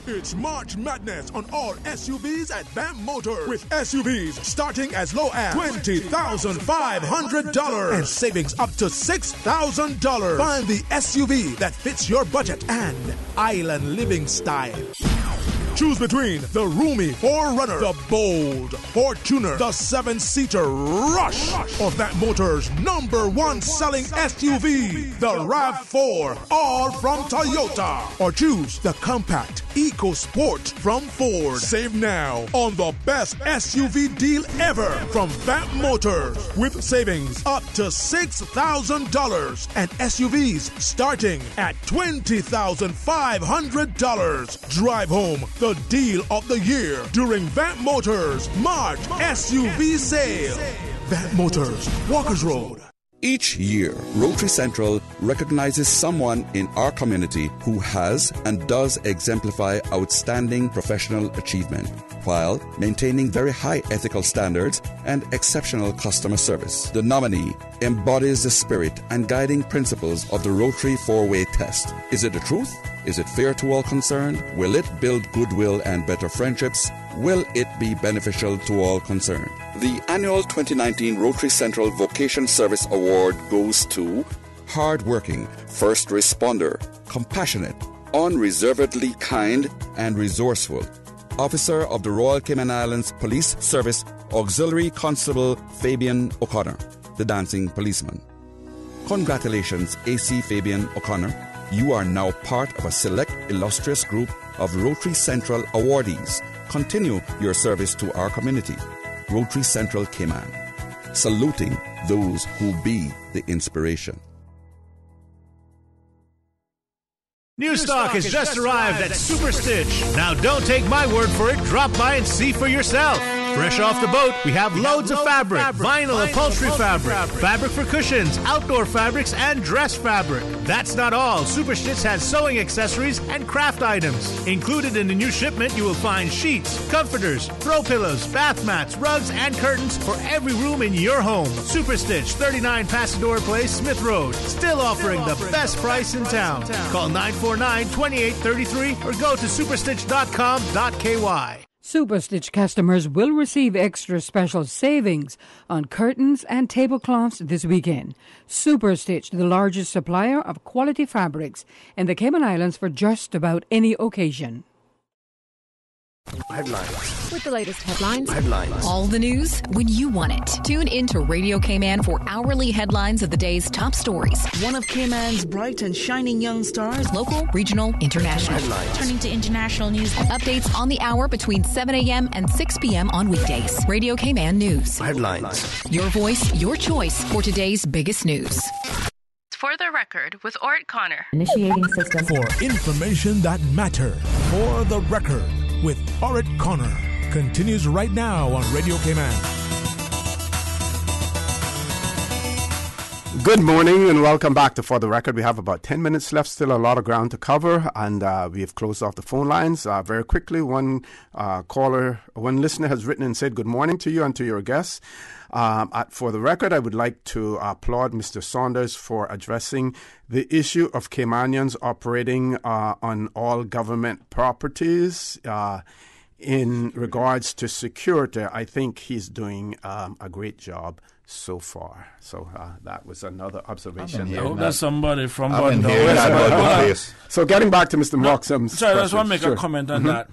It's March Madness on all SUVs at BAM Motors, with SUVs starting as low as $20,500 and savings up to $6,000. Find the SUV that fits your budget and island living style. Choose between the roomy 4Runner, the bold Fortuner, the 7-seater Rush, or BAM Motors' #1 selling SUV, the RAV4, all from Toyota. Or choose the compact EcoSport from Ford. Save now on the best SUV deal ever from BAM Motors, with savings up to $6,000 and SUVs starting at $20,500. Drive home the deal of the year during BAM Motors March SUV sale. BAM Motors, Walkers Road. Each year, Rotary Central recognizes someone in our community who has and does exemplify outstanding professional achievement while maintaining very high ethical standards and exceptional customer service. The nominee embodies the spirit and guiding principles of the Rotary 4-Way test. Is it the truth? Is it fair to all concerned? Will it build goodwill and better friendships? Will it be beneficial to all concerned? The annual 2019 Rotary Central Vocation Service Award goes to hardworking, first responder, compassionate, unreservedly kind, and resourceful Officer of the Royal Cayman Islands Police Service Auxiliary Constable Fabian O'Connor, the dancing policeman. Congratulations, AC Fabian O'Connor. You are now part of a select illustrious group of Rotary Central awardees. Continue your service to our community. Rotary Central Cayman, saluting those who be the inspiration. New stock has just arrived at Super Stitch. Now don't take my word for it, drop by and see for yourself. Fresh off the boat, we have loads of fabric, vinyl upholstery fabric, fabric for cushions, outdoor fabrics, and dress fabric. That's not all. Super Stitch has sewing accessories and craft items. Included in the new shipment, you will find sheets, comforters, throw pillows, bath mats, rugs, and curtains for every room in your home. Super Stitch, 39 Pasador Place, Smith Road. Still offering the best price in town. Call 949-2833 or go to superstitch.com.ky. Superstitch customers will receive extra special savings on curtains and tablecloths this weekend. Superstitch, the largest supplier of quality fabrics in the Cayman Islands for just about any occasion. Headlines. With the latest headlines. Headlines. All the news when you want it. Tune in to Radio Cayman for hourly headlines of the day's top stories. One of Cayman's bright and shining young stars. Local, regional, international. Headlines. Turning to international news. Updates on the hour between 7 a.m. and 6 p.m. on weekdays. Radio Cayman News. Headlines. Your voice, your choice for today's biggest news. For the record, with Orrett Connor. Initiating system. For information that matter. For the record, with Orrett Connor. Continues right now on Radio Cayman. Good morning and welcome back to For the Record. We have about 10 minutes left, still a lot of ground to cover, and we have closed off the phone lines. Very quickly, one listener has written and said good morning to you and to your guests. For the record, I would like to applaud Mr. Saunders for addressing the issue of Caymanians operating on all government properties in regards to security. I think he's doing a great job so far. So that was another observation. That's somebody from Button. So getting back to Mr. Moxham. Sorry, I just want to make a comment on that.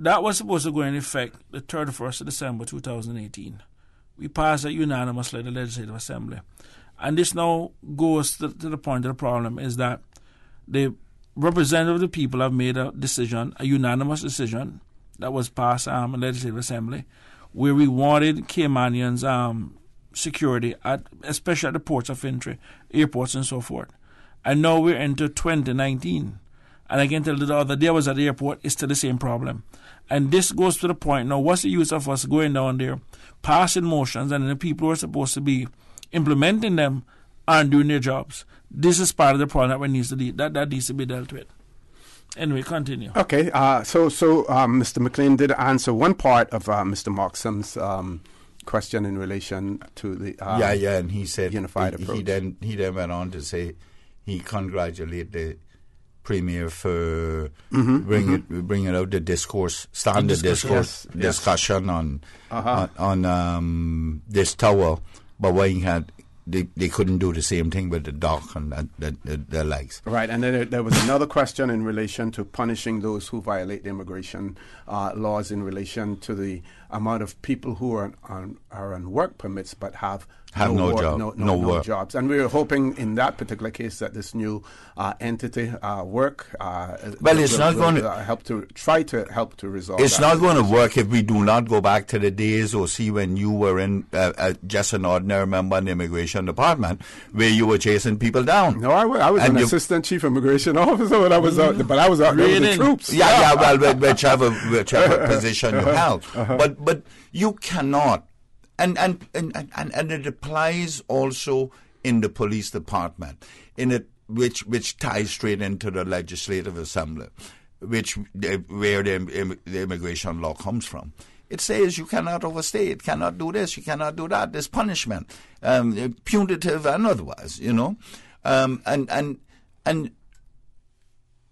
that was supposed to go into effect the 31st of December 2018. We passed it unanimously at the Legislative Assembly. And this now goes to the point of the problem is that the representative of the people have made a decision, a unanimous decision that was passed in the Legislative Assembly, where we wanted Caymanians security, especially at the ports of entry, airports and so forth. And now we're into 2019. And I can tell you the other day I was at the airport, it's still the same problem. And this goes to the point, now what's the use of us going down there, passing motions, and the people who are supposed to be implementing them aren't doing their jobs? This is part of the problem that needs to be dealt with. Anyway, continue. Okay, so Mr. McLean did answer one part of Mr. Moxham's question in relation to the and he said unified approach. He then went on to say he congratulated the Premier for bringing out the discussion on this tower, but when he had they couldn't do the same thing with the dock and the legs. Right, and then there was another question in relation to punishing those who violate the immigration laws in relation to the amount of people who are on work permits but have no jobs. And we were hoping in that particular case that this new entity work it's not going to try to help to resolve. It's not going to work if we do not go back to the days or see when you were in just an ordinary member in the immigration department where you were chasing people down. No, I was an assistant chief immigration officer when I was out, but I was out there with the troops. Well, whichever position you held, but you cannot. And it applies also in the police department, which ties straight into the Legislative Assembly, where the immigration law comes from. It says you cannot overstay, it cannot do this, you cannot do that. There's punishment, punitive and otherwise, and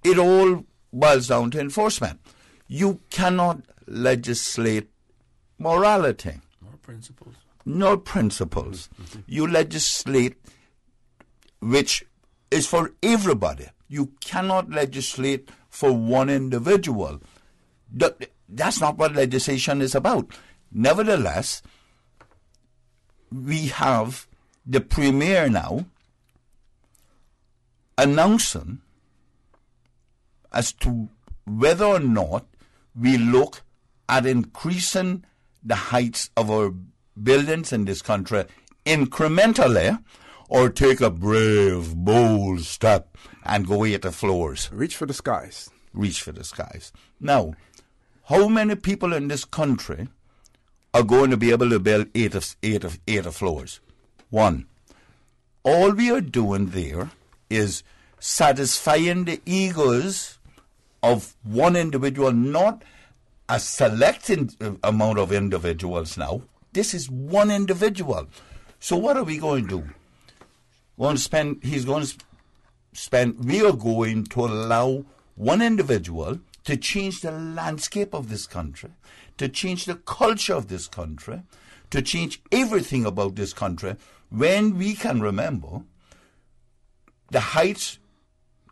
it all boils down to enforcement. You cannot legislate morality. Not principles. You legislate which is for everybody. You cannot legislate for one individual. That's not what legislation is about. Nevertheless, we have the Premier now announcing as to whether or not we look at increasing the heights of our buildings in this country incrementally, or take a brave, bold step and go 80 floors. Reach for the skies. Now, how many people in this country are going to be able to build 80 floors? One. All we are doing there is satisfying the egos of one individual, not a selected amount of individuals now. This is one individual. So what are we going to do? We are going to allow one individual to change the landscape of this country, to change the culture of this country, to change everything about this country, when we can remember the heights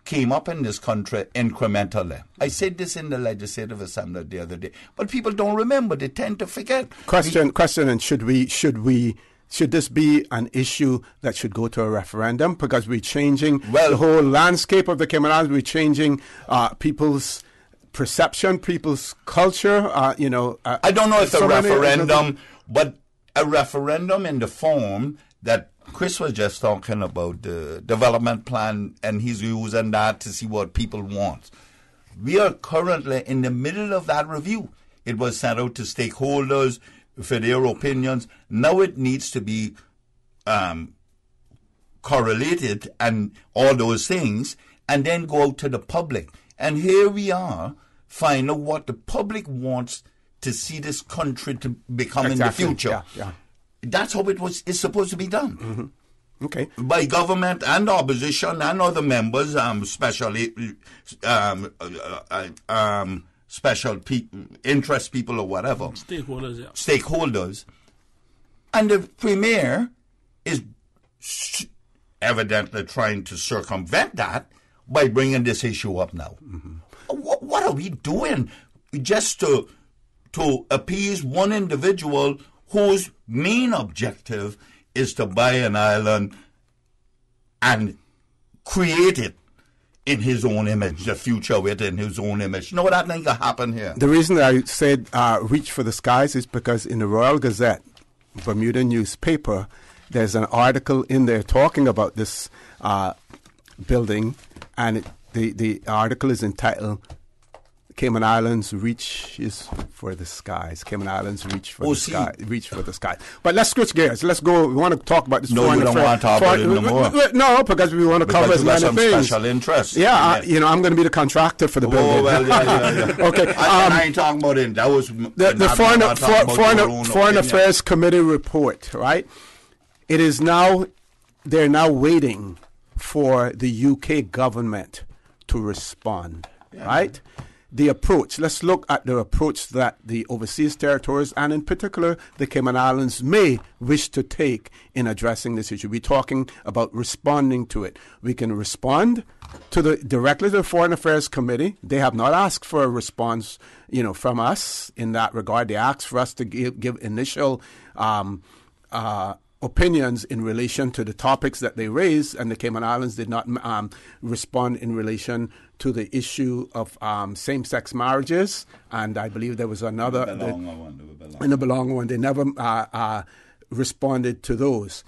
came up in this country incrementally. I said this in the Legislative Assembly the other day, but people don't remember. They tend to forget. Question, and should this be an issue that should go to a referendum? Because we're changing the whole landscape of the Cayman Islands. We're changing people's perception, people's culture. I don't know if a referendum, but a referendum in the form that Chris was just talking about, the development plan, and he's using that to see what people want. We are currently in the middle of that review. It was sent out to stakeholders for their opinions. Now it needs to be correlated and all those things, and then go out to the public. And here we are, find out what the public wants to see this country to become in the future. Yeah. That's how it's supposed to be done. Mm-hmm. Okay. By government and opposition and other members, special interest people or whatever. Stakeholders. And the Premier is evidently trying to circumvent that by bringing this issue up now. Mm-hmm. What are we doing? just to appease one individual whose main objective is to buy an island and create it in his own image, the future with in his own image. You know what I think will happen here? The reason I said reach for the skies is because in the Royal Gazette, Bermuda newspaper, there's an article in there talking about this building, and the article is entitled Cayman Islands reaches for the skies. Cayman Islands reach for the sky. Reach for the sky. But let's switch gears. Let's go. We want to talk about this. No, we don't want to talk about it no more. No, because we want to cover as many things. Special interest. Yeah, I'm going to be the contractor for the building. Oh well, yeah. Okay. I ain't talking about it. That was the Foreign Affairs Committee report. Right. It is now. They're now waiting for the UK government to respond. Yeah. Right. The approach, let's look at the approach that the overseas territories and in particular the Cayman Islands may wish to take in addressing this issue. We're talking about responding to it. We can respond directly to the Foreign Affairs Committee. They have not asked for a response, from us in that regard. They asked for us to give initial opinions in relation to the topics that they raised, and the Cayman Islands did not respond in relation to the issue of same-sex marriages, and I believe there was another in the Belonga one. They never responded to those,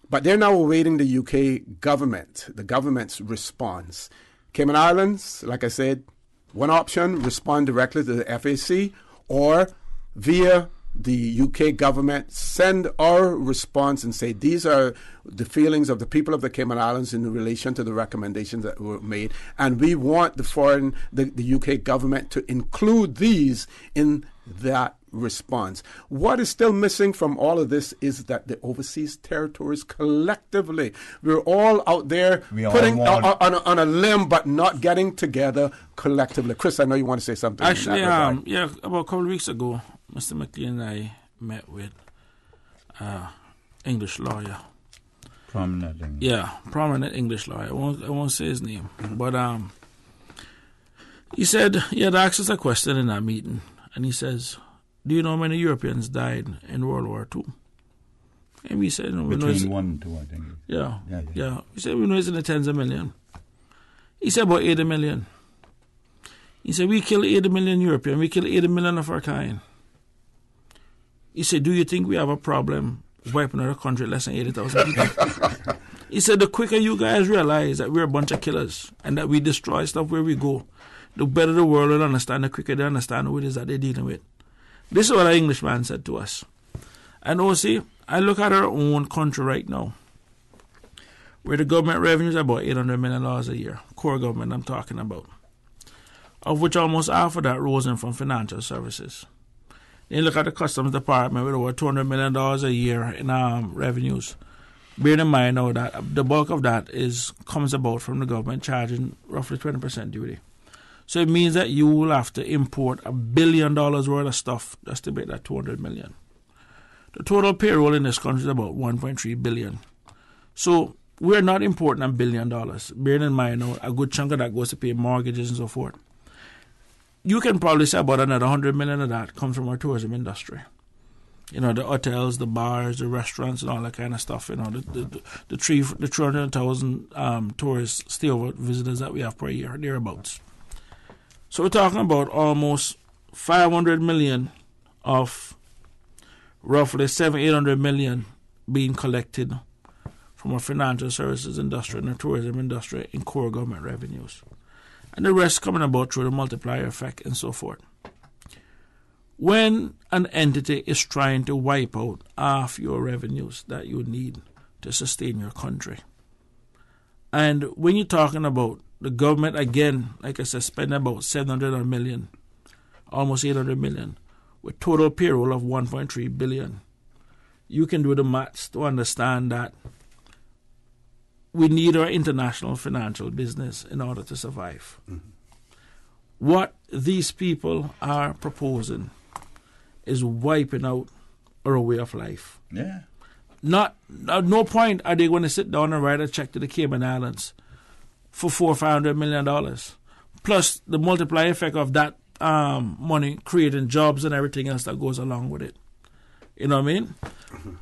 but they're now awaiting the UK government, the government's response. Cayman Islands, like I said, one option: respond directly to the FAC, or via the UK government send our response and say these are the feelings of the people of the Cayman Islands in relation to the recommendations that were made, and we want the UK government to include these in that response. What is still missing from all of this is that the overseas territories collectively, we're all out there putting on a limb but not getting together collectively. Chris, I know you want to say something. Actually, about a couple of weeks ago, Mr. McLean and I met with English lawyer. Prominent English lawyer. I won't say his name. But he said he had asked us a question in that meeting, and he says, do you know how many Europeans died in World War II? And we said, between 1 and 2, I think. Yeah. We said, we know it's in the tens of millions. He said about 80 million. He said, we kill 80 million Europeans, we kill 80 million of our kind. He said, do you think we have a problem wiping out a country less than 80,000 people? He said, the quicker you guys realize that we're a bunch of killers and that we destroy stuff where we go, the better the world will understand, the quicker they understand what it is that they're dealing with. This is what our Englishman said to us. And also, I look at our own country right now, where the government revenues are about $800 million a year, core government I'm talking about, of which almost half of that rose in from financial services. Then you look at the Customs Department with over $200 million a year in revenues. Bear in mind now that the bulk of that comes about from the government charging roughly 20% duty. So it means that you will have to import $1 billion worth of stuff just to make that $200 million. The total payroll in this country is about $1.3 billion. So we're not importing $1 billion. Bearing in mind now, a good chunk of that goes to pay mortgages and so forth. You can probably say about another $100 million of that comes from our tourism industry. The hotels, the bars, the restaurants, and all that kind of stuff. The 300,000 tourist stayover visitors that we have per year, thereabouts. So we're talking about almost 500 million of roughly 800 million being collected from our financial services industry and the tourism industry in core government revenues. And the rest coming about through the multiplier effect and so forth. When an entity is trying to wipe out half your revenues that you need to sustain your country, and when you're talking about the government, again, like I said, spending about 700 million, almost 800 million, with total payroll of 1.3 billion, you can do the maths to understand that we need our international financial business in order to survive. Mm-hmm. What these people are proposing is wiping out our way of life. Yeah. At no point are they going to sit down and write a check to the Cayman Islands for $400-500 million, plus the multiplier effect of that money, creating jobs and everything else that goes along with it. You know what I mean?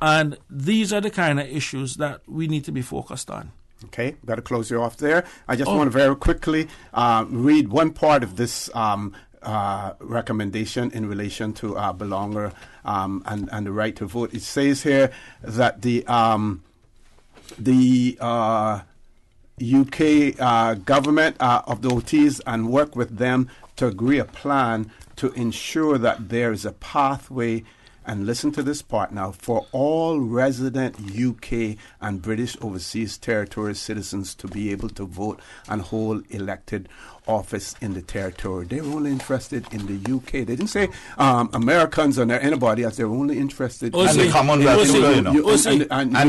And these are the kind of issues that we need to be focused on. Okay, got to close you off there. I just want to very quickly read one part of this recommendation in relation to belonger and the right to vote. It says here that the UK government of the OTs and work with them to agree a plan to ensure that there is a pathway, and listen to this part now, for all resident UK and British Overseas Territories citizens to be able to vote and hold elected office in the territory. They were only interested in the UK. They didn't say Americans or anybody else. They were only interested in the Commonwealth too, and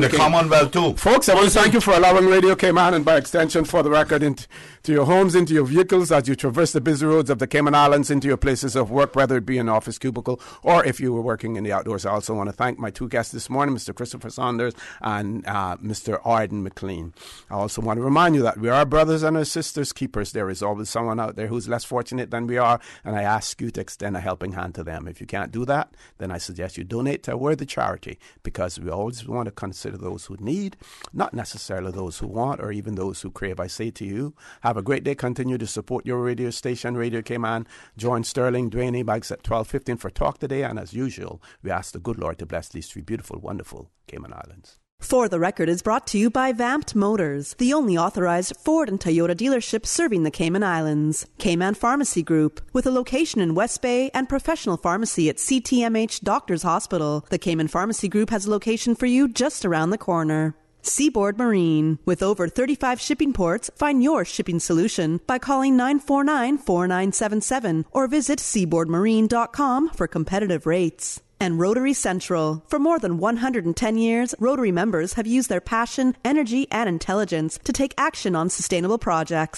the Commonwealth too. Folks, I want to thank you for allowing Radio Cayman, and by extension, for the record, into your homes, into your vehicles, as you traverse the busy roads of the Cayman Islands, into your places of work, whether it be an office cubicle or if you were working in the outdoors. I also want to thank my two guests this morning, Mr. Christopher Saunders and Mr. Arden McLean. I also want to remind you that we are brothers and our sisters keepers. There is always someone out there who's less fortunate than we are, and I ask you to extend a helping hand to them. If you can't do that, then I suggest you donate to a worthy charity, because we always want to consider those who need, not necessarily those who want or even those who crave. I say to you, have a great day. Continue to support your radio station, Radio Cayman. Join Sterling, Dwayne Bags at 12:15 for Talk Today, and as usual, we ask the good Lord to bless these three beautiful, wonderful Cayman Islands. For the Record is brought to you by Vamped Motors, the only authorized Ford and Toyota dealership serving the Cayman Islands. Cayman Pharmacy Group, with a location in West Bay and professional pharmacy at CTMH Doctors Hospital. The Cayman Pharmacy Group has a location for you just around the corner. Seaboard Marine, with over 35 shipping ports, find your shipping solution by calling 949-4977 or visit seaboardmarine.com for competitive rates. And Rotary Central. For more than 110 years, Rotary members have used their passion, energy, and intelligence to take action on sustainable projects.